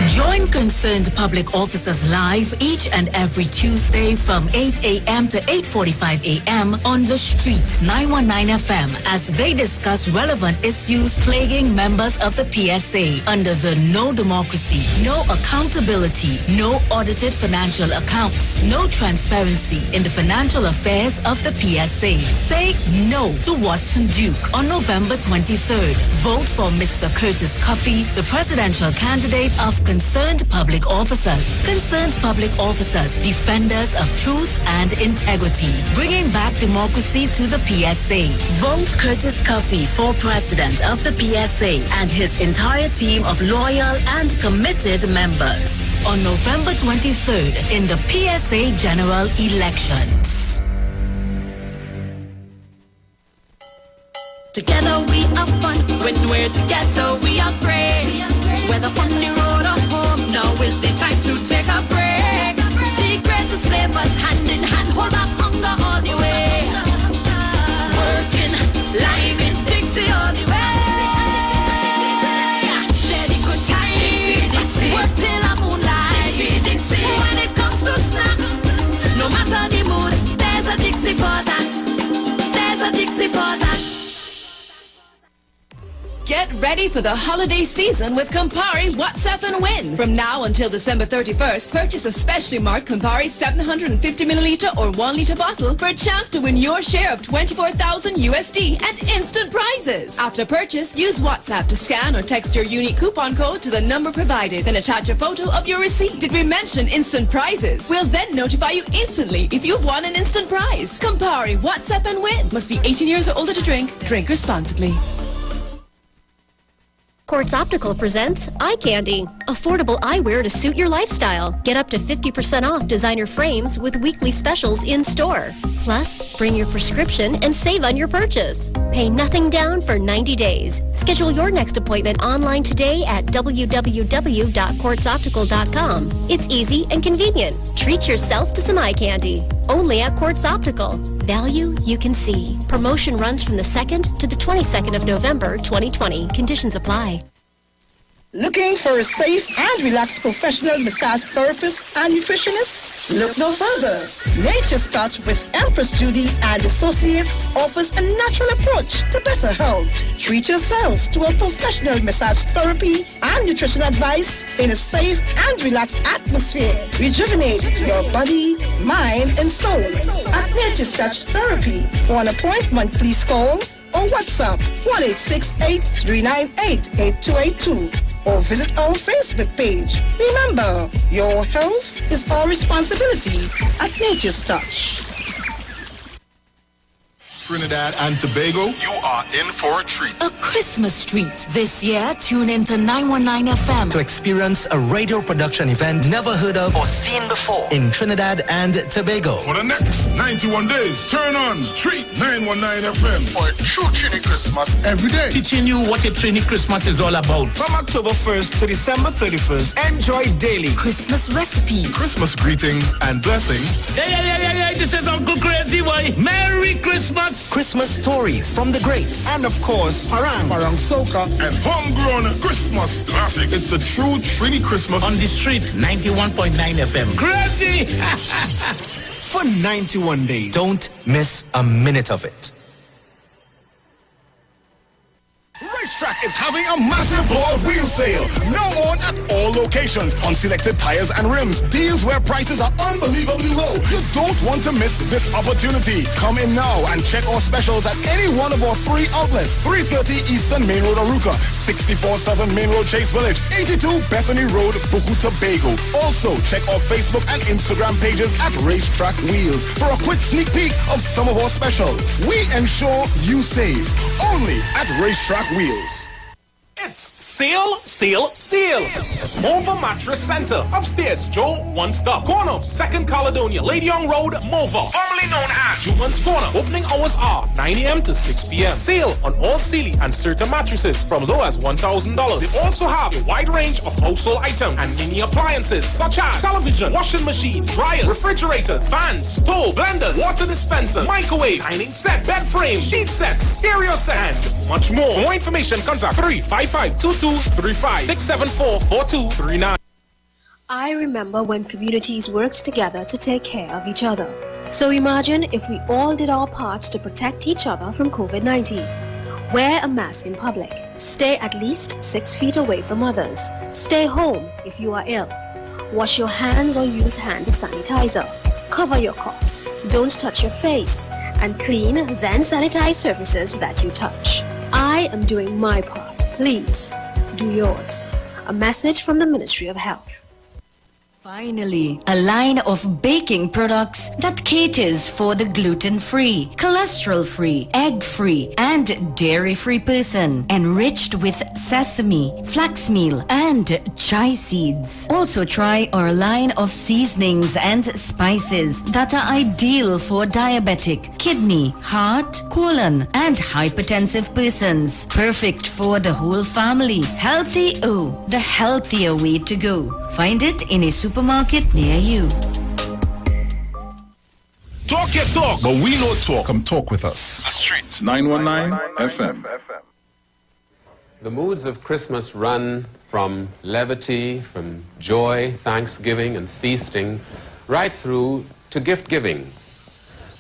Join Concerned Public Officers live each and every Tuesday from 8 a.m. to 8:45 a.m. on The Street 919 FM as they discuss relevant issues plaguing members of the PSA under the no democracy, no accountability, no audited financial accounts, no transparency in the financial affairs of the PSA. Say no to Watson Duke on November 23rd. Vote for Mr. Curtis Cuffey, the presidential candidate of Concerned Public Officers. Concerned Public Officers, defenders of truth and integrity, bringing back democracy to the PSA. Vote Curtis Cuffey for president of the PSA and his entire team of loyal and committed members on November 23rd in the PSA general elections. Together we are fun. When we're together we are great. Whether on the road or home, now is the time to take a break. The greatest flavors hand in hand, hold back hunger all the way. Working, live in Dixie all the way. Share the good times, work till the moonlight. When it comes to snack, no matter the mood, there's a Dixie for that. There's a Dixie for that. Get ready for the holiday season with Campari WhatsApp and Win. From now until December 31st, purchase a specially marked Campari 750 milliliter or 1 liter bottle for a chance to win your share of 24,000 USD and instant prizes. After purchase, use WhatsApp to scan or text your unique coupon code to the number provided, then attach a photo of your receipt. Did we mention instant prizes? We'll then notify you instantly if you've won an instant prize. Campari WhatsApp and Win. Must be 18 years or older to drink. Drink responsibly. Quartz Optical presents Eye Candy, affordable eyewear to suit your lifestyle. Get up to 50% off designer frames with weekly specials in store. Plus, bring your prescription and save on your purchase. Pay nothing down for 90 days. Schedule your next appointment online today at www.quartzoptical.com. It's easy and convenient. Treat yourself to some eye candy. Only at Quartz Optical. Value you can see. Promotion runs from the 2nd to the 22nd of November 2020. Conditions apply. Looking for a safe and relaxed professional massage therapist and nutritionist? Look no further. Nature's Touch with Empress Judy and Associates offers a natural approach to better health. Treat yourself to a professional massage therapy and nutrition advice in a safe and relaxed atmosphere. Rejuvenate your body, mind, and soul at Nature's Touch Therapy. For an appointment, please call or WhatsApp 1-868-398-8282. Or visit our Facebook page. Remember, your health is our responsibility at Nature's Touch. Trinidad and Tobago, you are in for a treat. A Christmas treat. This year, tune into 919 FM to experience a radio production event never heard of or seen before in Trinidad and Tobago. For the next 91 days, turn on Street 919 FM for a true Trini Christmas every day. Teaching you what a Trini Christmas is all about. From October 1st to December 31st, enjoy daily Christmas recipes, Christmas greetings and blessings. Yeah. This is Uncle Crazy Boy. Merry Christmas. Christmas stories from the greats. And of course, Parang Soca, and homegrown Christmas classics. It's a true Trini Christmas on the Street 91.9 FM. Crazy! For 91 days. Don't miss a minute of it. Racetrack is having a massive blowout wheel sale. Now on at all locations on selected tires and rims. Deals where prices are unbelievably low. You don't want to miss this opportunity. Come in now and check our specials at any one of our 3 outlets. 330 Eastern Main Road, Aruca. 64 Southern Main Road, Chase Village. 82 Bethany Road, Buku, Tobago. Also, check our Facebook and Instagram pages at Racetrack Wheels for a quick sneak peek of some of our specials. We ensure you save. Only at Racetrack Wheels. It's Seal. Mova Mattress Center. Upstairs, Joe One Stop. Corner of 2nd Caledonia, Lady Young Road, Mova. Formerly known as Juman's Corner. Opening hours are 9 a.m. to 6 p.m. Sale on all Sealy and certain mattresses from low as $1,000. They also have a wide range of household items and mini appliances such as television, washing machine, dryers, refrigerators, fans, stove, blenders, water dispensers, microwave, dining sets, bed frames, sheet sets, stereo sets, and much more. For more information, contact 355-2235, 674-4239. I remember when communities worked together to take care of each other. So imagine if we all did our part to protect each other from COVID-19. Wear a mask in public. Stay at least 6 feet away from others. Stay home if you are ill. Wash your hands or use hand sanitizer. Cover your coughs. Don't touch your face. And clean, then sanitize surfaces that you touch. I am doing my part. Please, do yours. A message from the Ministry of Health. Finally, a line of baking products that caters for the gluten-free, cholesterol-free, egg-free, and dairy-free person, enriched with sesame, flax meal, and chai seeds. Also try our line of seasonings and spices that are ideal for diabetic, kidney, heart, colon, and hypertensive persons. Perfect for the whole family. Healthy O, the healthier way to go. Find it in a supermarket near you. Talk your talk, but we know talk. Come talk with us. The Street 919 FM. The moods of Christmas run from levity, from joy, thanksgiving, and feasting, right through to gift giving.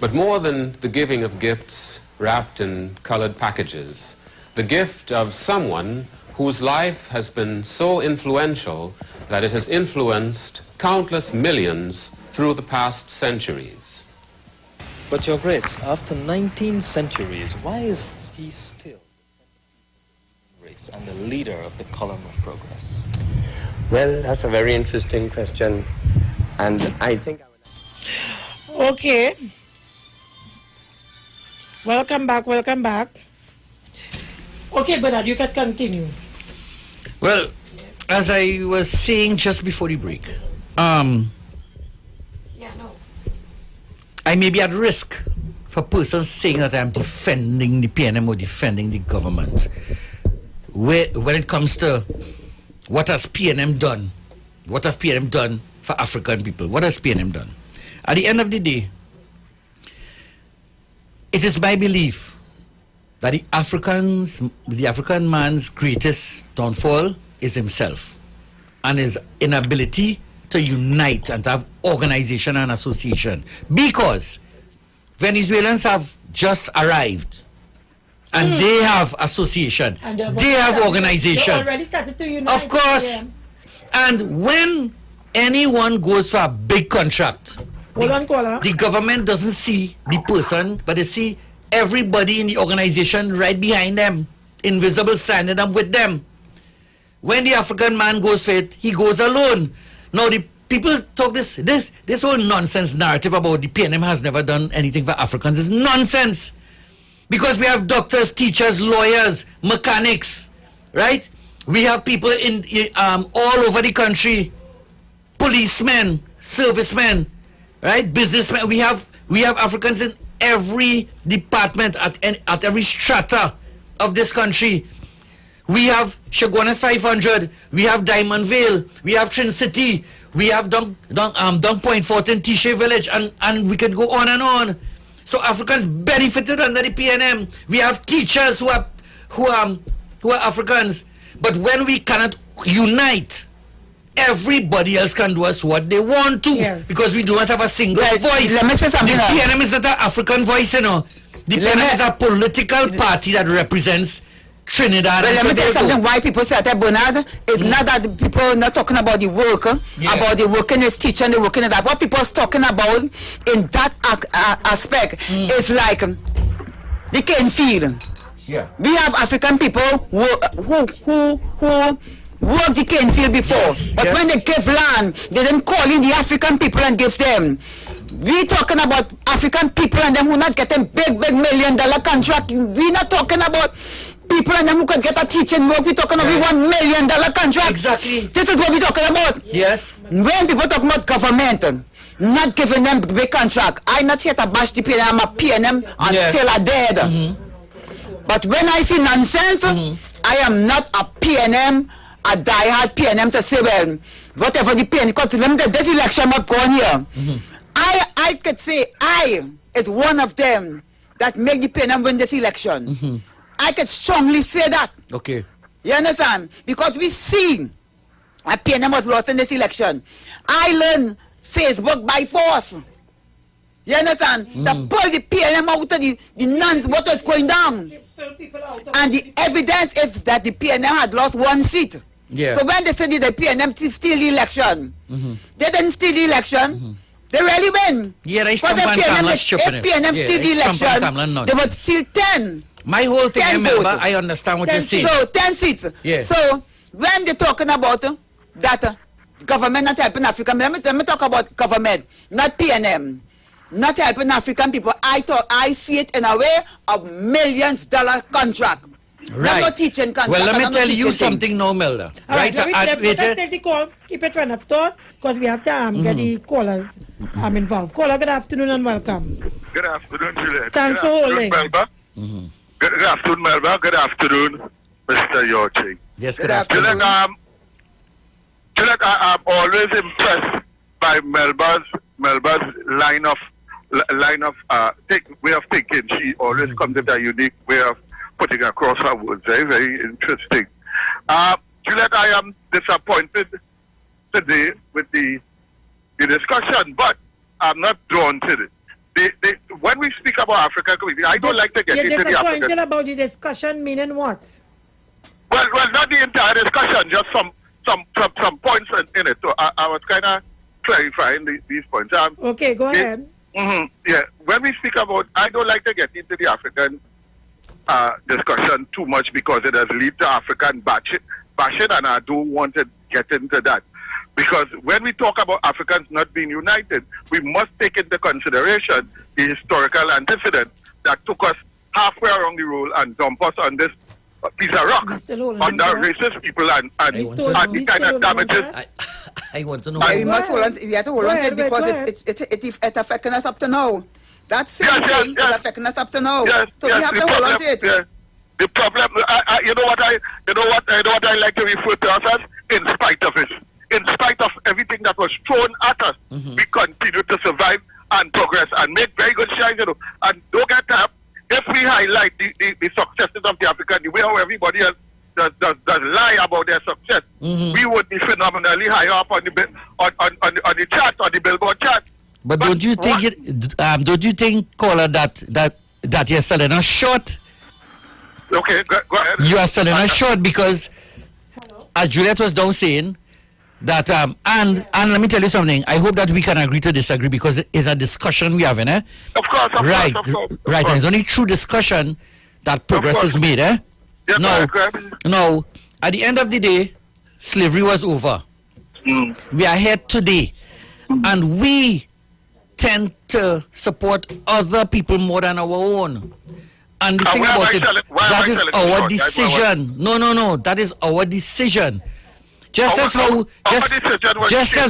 But more than the giving of gifts wrapped in colored packages, the gift of someone whose life has been so influential that it has influenced countless millions through the past centuries. But Your Grace, after 19 centuries, why is he still the race and the leader of the column of progress? Well, that's a very interesting question, and I think... Okay. Welcome back. Okay, Bernard, you can continue. Well, as I was saying just before the break, I may be at risk for persons saying that I'm defending the PNM or defending the government. When it comes to what has PNM done, what have PNM done for African people? What has PNM done? At the end of the day, it is my belief that the African man's greatest downfall is himself and his inability to unite and to have organization and association, because Venezuelans have just arrived and they have association, they have organization. They already started to unite. Of course. Yeah. And when anyone goes for a big contract, the government doesn't see the person, but they see everybody in the organization right behind them, invisible, standing up with them. When the African man goes for it, he goes alone. Now the people talk this whole nonsense narrative about the PNM has never done anything for Africans is nonsense. Because we have doctors, teachers, lawyers, mechanics, right? We have people in all over the country, policemen, servicemen, right? Businessmen. We have Africans in every department at every strata of this country. We have Chaguanas 500, we have Diamond Vale, we have Trin City, we have Dunk Point Fort in Tisha Village, and we could go on and on. So Africans benefited under the PNM. We have teachers who are Africans. But when we cannot unite, everybody else can do us what they want to, because we do not have a single voice. Let me say something. The PNM is not an African voice, you know. The PNM is a political party that represents Trinidad and Tobago. Let me tell you something. Why people say that, Bernard, it's not that the people not talking about the work, about the working as teacher and the working as that. What people is talking about in that aspect is like the cane field. Yeah. We have African people who worked the cane field before, but when they give land, they didn't call in the African people and give them. We talking about African people and them who not getting big $1 million contract. We not talking about people and them who could get a teaching work. We talking about $1 million contract. Exactly. This is what we talking about. Yes. When people talk about government not giving them big contract, I not here to bash the PNM. I'm a PNM until I dead. But when I see nonsense, I am not a PNM, a diehard PNM to say, well, whatever the PNM, because let me tell you, this election not going here. I could say I is one of them that make the PNM win this election. I could strongly say that. Okay. You understand? Because we see And PNM was lost in this election. I learned Facebook by force. You understand? To pull the PNM out of the nuns, what was going down. And the evidence is that the PNM had lost 1 seat. Yeah. So when they said the PNM steal the election, they didn't steal the election. They really win. Yeah, they Because if PNM steal the election, they would steal 10. My whole thing, I remember, I understand what you're saying. So 10 seats. Yeah. So when they're talking about that government not helping African, let me talk about government, not PNM. Not helping African people. I see it in a way of $millions contract. Right. Not teaching contract. Well, let me tell you something now, Melda. Right. Let me take the call. Keep it run up, because we have to get the callers involved. Caller, good afternoon and welcome. Good afternoon, Juliet. Thanks for holding. Melba. Good afternoon, Melba. Good afternoon, Mr. Yorchi. Yes, good afternoon. Juliet, I'm always impressed by Melba's line of way of thinking. She always comes with a unique way of putting across her words. Very, very interesting. Juliet, I am disappointed today with the discussion, but I'm not drawn to it. When we speak about African community, I don't like to get into the African. You're disappointed about the discussion, meaning what? Well, not the entire discussion, just some points in it. So I was kind of clarifying these points. Okay, go ahead. Yeah, when we speak about, I don't like to get into the African discussion too much because it has led to African bashing, and I don't want to get into that. Because when we talk about Africans not being united, we must take into consideration the historical antecedent that took us halfway around the world and dump us on this piece of rock under racist people and the kind of damages. I want to know. We have to hold on to it because it affecting us up to now. That's thing is affecting us up to now. So we have to hold on to it. The problem, you know what I like to refer to us as, in spite of it. In spite of everything that was thrown at us, we continue to survive and progress and make very good strides. And don't get up. If we highlight the successes of the African, the way how everybody else does lie about their success, we would be phenomenally higher up on the chart, on the Billboard chart. But don't you think don't you think, caller, that you're selling us short? Okay, go ahead. You are selling us short because, as Juliet was down saying, that and let me tell you something. I hope that we can agree to disagree because it's a discussion we having, eh? Of course, right. And it's only through discussion that progress is made, eh? Yes, no. At the end of the day, slavery was over. We are here today, and we tend to support other people more than our own. And the thing about it, that is our decision. No, that is our decision. Just as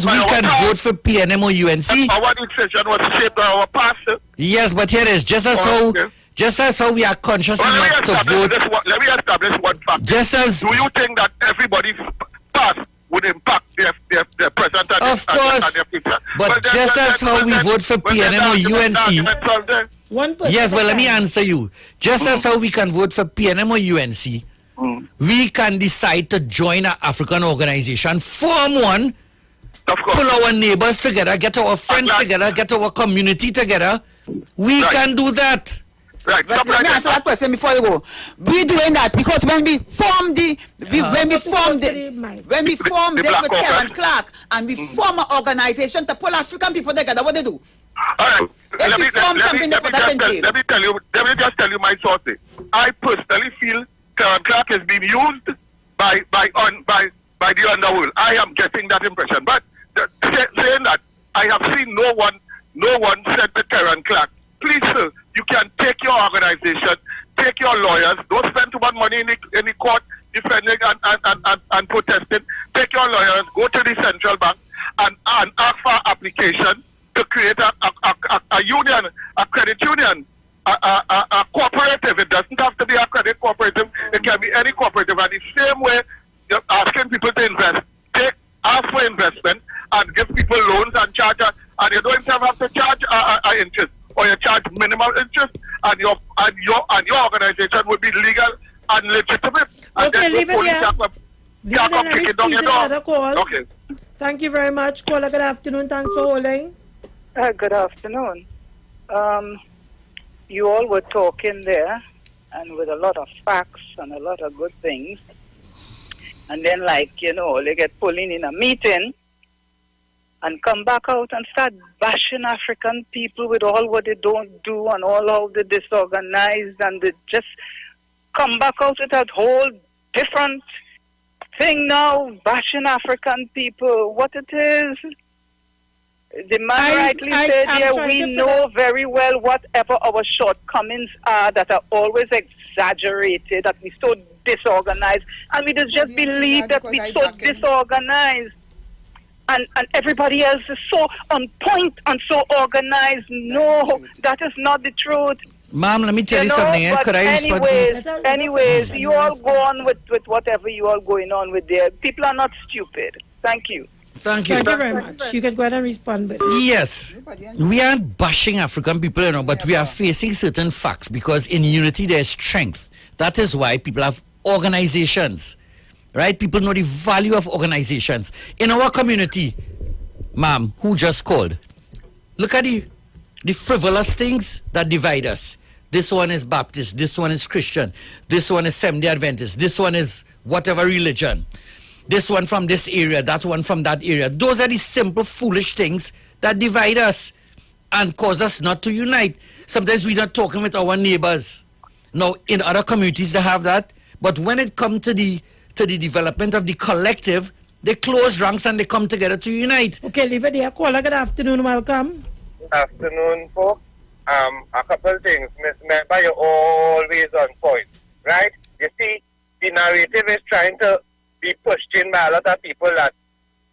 we can vote for PNM or UNC. Our decision was shaped by our past. Yes, but here it is. Just as how we are conscious enough to vote. Let me establish one fact. Do you think that everybody's past would impact their present and their future? But just as how we vote for PNM or UNC. Yes, but let me answer you. Just as how we can vote for PNM or UNC, we can decide to join an African organization, form one, pull our neighbors together, get our friends together, get our community together. We can do that. Right. But let me answer that question before you go. We doing that because when we form this with Karen Clark and we form an organization to pull African people together, what they do? All right. Let me just tell you my sources. I personally feel Karen Clark is being used by the underworld. I am getting that impression. But saying that, I have seen no one said to Karen Clark, please, sir, you can take your organization, take your lawyers, don't spend too much money in the court defending and protesting. Take your lawyers, go to the central bank and ask for application to create a union, a credit union, a cooperative. It doesn't have to be a credit cooperative. It can be any cooperative. And the same way you're asking people to invest, ask for investment and give people loans and charge, and you don't even have to charge an interest, or you charge minimal interest, and your organization would be legal and legitimate. Okay, leave it here. Can't come kick it down your door. Okay. Thank you very much. Caller, good afternoon. Thanks for holding. Good afternoon. You all were talking there, and with a lot of facts and a lot of good things. And then, they get pulling in a meeting and come back out and start bashing African people with all what they don't do and all how they disorganized, and they just come back out with that whole different thing now, bashing African people. What it is, the man rightly said here, we know very well whatever our shortcomings are that are always exaggerated, that we so disorganized, and we just believe that we so disorganized. And everybody else is so on point and so organized. No, that is not the truth. Ma'am, let me tell you something. Could I respond? Anyways, you all go on with whatever you all going on with there. People are not stupid. Thank you. Thank you. Thank you very much. You can go ahead and respond. But yes, we aren't bashing African people, but we are facing certain facts because in unity there is strength. That is why people have organizations. Right? People know the value of organizations. In our community, ma'am, who just called, look at the frivolous things that divide us. This one is Baptist, this one is Christian, this one is Seventh-day Adventist, this one is whatever religion, this one from this area, that one from that area. Those are the simple, foolish things that divide us and cause us not to unite. Sometimes we're not talking with our neighbors. Now, in other communities, they have that. But when it comes to the development of the collective, they close ranks and they come together to unite. Okay, leave it there. Caller, good afternoon. Welcome. Good afternoon, folks. A couple things. Miss Member, you're always on point, right? You see, the narrative is trying to be pushed in by a lot of people that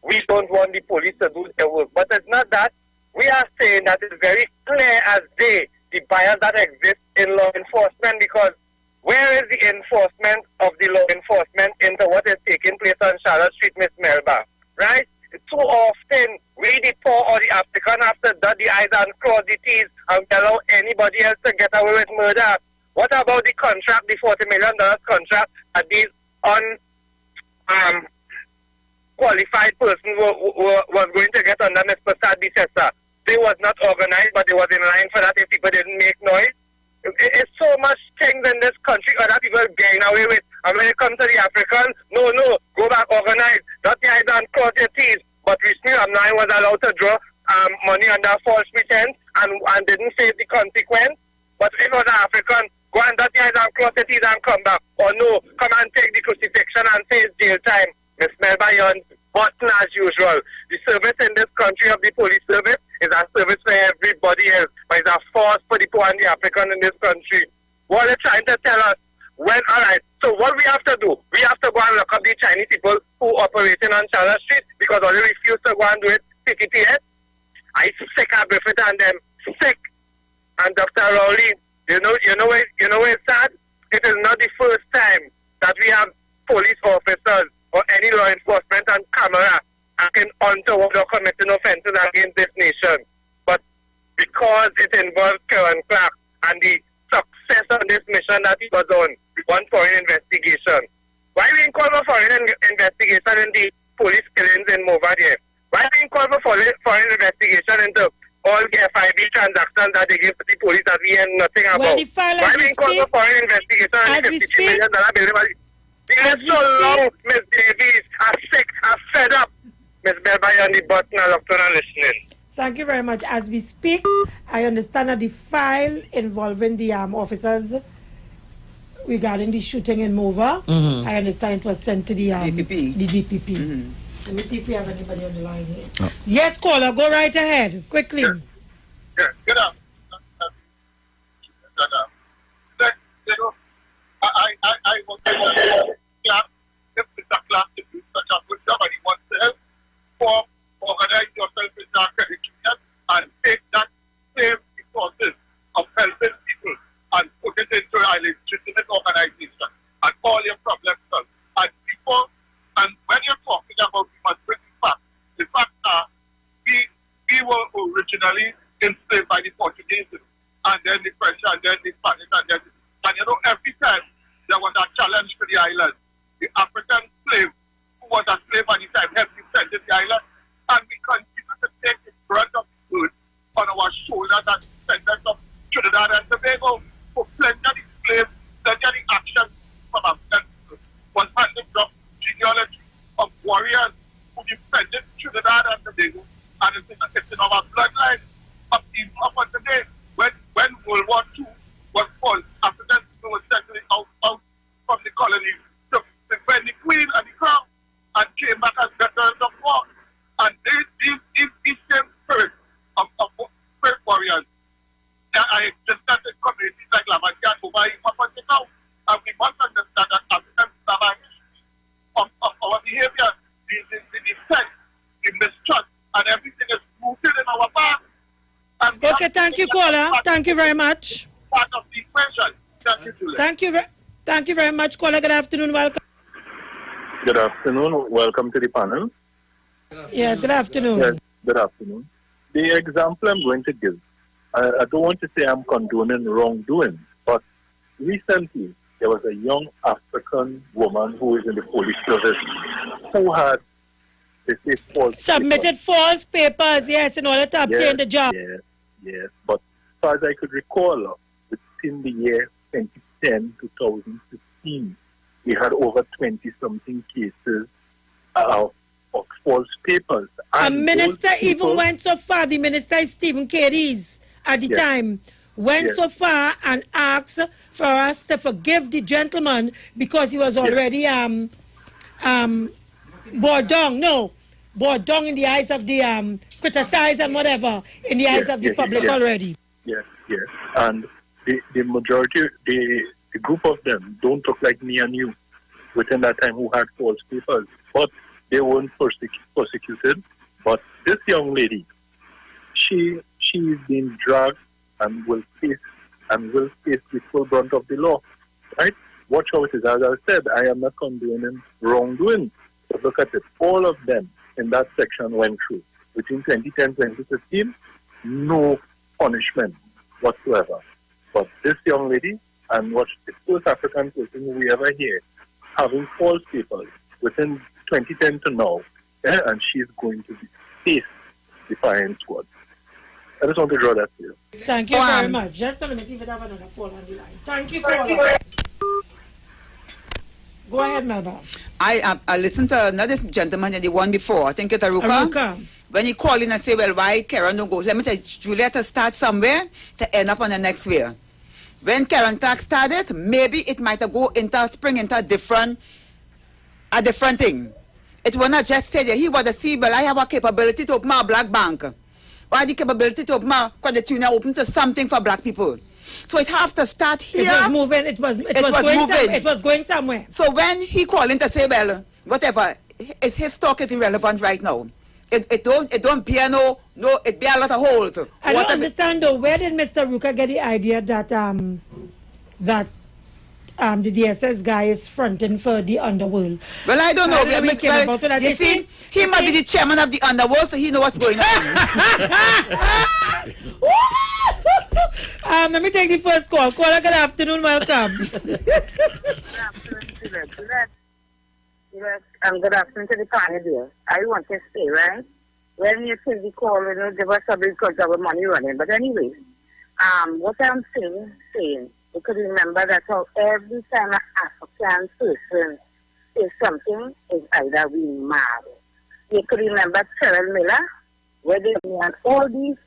we don't want the police to do their work. But it's not that. We are saying that it's very clear as day the bias that exists in law enforcement, because where is the enforcement of the law enforcement into what is taking place on Charlotte Street, Miss Melba? Right? Too often, we the poor or the African have to dot the I's and cross the T's and allow anybody else to get away with murder. What about the contract, the $40 million contract that these qualified person was going to get under Mr. Sadbisesa? They was not organized, but they was in line for that if people didn't make noise. It's so much things in this country other people getting away with. And when it comes to the African, no, go back organized. Not the I's and cross your T's. But recently, I was allowed to draw money under false pretense and didn't face the consequence. But if it was an African, go and dot the I's and cross your T's and come back. Or no, come and take the crucifixion and face jail time. Miss Melba, you're on button as usual. The service in this country of the police service is a service for everybody else, but it's a force for the poor and the African in this country. What they're trying to tell us, alright, so what we have to do, we have to go and look up the Chinese people who operating on Charlotte Street because they refuse to go and do it CTTS. I sick of Griffith and them, sick. And Dr. Rowley, you know where it's sad? It is not the first time that we have police officers or any law enforcement on camera acting untoward or committing offences against this nation. But because it involves Karen Clark and the success of this mission that he was on, one foreign investigation. Why we didn't call for foreign investigation in the police killings in Movadier? Why we didn't call for foreign investigation into all the FIB transactions that they give to the police that we hear nothing about? Well, the file why we didn't call for foreign investigation on the $53 million bill? It's so long, Miss Davies. I'm sick. I'm fed up. Miss Belba, you're on the button. I love to listening. Thank you very much. As we speak, I understand that the file involving the officers regarding the shooting in Mova, I understand it was sent to the DPP. Let me see if we have anybody on the line here. Oh. Yes, caller, go right ahead, quickly. Yeah. Good up. I want to if it's a class to do such a good job and he wants to help, organize yourself in that credit union and take that same resources of helping people and put it into a legitimate organization and all your problems solved. And when you're talking about we must bring facts, the facts are we were originally enslaved by the Portuguese and then the French and then the Spanish and every time there was a challenge for the island, the African slave was a slave at the time, helped defend the island. And we continue to take the brunt of the burden on our shoulders as descendants of Trinidad and Tobago. For plenty of the slaves, plenty of the action from African people was handed up genealogy of warriors who defended Trinidad and Tobago. And it's in our bloodline up until today. When World War II was fought, African people were settling out from the colonies to defend the Queen and the Crown and came back as veterans of war. And these same spirit of spirit warriors are existent in communities like Lavandia and Dubai up until now. And we must understand that African people have a history of our behavior, the defense, the mistrust, and everything is rooted in our past. Okay, thank you, caller. Thank you very much. Part of the equation. Thank you, Juliet. Thank you very much, caller. Good afternoon. Welcome. Good afternoon. Welcome to the panel. Yes, good afternoon. Yes, good afternoon. The example I'm going to give, I don't want to say I'm condoning wrongdoing, but recently there was a young African woman who is in the police service who had submitted false papers, yes, in order to obtain the job. Yes. But as far as I could recall, within the year 2010, 2015, we had over 20-something cases of false papers. A minister even went so far, the minister Stephen Cadiz at the time, went so far and asked for us to forgive the gentleman because he was already bored down in the eyes of the criticized and whatever in the eyes of the public already. Yes. And the majority, the group of them don't look like me and you within that time who had false papers, but they weren't persecuted. But this young lady, she's been dragged and will face the full brunt of the law. Right? Watch how it is. As I said, I am not condoning wrongdoing. But look at it. All of them in that section went through. Between 2010 and 2015, no punishment whatsoever. But this young lady, and watch the first African person we ever hear having false papers within 2010 to now, and she's going to face the firing squad. I just want to draw that to you. Thank you very much. Just let me see if I have another call on the line. Thank you, caller. Go ahead, Melba. I listened to another gentleman, the one before, I think it's Aruka. When he called in and say, well, why Karen don't go? Let me tell you, Juliet start somewhere to end up on the next way. When Karen Clark started, maybe it might spring into a different thing. It will not just say that he was a see, but I have a capability to open a black bank. Or the capability to open a credit union, open to something for black people. So it have to start here. It was moving. It was moving. It was going somewhere. So when he called in to say, well, whatever, his talk is irrelevant right now. It don't bear it bear a lot of holes. I don't understand though. Where did Mr. Ruka get the idea that the DSS guy is fronting for the underworld? Well, I don't know. You see, he might be the chairman of the underworld, so he knows what's going on. Let me take the first call. Caller, good afternoon. Welcome. Good afternoon, Yes, good afternoon to the panel here. I want to say, right, when you take the call, there was something because of money running. But anyway, what I'm saying, you could remember that how every time an African person says something, is either we mad. You could remember Terrell Miller, where they had all these